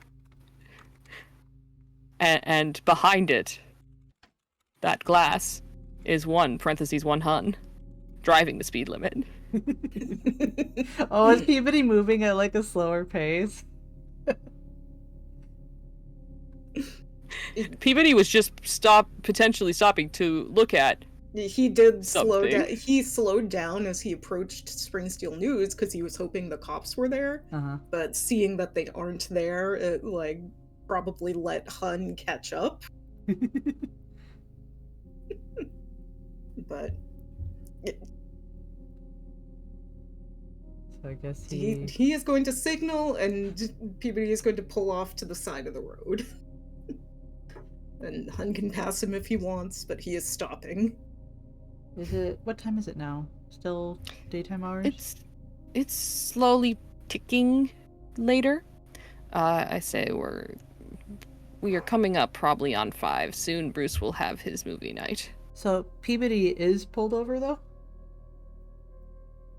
and behind it, that glass is 1 Hun driving the speed limit. Oh, is Peabody moving at like a slower pace? Peabody was just potentially stopping to look at. He did slow Something. down. He slowed down as he approached Springsteel News because he was hoping the cops were there. But seeing that they aren't there, it like probably let Hun catch up. But So I guess he is going to signal, and Peabody is going to pull off to the side of the road. And Hun can pass him if he wants, but he is stopping. What time is it now? Still daytime hours? It's slowly ticking later. I say we are coming up probably on 5. Soon Bruce will have his movie night. So Peabody is pulled over though?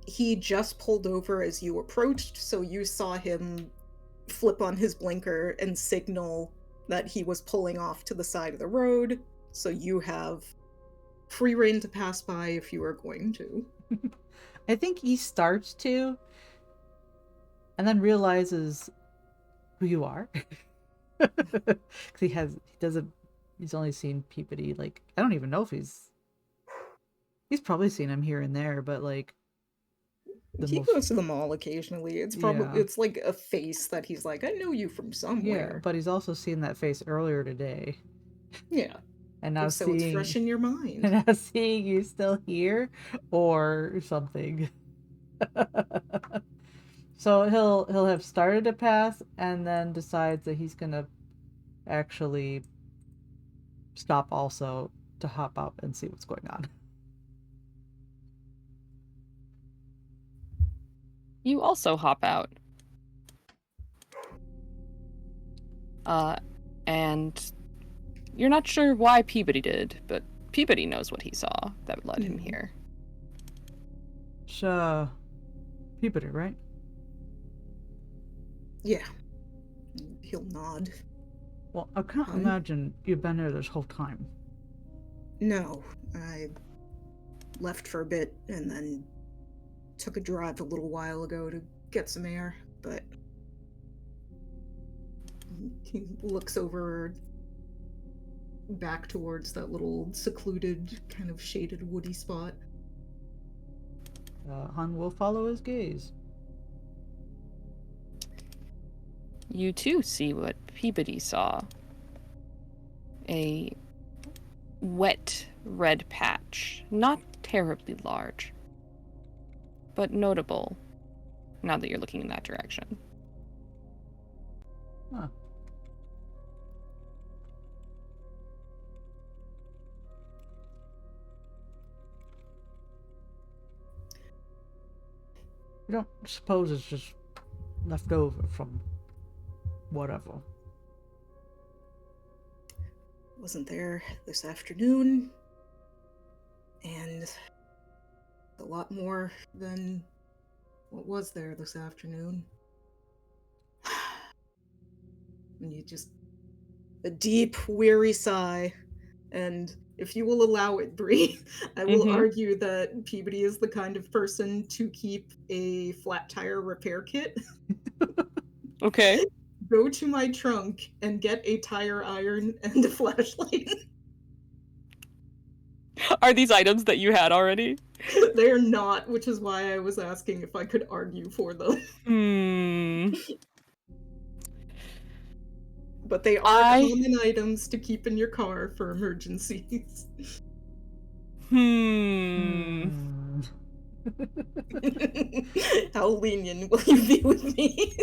He just pulled over as you approached, so you saw him flip on his blinker and signal that he was pulling off to the side of the road, so you have free reign to pass by if you are going to. I think he starts to, and then realizes who you are. Because he's only seen Peabody, like, I don't even know if he's probably seen him here and there, but like, He goes to the mall occasionally. It's probably it's like a face that he's like, I know you from somewhere. Yeah, but he's also seen that face earlier today. Yeah. And now so it's fresh in your mind. And now seeing you still here or something. So he'll have started to pass and then decides that he's gonna actually stop also to hop out and see what's going on. You also hop out. And you're not sure why Peabody did, but Peabody knows what he saw that led him here. It's, Peabody, right? Yeah. He'll nod. Well, I can't imagine you've been there this whole time. No. I left for a bit and then took a drive a little while ago to get some air, but he looks over back towards that little secluded, kind of shaded woody spot. Hun will follow his gaze. You too see what Peabody saw. A wet red patch, not terribly large, but notable now that you're looking in that direction. Huh. I don't suppose it's just left over from whatever. Wasn't there this afternoon, and a lot more than what was there this afternoon. And you just a deep, weary sigh, and if you will allow it, Bree, I will argue that Peabody is the kind of person to keep a flat tire repair kit. Okay. Go to my trunk and get a tire iron and a flashlight. Are these items that you had already? They're not, which is why I was asking if I could argue for them. But they are common items to keep in your car for emergencies. How lenient will you be with me?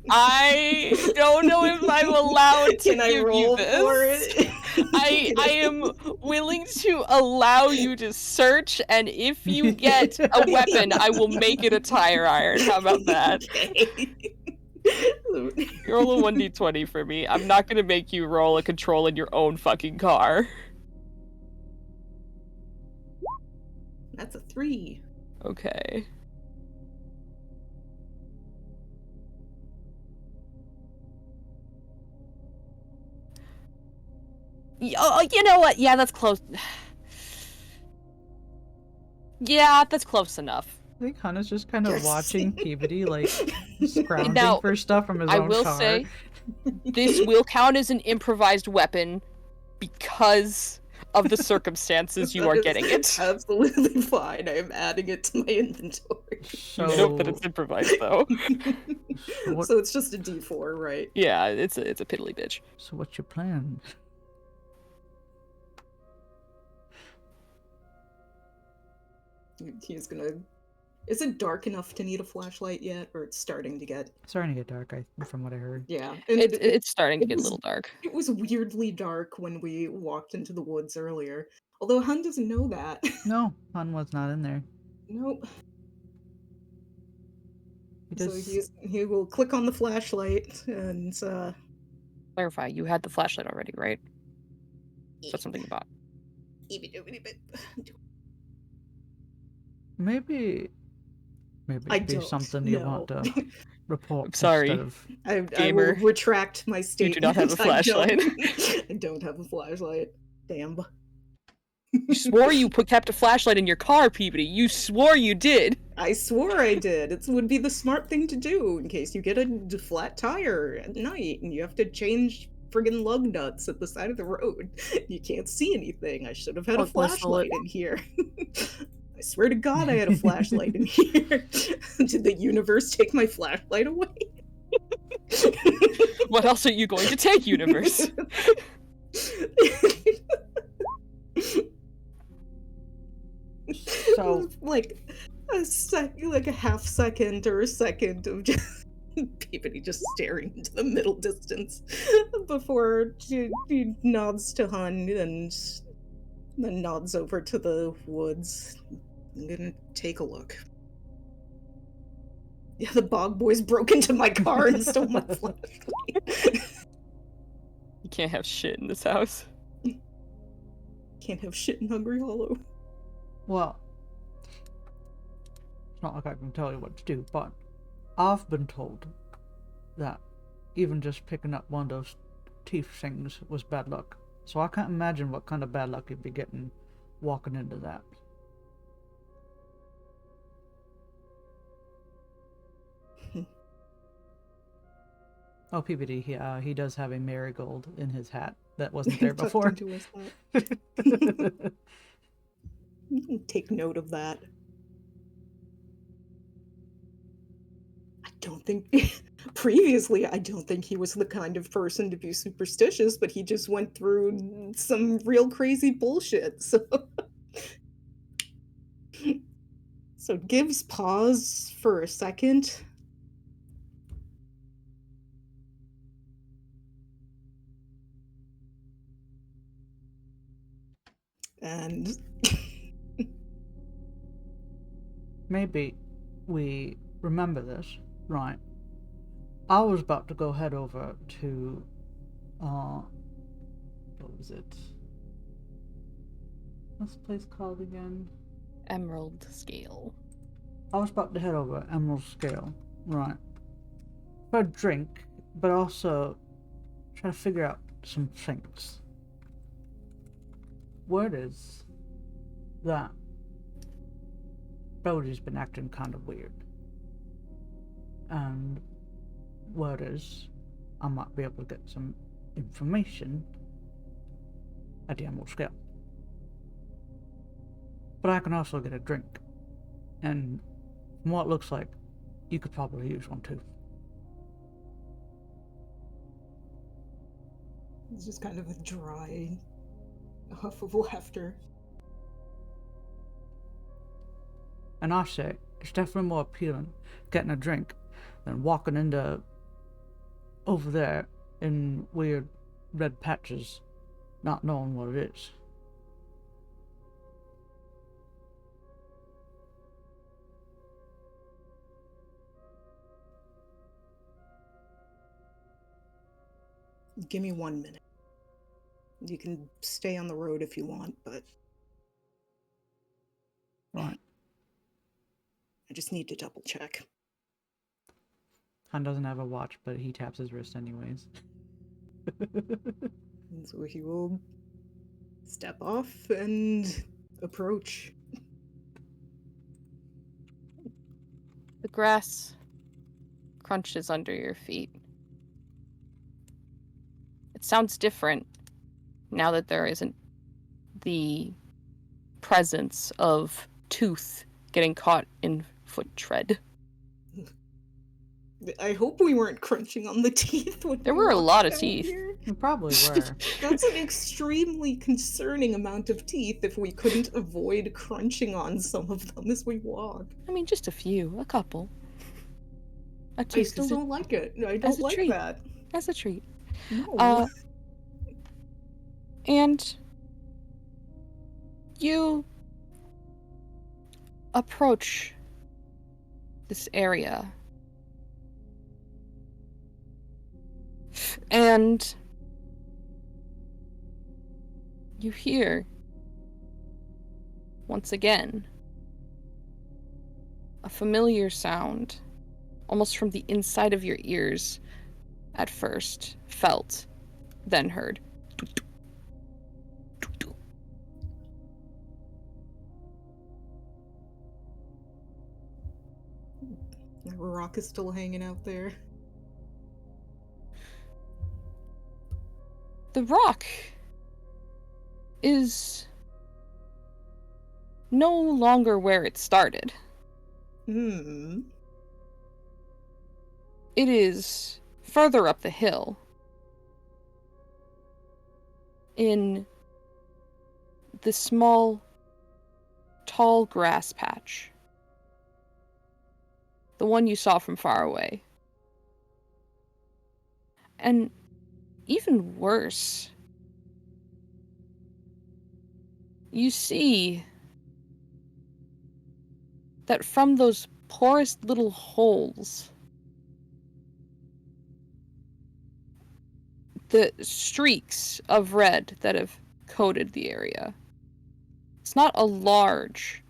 I don't know if I'm allowed to Can I give roll you this. for it? I am willing to allow you to search, and if you get a weapon, I will make it a tire iron. How about that? Okay. Roll a 1d20 for me. I'm not gonna make you roll a control in your own fucking car. That's a 3. Okay. Oh, you know what? Yeah, that's close. Yeah, that's close enough. I think Hannah's just kind of Yes. watching Peabody, like, scrounging Now, for stuff from his I own will car. say, this will count as an improvised weapon because of the circumstances you That are is getting it. Absolutely fine. I am adding it to my inventory. You note that it's improvised, though. what- So it's just a D4, right? Yeah, it's a piddly bitch. So what's your plan? He's gonna. Is it dark enough to need a flashlight yet, or it's starting to get? Starting to get dark, from what I heard. Yeah, and It's starting to it get a was- little dark. It was weirdly dark when we walked into the woods earlier. Although Hun doesn't know that. No, Han was not in there. Nope. He So does. he will click on the flashlight and Clarify, you had the flashlight already, right? Is that something about? Maybe I it'd be don't something you know. want to report. I'm sorry. Instead of... I Gamer. will retract my statement. do not have a flashlight. I don't have a flashlight. Damn. You swore you kept a flashlight in your car, Peabody. You swore you did. I swore I did. It would be the smart thing to do in case you get a flat tire at night and you have to change friggin' lug nuts at the side of the road. You can't see anything. I should have had Or a whistle it. flashlight in here. I swear to God I had a flashlight in here. Did the universe take my flashlight away? What else are you going to take, universe? So like a half second or a second of just Peabody just staring into the middle distance before she nods to Hun and then nods over to the woods. I'm gonna take a look. Yeah, the bog boys broke into my car and stole my flashlight. You can't have shit in this house. Can't have shit in Hungry Hollow. well, it's not like I can tell you what to do, but I've been told that even just picking up one of those teeth things was bad luck. So I can't imagine what kind of bad luck you'd be getting walking into that. Oh, Peabody, he does have a marigold in his hat that wasn't there Tucked before. into his hat. Take note of that. I don't think previously I don't think he was the kind of person to be superstitious, but he just went through some real crazy bullshit. So it gives pause for a second. And Maybe we remember this, right? I was about to go head over to, what was it? What's the place called again? Emerald scale. I was about to head over Emerald Scale, right? For a drink, but also try to figure out some things. Word is that Brody's been acting kind of weird. And word is I might be able to get some information at the Emerald Scale. But I can also get a drink. And from what it looks like, you could probably use one too. it's just kind of a dry huff of laughter. And I say, it's definitely more appealing getting a drink than walking into over there in weird red patches, not knowing what it is. Give me 1 minute. You can stay on the road if you want, but Right. I just need to double check. Han doesn't have a watch, but he taps his wrist anyways. And so he will step off and approach. The grass crunches under your feet. It sounds different now that there isn't the presence of tooth getting caught in foot tread. I hope we weren't crunching on the teeth when There we were a walked lot of down teeth. here. You probably were. That's an extremely concerning amount of teeth if we couldn't avoid crunching on some of them as we walk. I mean, just a few, a couple. A I tooth still is a- don't like it. I as don't a like treat. that. as a treat. No. And you approach this area, and you hear, once again, a familiar sound, almost from the inside of your ears, at first, felt, then heard. The rock is still hanging out there. The rock is no longer where it started. Hmm. It is further up the hill, in the small, tall grass patch. The one you saw from far away. And even worse, you see that from those poorest little holes, the streaks of red that have coated the area, it's not a large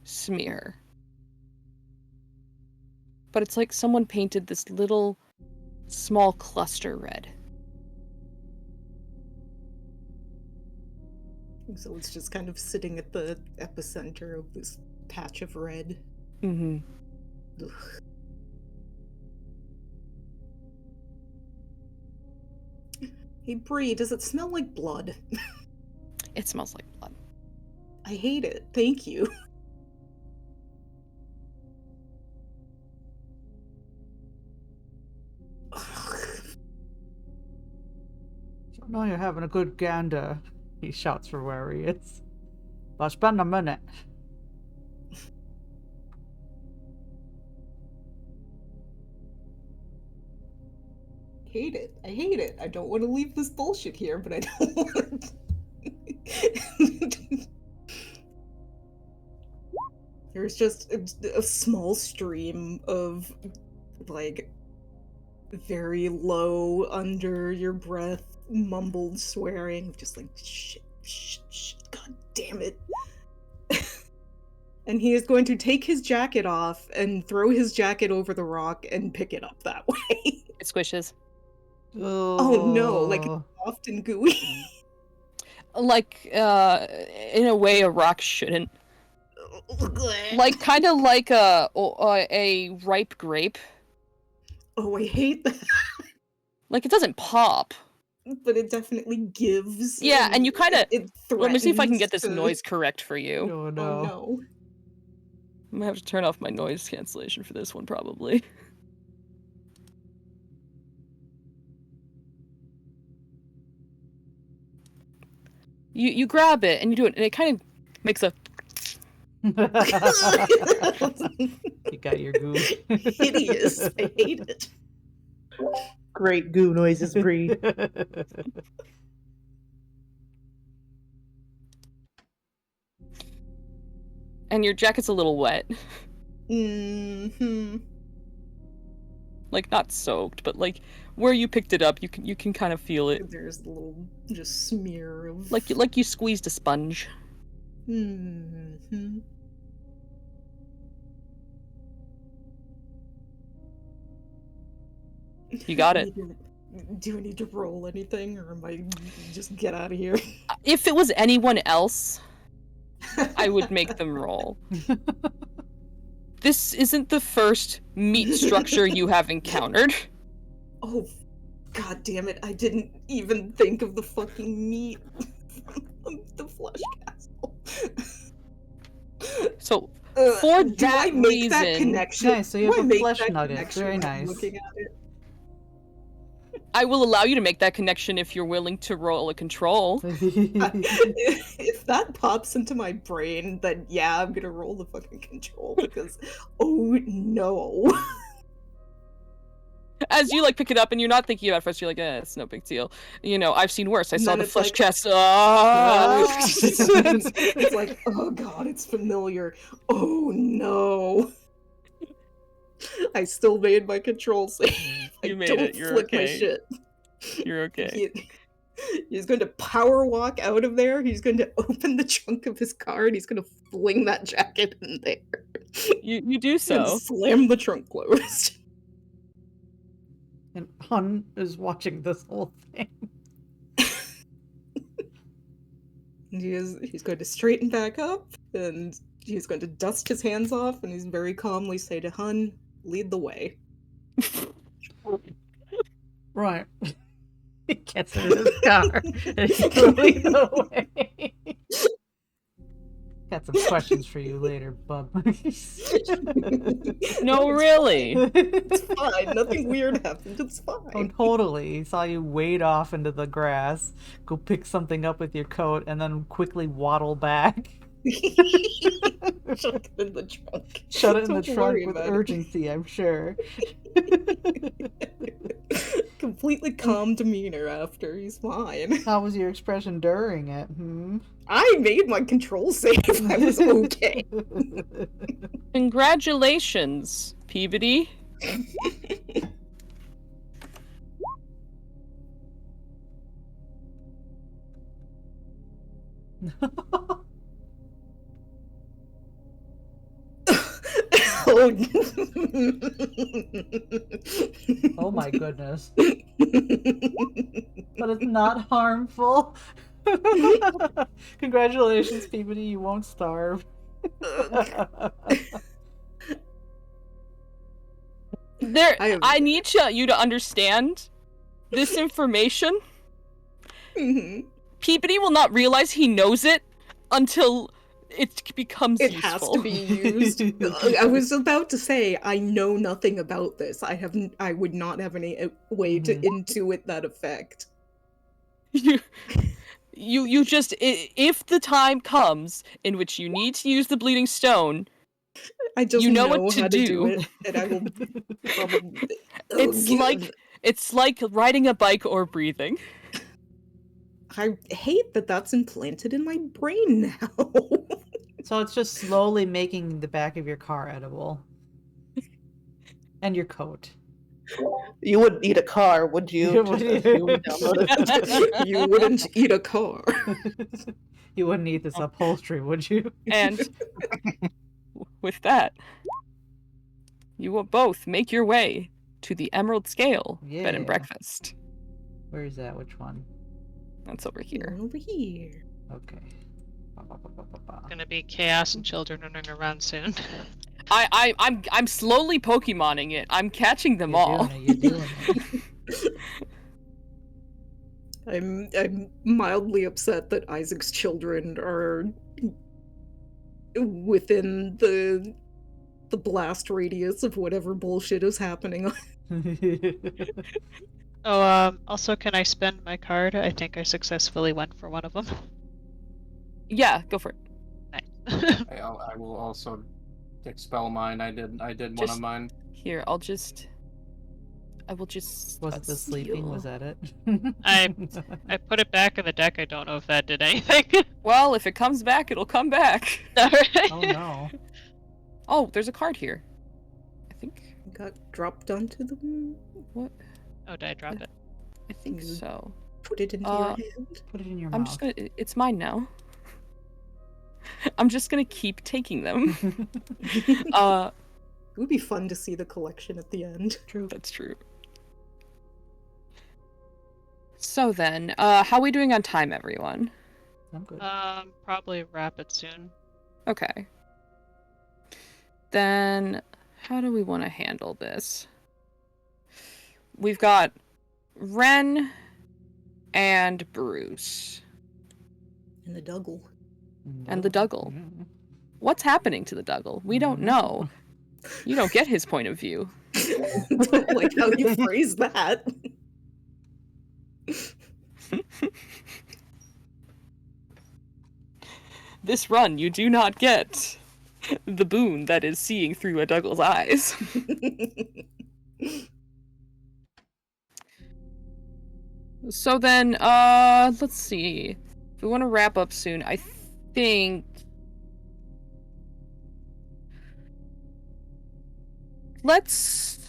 smear, but it's like someone painted this little small cluster red. So it's just kind of sitting at the epicenter of this patch of red. Mm-hmm. Ugh. Hey Bree, does it smell like blood? It smells like blood. I hate it. Thank you. So now you're having a good gander, he shouts from where he is. But it's been a minute. Hate it. I hate it. I don't want to leave this bullshit here, but I don't want to. There's just a small stream of, like, very low, under your breath, mumbled swearing, just like, shit, god damn it. And he is going to take his jacket off and throw his jacket over the rock and pick it up that way. It squishes. Oh no, like soft and gooey. Like, in a way a rock shouldn't. Like, kind of like a ripe grape. Oh, I hate that. Like, it doesn't pop. But it definitely gives. Yeah, and you kind of... It Let me see if I can threatens get this to- noise correct for you. Oh Oh no. no. I'm gonna have to turn off my noise cancellation for this one, probably. You grab it, and you do it, and it kind of makes a... You got your goo. Hideous. I hate it. Great goo noises, Bree. And your jacket's a little wet. Mm-hmm. Like, not soaked, but, like, where you picked it up, you can kind of feel it. There's a little just smear of Like you squeezed a sponge. Mm-hmm. You got it. Do I need to roll anything, or am I just get out of here? If it was anyone else, I would make them roll. This isn't the first meat structure you have encountered. Oh, God damn it, I didn't even think of the fucking meat from the flesh castle. So, for do that I make that reason- connection? Nice, so you Do have I a make flesh that nugget. connection Very when I'm nice. looking at it? I will allow you to make that connection if you're willing to roll a control. If that pops into my brain, then yeah, I'm gonna roll the fucking control because, oh no. As you like pick it up and you're not thinking about it first, you're like, it's no big deal. You know, I've seen worse. I And saw then the it's flesh like- chest. It's like, oh god, it's familiar. Oh no. I still made my control save. You I made don't it, you're flip my okay. shit. You're okay. He's going to power walk out of there. He's going to open the trunk of his car and he's going to fling that jacket in there. You do And so. slam the trunk closed. And Hun is watching this whole thing. He's going to straighten back up and he's going to dust his hands off and he's very calmly say to Hun, lead the way. Right. He gets in his car and he's going away. Got some questions for you later, bub. No, really. It's fine. Nothing weird happened. It's Oh, fine. totally. He saw you wade off into the grass, go pick something up with your coat, and then quickly waddle back. Shut it in the trunk. Shut it in the Don't trunk worry with about it. urgency, I'm sure. Completely calm demeanor after. He's fine. How was your expression during it? I made my control save. I was okay. Congratulations, Peabody. Oh. Oh my goodness. But it's not harmful. Congratulations, Peabody, you won't starve. I need you to understand this information. Mhm. Peabody will not realize he knows it until it becomes It useful. has to be used. I was about to say I know nothing about this. I would not have any way to intuit that effect. You just if the time comes in which you need to use the bleeding stone, I just you know know what to how do. to do it, and I will probably. It's like riding a bike or breathing. I hate that that's implanted in my brain now. So it's just slowly making the back of your car edible. And your coat. You wouldn't need a car, would you? Would to you? assume download it? You wouldn't eat a car. You wouldn't eat this upholstery, would you? And with that, you will both make your way to the Emerald Scale bed and Yeah. breakfast. Where is that? Which one? That's over here. Over here. Okay. Gonna be chaos and children running around soon. I'm slowly Pokemoning it. I'm catching them all. You're doing it. I'm mildly upset that Isaac's children are within the blast radius of whatever bullshit is happening. Oh, also, can I spend my card? I think I successfully went for one of them. Yeah, go for it. Nice. I will also expel mine. I did one Just- of mine. Here, I will just. Was it the sleeping? Was that it? I put it back in the deck. I don't know if that did anything. Well, if it comes back, it'll come back. Alright. Oh no. Oh, there's a card here. I think. Got dropped onto the. What? Oh, did I drop it? I think Mm. so. Put it into your hand. Put it in your I'm mouth. just gonna. It's mine now. I'm just gonna keep taking them. It would be fun to see the collection at the end. True. That's true. So then, how are we doing on time, everyone? I'm good. Probably wrap it soon. Okay. Then, how do we want to handle this? We've got Ren and Bruce. And the Dougal. And the Dougal. Yeah. What's happening to the Dougal? We don't know. You don't get his point of view. Don't like how you phrase that. This run, you do not get the boon that is seeing through a Douglas eyes. So then, let's see. If we want to wrap up soon, I think... Let's...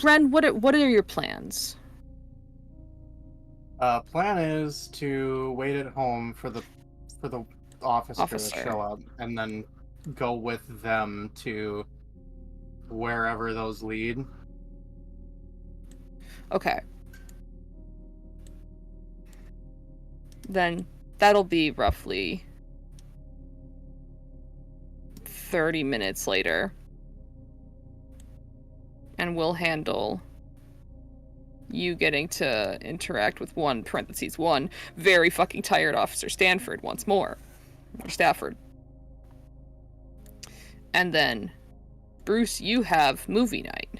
Ren, what are your plans? Plan is to wait at home for the officer to show up, and then go with them to wherever those lead. Okay. Then that'll be roughly 30 minutes later. And we'll handle you getting to interact with one very fucking tired Officer Stanford once more. Or Stafford. And then, Bruce, you have movie night.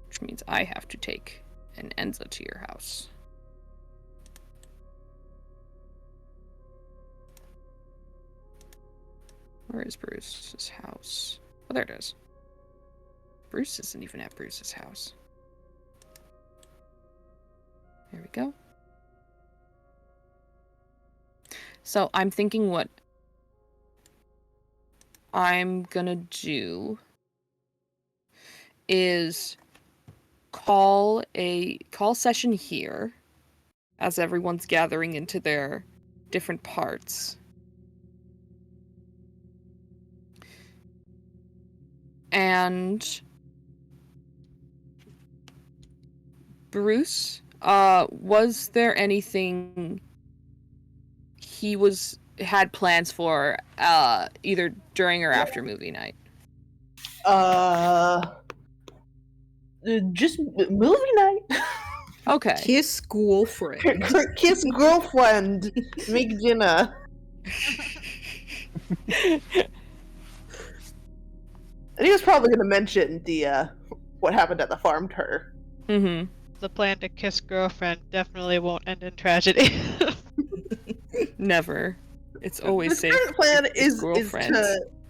Which means I have to take an Enzo to your house. Where is Bruce's house? Oh, there it is. Bruce isn't even at Bruce's house. There we go. So I'm thinking what I'm gonna do is call session here as everyone's gathering into their different parts. And Bruce, was there anything he had plans for either during or after movie night? Just movie night. Okay. Kiss girlfriend. Kiss girlfriend. Make dinner. And he was probably going to mention the what happened at the farm to her. Mm-hmm. The plan to kiss girlfriend definitely won't end in tragedy. Never. It's always The safe. current plan is girlfriend.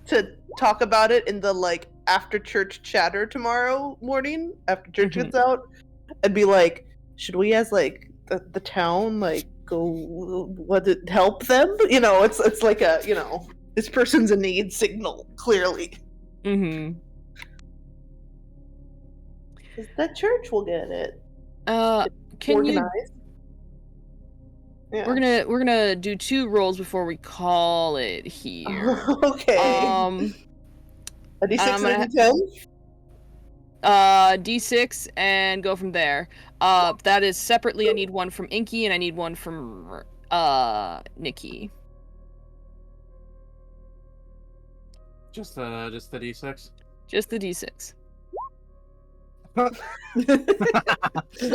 to talk about it in the like after church chatter tomorrow morning after church gets out, and be like, should we as like the town like go help them? You know, it's like a this person's in need signal clearly. Mm-hmm. That church will get it. Can Organized. Yeah. We're gonna do 2 rolls before we call it here. Okay. A D6 and a D10? D6 and go from there. That is separately. I need one from Inky and I need one from Nikki. Just the D6. Just the D6. Okay.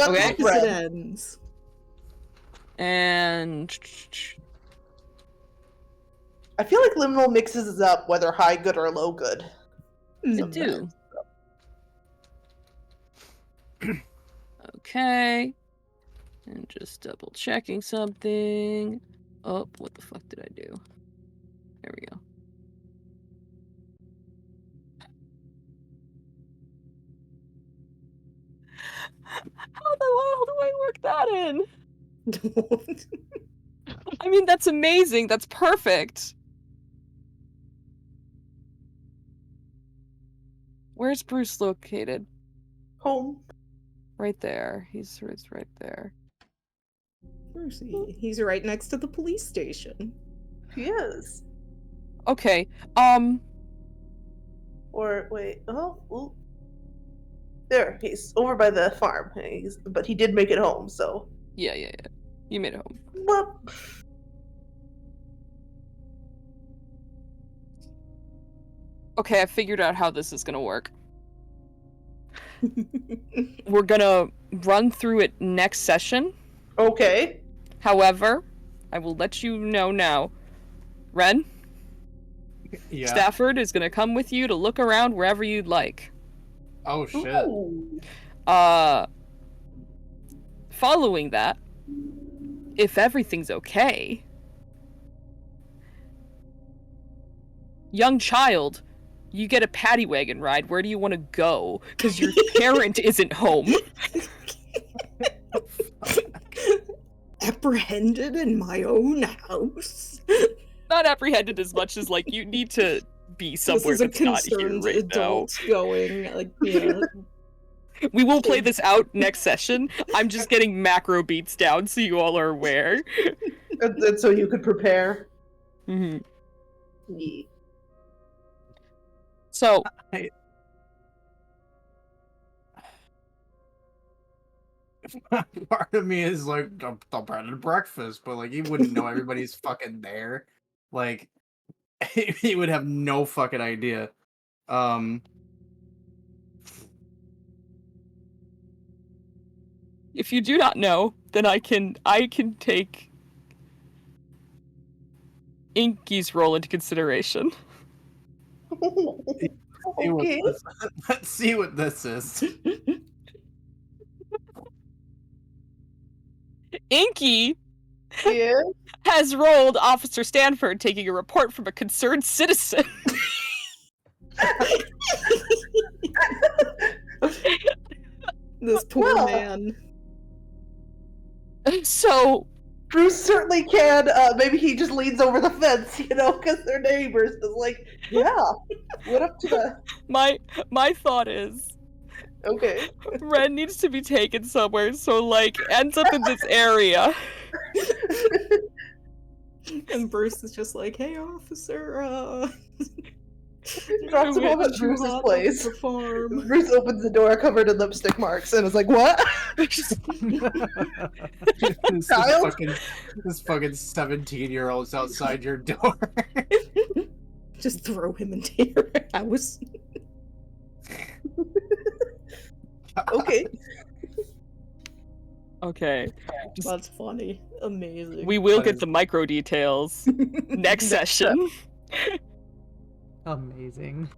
Opposite ends. And I feel like Liminal mixes it up whether high good or low good. I do. Okay. And just double checking something. Oh, what the fuck did I do? There we go. How the hell do I work that in? I mean, that's amazing. That's perfect. Where's Bruce located? Home. Right there. He's right there. Where's he? He's right next to the police station. He is. Okay. Or wait. Oh. There. He's over by the farm. But he did make it home. So. Yeah. You made it home. Well, Okay, I figured out how this is gonna work. We're gonna run through it next session. Okay. However, I will let you know now. Ren, Yeah. Stafford is gonna come with you to look around wherever you'd like. Oh shit. Ooh. Following that, if everything's okay, young child, you get a paddy wagon ride. Where do you want to go? Because your parent isn't home. Apprehended in my own house. Not apprehended as much as, like, you need to be somewhere This is a that's not here concerned right adult going, like, yeah. now. We will play this out next session. I'm just getting macro beats down so you all are aware. And so you could prepare. Mm-hmm. Yeah. So, part of me is like, I'll bread and breakfast, but like, he wouldn't know everybody's fucking there. Like, he would have no fucking idea. if you do not know, then I can take Inky's role into consideration. Okay. Let's see what this is. Inky Yeah. has rolled Officer Stanford taking a report from a concerned citizen. This poor Well. man. So, Bruce certainly can. Maybe he just leans over the fence, because they're neighbors. It's like, yeah. What up to the? my thought is, Okay. Ren needs to be taken somewhere, so, like, ends up in this area. And Bruce is just like, hey, officer, Drops him off at what you Bruce's want up place. at the farm? Bruce opens the door covered in lipstick marks and is like, what? This Child? fucking 17-year-old's outside your door. Just throw him into your house. Okay. Okay. That's funny. Amazing. We will That get is- the micro details next session. Amazing.